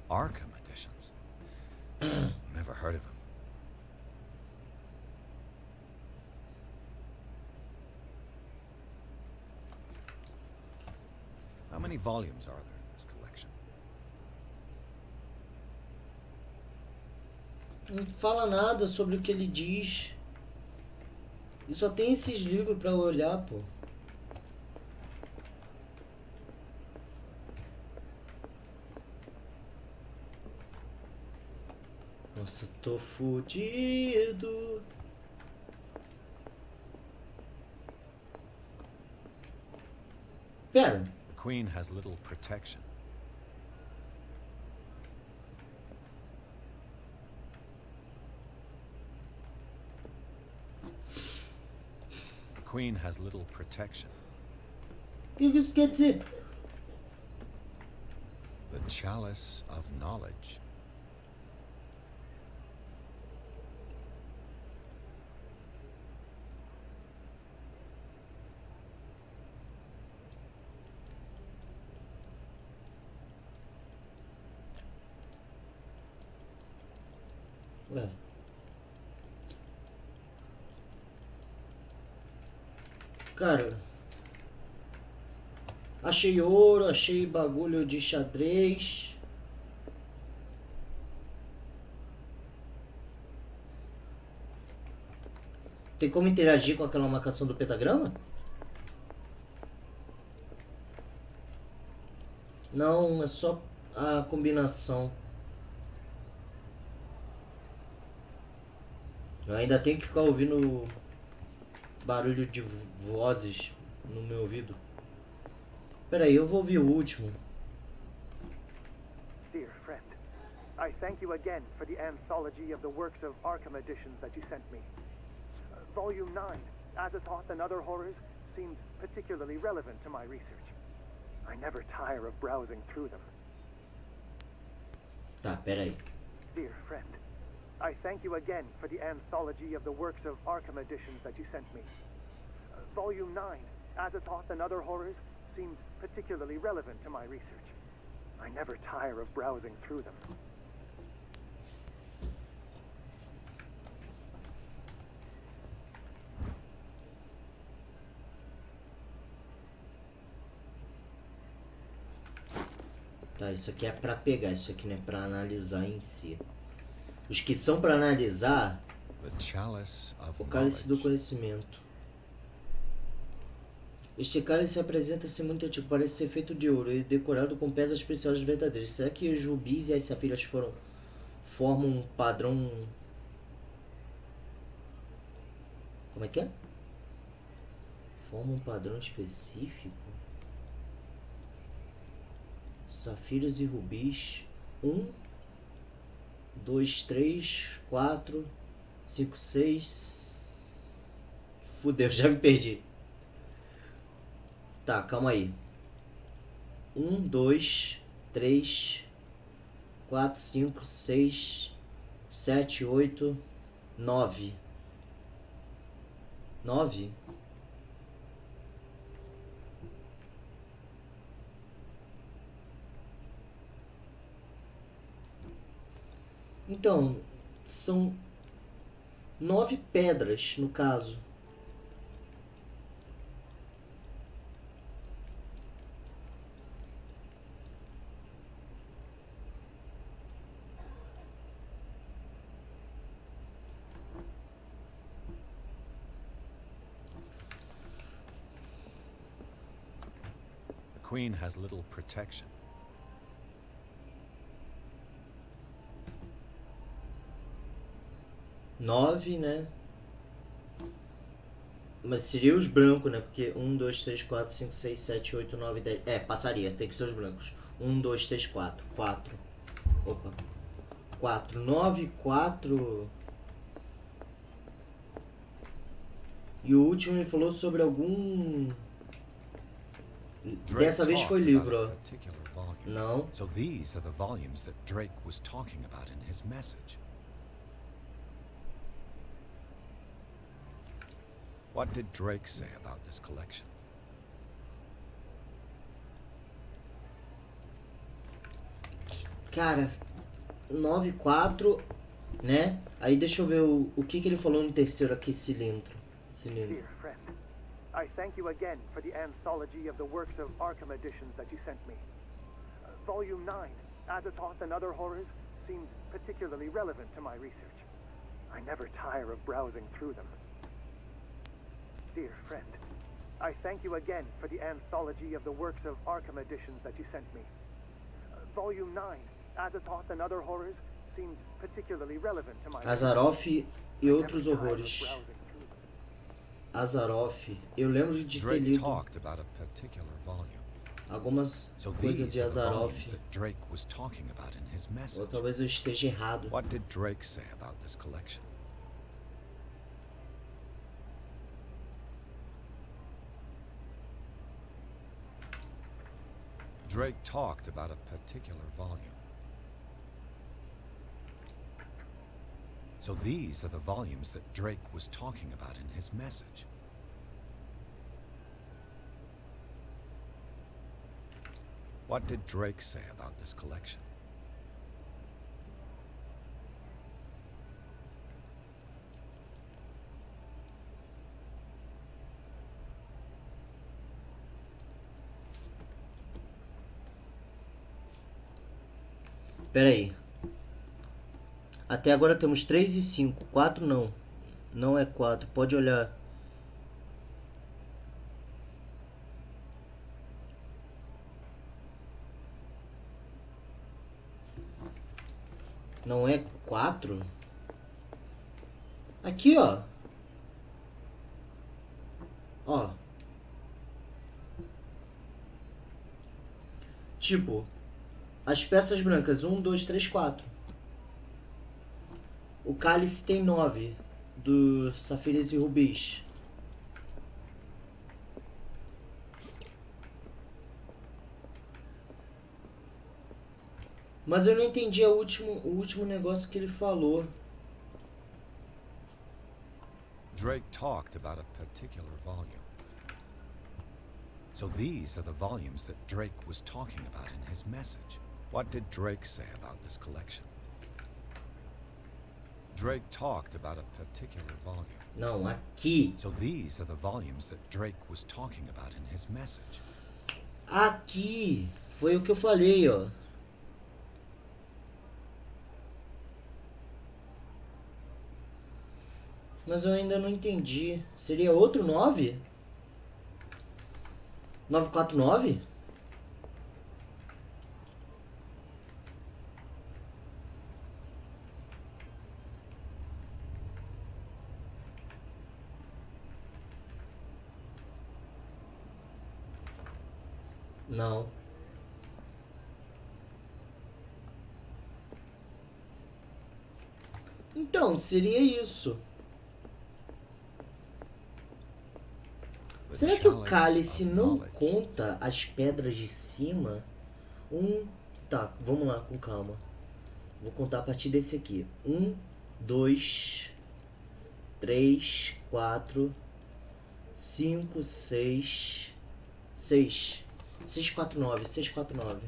Arkham Editions. Never heard of them. How many volumes are there in this collection? Não fala nada sobre o que ele diz. E só tem esses livros pra eu olhar, pô. Nossa, tô fudido. Pera. The Queen has little protection. The Queen has little protection. O que isso quer dizer? The Chalice of Knowledge. Ué. Cara, achei ouro, achei bagulho de xadrez. Tem como interagir com aquela marcação do pentagrama? Não, é só a combinação. Eu ainda tenho que ficar ouvindo barulho de vozes no meu ouvido. Espera aí, eu vou ouvir o último. Dear friend, I thank you again for the anthology of the works of Arkham editions that you sent me. Volume 9, Azathoth and Other Horrors, seemed particularly relevant to my research. I never tire of browsing through them. Tá, pera aí. Dear friend, I thank you again for the anthology of the works of Arkham editions that you sent me. Volume 9, Azathoth and Other Horrors, seemed particularly relevant to my research. I never tire of browsing through them. Tá, isso aqui é pra pegar, isso aqui não é pra analisar em si. Os que são pra analisar, o cálice do conhecimento. Este cálice apresenta-se muito antigo, parece ser feito de ouro e decorado com pedras preciosas verdadeiras. Será que os rubis e as safiras formam um padrão Como é que é? Forma um padrão específico. Safiros e rubis. 1, 2, 3, 4, 5, 6. Fudeu, já me perdi. Tá, calma aí. 1, 2, 3, 4, 5, 6, 7, 8, 9. 9? Então, são 9 pedras, no caso. The Queen has little protection. 9, né? Mas seria os brancos, né? Porque 1, 2, 3, 4, 5, 6, 7, 8, 9, 10. É, passaria, tem que ser os brancos. 1, 2, 3, 4. 4. Opa. 4. 9, 4. E o último ele falou sobre algum. Dessa vez foi livro, ó. Não. So these are the volumes that Drake was talking about in his message. What did Drake say about this collection? Cara, 9, 4, né? Aí deixa eu ver o que ele falou no terceiro aqui, cilindro. Dear friend, I thank you again for the anthology of the works of Arkham editions that you sent me. Volume 9, Azathoth and Other Horrors, seems particularly relevant to my research. I never tire of browsing through them. Dear friend, I thank you again for the anthology of the works of Arkham editions that you sent me. Volume 9, Azathoth and Other Horrors, seems particularly relevant to my Azaroth e outros horrores. Azaroth, eu lembro de ter lido algumas coisas de Azaroth. Ou talvez eu esteja errado. What did Drake say about this collection? Drake talked about a particular volume. So these are the volumes that Drake was talking about in his message. What did Drake say about this collection? Pera aí. Até agora temos 3 e 5. 4 não. Não é 4. Pode olhar. Não é 4? Aqui, ó. Ó. Tipo, as peças brancas, 1, 2, 3, 4. O cálice tem 9, do safiras e rubis. Mas eu não entendi o último negócio que ele falou. Drake talked about a particular volume. So these are the volumes that Drake was talking about in his message. What did Drake say about this collection? Drake talked about a particular volume. Não, aqui. So these are the volumes that Drake was talking about in his message. Aqui. Foi o que eu falei, ó. Mas eu ainda não entendi. Seria outro 9? 949? Não. Então, seria isso. Será que o cálice não conta as pedras de cima? Tá, vamos lá com calma. Vou contar a partir desse aqui. 1, 2, 3, 4, 5, 6, 6. 649, 649.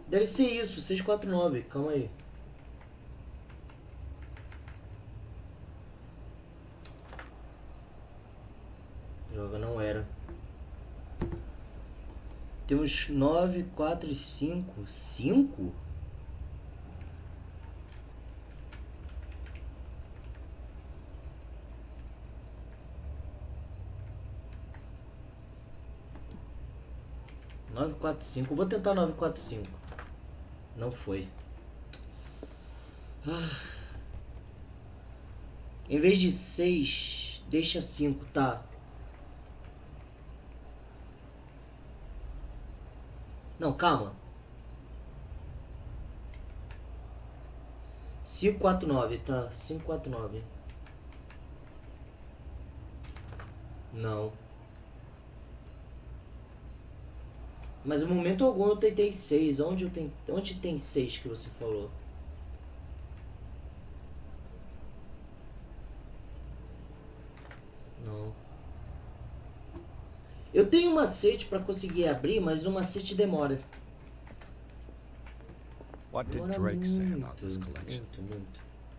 Deve ser isso, 649. Calma aí. Droga, não era. Temos 9, 4 e 5. 5? Nove, quatro, cinco. Vou tentar 9, 4, 5. Não foi. Em vez de 6, deixa 5, tá? Não, calma. 549, tá? 549. Não. Mas no momento algum eu tentei 6. Onde tem 6 que você falou? Não. Eu tenho um macete para conseguir abrir, mas o macete demora. What did Drake say about this collection?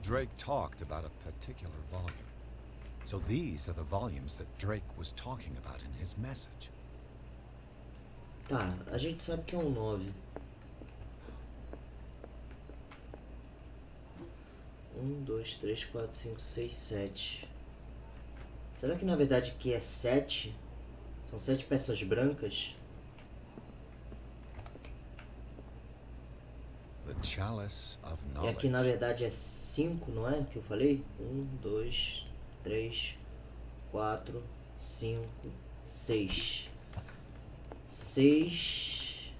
Drake talked about a particular volume. So these are the volumes that Drake was talking about in his message. Tá, a gente sabe que é um 9. 1, 2, 3, 4, 5, 6, 7. Será que na verdade aqui é 7? São 7 peças brancas? The Chalice of E Knowledge. aqui na verdade é 5, não é? Que eu falei? 1, 2, 3, 4, 5, 6. 6.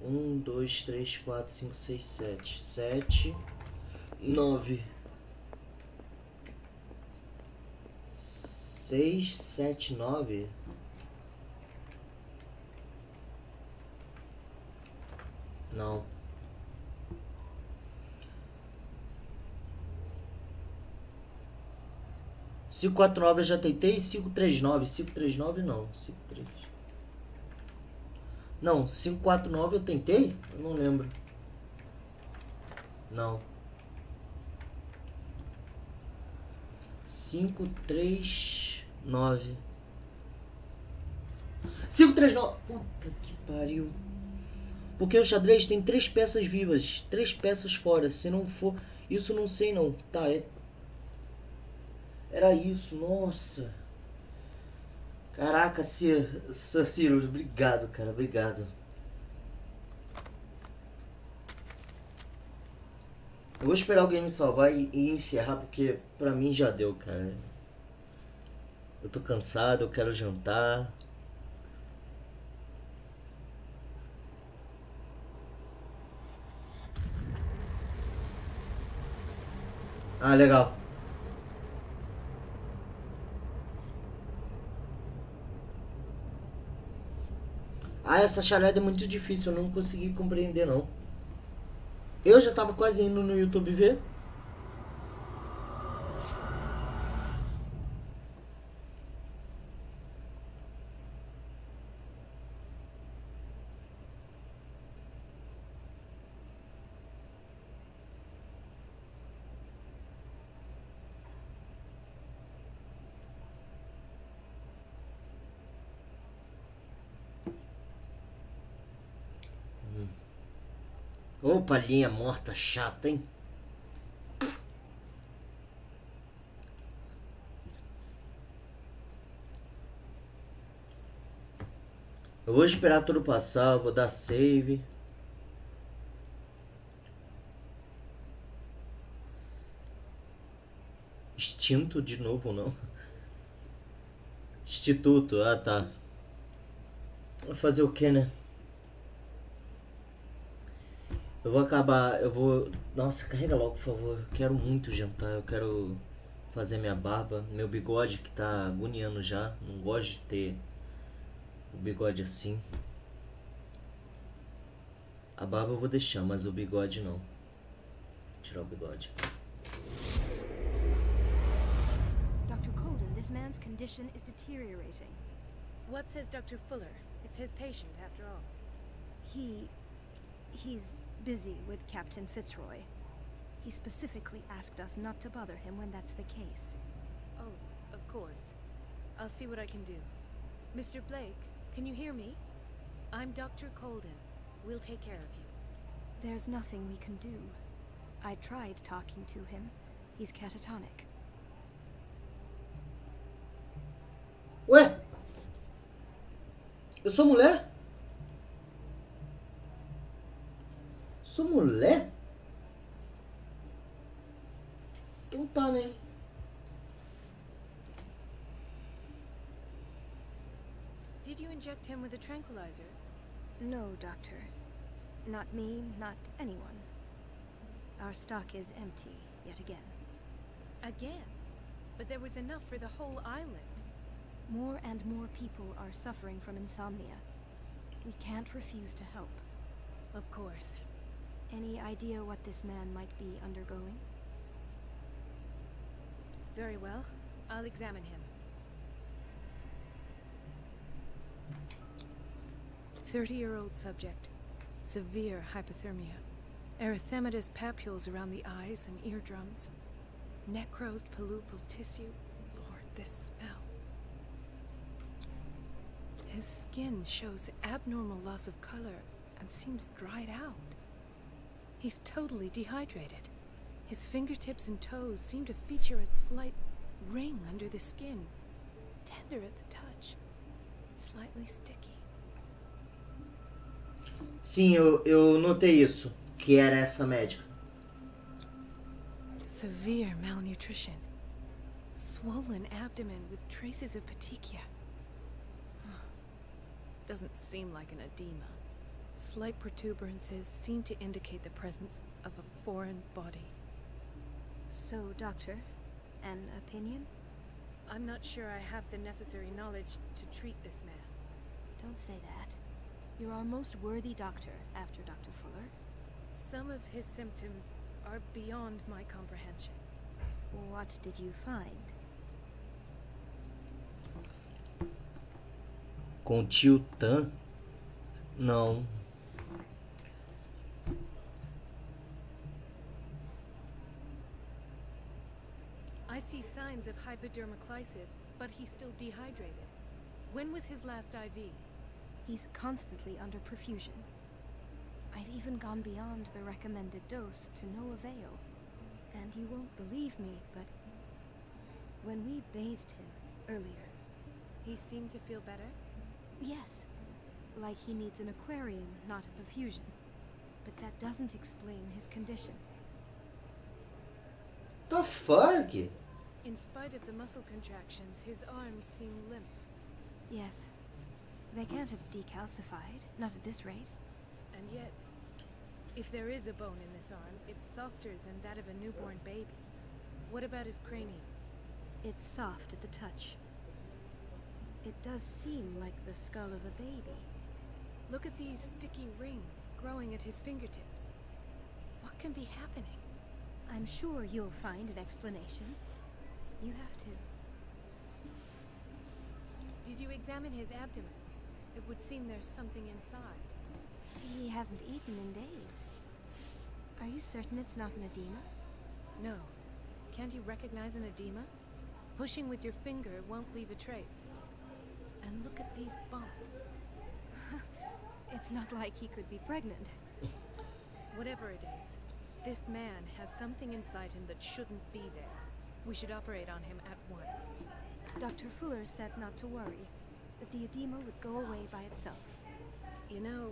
1, 2, 3, 4, 5, 6, 7. 7, 9. 6, 7, 9. Não. Cinco, 4, 9 eu já tentei. 5, 3, 9. 5, 3, 9 não. 5, 3. Não, 5, 4, 9 eu tentei? Eu não lembro. Não. 5, 3, 9. 5, 3, 9. Puta que pariu. Porque o xadrez tem 3 peças vivas. 3 peças fora. Se não for... Isso não sei não. Tá, é... Era isso, nossa. Caraca, Sirius, obrigado, cara, obrigado. Eu vou esperar alguém me salvar e encerrar, porque pra mim já deu, cara. Eu tô cansado, eu quero jantar. Ah, legal. Ah, essa charada é muito difícil, eu não consegui compreender não. Eu já tava quase indo no YouTube ver. Opa, linha morta chata, hein? Eu vou esperar tudo passar, vou dar save. Extinto de novo, não? Instituto, ah tá. Vou fazer o que, né? Eu vou acabar, eu vou... Nossa, carrega logo, por favor. Eu quero muito jantar, eu quero fazer minha barba. Meu bigode que tá agoniando já. Não gosto de ter o bigode assim. A barba eu vou deixar, mas o bigode não. Vou tirar o bigode. Dr. Colden, this man's condition is deteriorating. What says Dr. Fuller? It's his patient, after all. He's busy with Captain Fitzroy. He specifically asked us not to bother him when that's the case. Oh, of course. I'll see what I can do. Mr. Blake, can you hear me? I'm Dr. Colden. We'll take care of you. There's nothing we can do. I tried talking to him. He's catatonic. Ué? Eu sou mulher? Sou mulher? Então tá, né? Did you inject him with a tranquilizer? No, Doctor. Not me, not anyone. Our stock is empty, yet again. Again? But there was enough for the whole island. More and more people are suffering from insomnia. We can't refuse to help. Of course. Any idea what this man might be undergoing? Very well. I'll examine him. 30-year-old subject. Severe hypothermia. Erythematous papules around the eyes and eardrums. Necrosed palpebral tissue. Lord, this smell. His skin shows abnormal loss of color and seems dried out. He's totally dehydrated. His fingertips and toes seem to feature a slight ring under the skin. Tender at the touch. Slightly sticky. Sim, eu notei isso. Que era essa médica. Severe malnutrition. Swollen abdomen with traces of petechia. Doesn't seem like an edema. Slight protuberances seem to indicate the presence of a foreign body. So, Doctor, an opinion? I'm not sure I have the necessary knowledge to treat this man. Don't say that. You're our most worthy doctor after Dr. Fuller. Some of his symptoms are beyond my comprehension. What did you find? Com tio Tan? Não. I see signs of hypodermoclysis, but he's still dehydrated. When was his last IV? He's constantly under perfusion. I've even gone beyond the recommended dose to no avail. And you won't believe me, but when we bathed him earlier... He seemed to feel better? Yes. Like he needs an aquarium, not a perfusion. But that doesn't explain his condition. The fuck? In spite of the muscle contractions, his arms seem limp. Yes. They can't have decalcified, not at this rate. And yet, if there is a bone in this arm, it's softer than that of a newborn baby. What about his cranium? It's soft at the touch. It does seem like the skull of a baby. Look at these sticky rings growing at his fingertips. What can be happening? I'm sure you'll find an explanation. You have to. Did you examine his abdomen? It would seem there's something inside. He hasn't eaten in days. Are you certain it's not an edema? No. Can't you recognize an edema? Pushing with your finger won't leave a trace. And look at these bumps. It's not like he could be pregnant. Whatever it is, this man has something inside him that shouldn't be there. We should operate on him at once. Dr. Fuller said not to worry, that the edema would go away by itself. You know,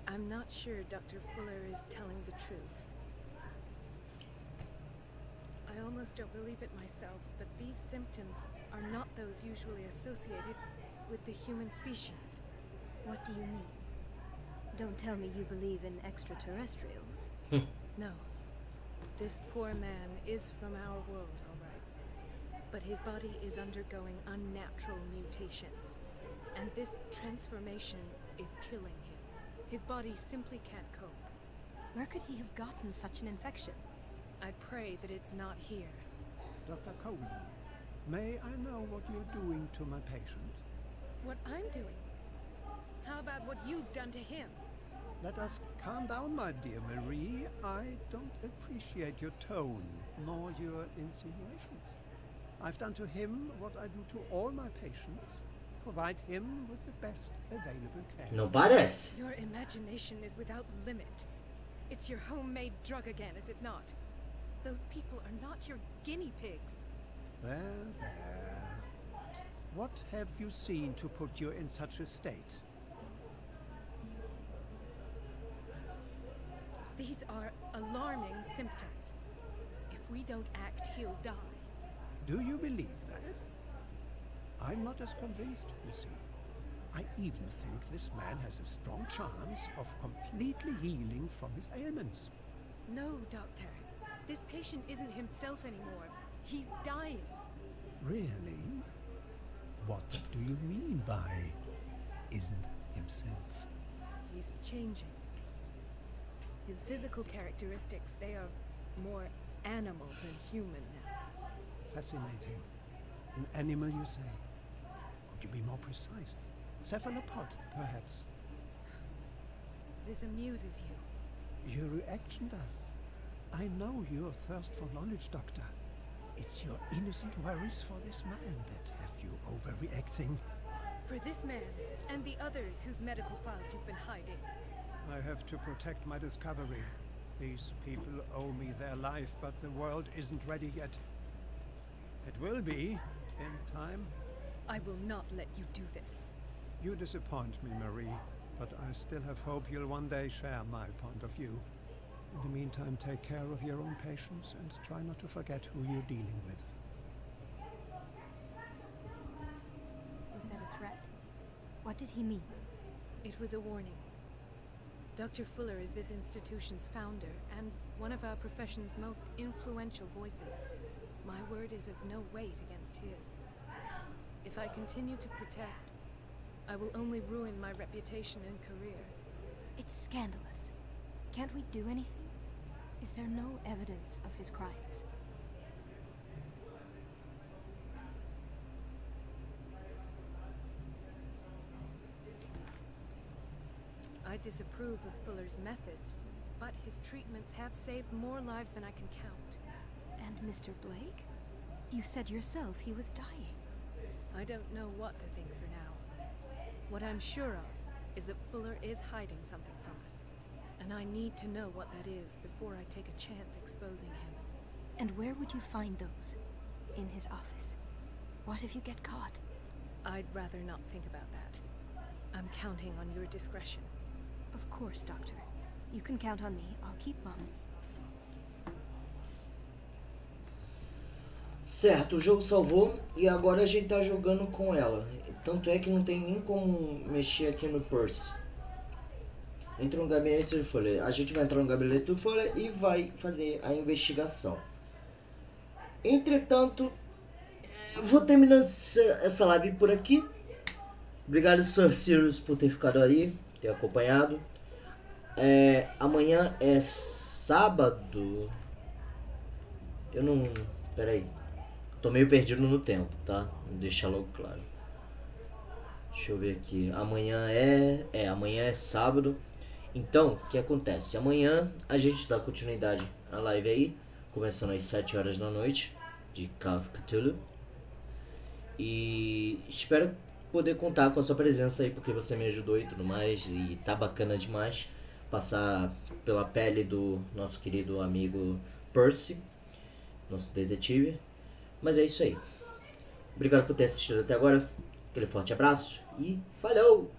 I'm not sure Dr. Fuller is telling the truth. I almost don't believe it myself, but these symptoms are not those usually associated with the human species. What do you mean? Don't tell me you believe in extraterrestrials. No. This poor man is from our world, all right. But his body is undergoing unnatural mutations. And this transformation is killing him. His body simply can't cope. Where could he have gotten such an infection? I pray that it's not here. Dr. Coleman, may I know what you're doing to my patient? What I'm doing? How about what you've done to him? Let us calm down, my dear Marie. I don't appreciate your tone, nor your insinuations. I've done to him what I do to all my patients. Provide him with the best available care. No parece. Your imagination is without limit. It's your homemade drug again, is it not? Those people are not your guinea pigs. There, there. What have you seen to put you in such a state? These are alarming symptoms. If we don't act, he'll die. Do you believe that? I'm not as convinced, you see. I even think this man has a strong chance of completely healing from his ailments. No, Doctor. This patient isn't himself anymore. He's dying. Really? What do you mean by isn't himself? He's changing. His physical characteristics, they are more animal than human now. Fascinating. An animal, you say? Could you be more precise? Cephalopod, perhaps? This amuses you. Your reaction does. I know your thirst for knowledge, Doctor. It's your innocent worries for this man that have you overreacting. For this man, and the others whose medical files you've been hiding. I have to protect my discovery. These people owe me their life, but the world isn't ready yet. It will be, in time. I will not let you do this. You disappoint me, Marie, but I still have hope you'll one day share my point of view. In the meantime, take care of your own patients and try not to forget who you're dealing with. Was that a threat? What did he mean? It was a warning. Dr. Fuller is this institution's founder and one of our profession's most influential voices. My word is of no weight against his. If I continue to protest, I will only ruin my reputation and career. It's scandalous. Can't we do anything? Is there no evidence of his crimes? I disapprove of Fuller's methods, but his treatments have saved more lives than I can count. And Mr. Blake? You said yourself he was dying. I don't know what to think for now. What I'm sure of is that Fuller is hiding something from us. And I need to know what that is before I take a chance exposing him. And where would you find those? In his office? What if you get caught? I'd rather not think about that. I'm counting on your discretion. Of course, Doctor. You can count on me. I'll keep mum. Certo, o jogo salvou e agora a gente tá jogando com ela. Tanto é que não tem nem como mexer aqui no Percy. Entra no gabinete do Fuller. A gente vai entrar no gabinete do Fuller e vai fazer a investigação. Entretanto, vou terminando essa live por aqui. Obrigado, Sir Sirius, por ter ficado aí, ter acompanhado. Amanhã é sábado. Eu não... Peraí. Tô meio perdido no tempo, tá? Vou deixar logo claro. Deixa eu ver aqui. Amanhã é sábado. Então, o que acontece? Amanhã a gente dá continuidade à live aí, começando às 7 horas da noite, de Call of Cthulhu. E espero poder contar com a sua presença aí, porque você me ajudou e tudo mais. E tá bacana demais passar pela pele do nosso querido amigo Percy, nosso detetive. Mas é isso aí. Obrigado por ter assistido até agora. Aquele forte abraço e falou!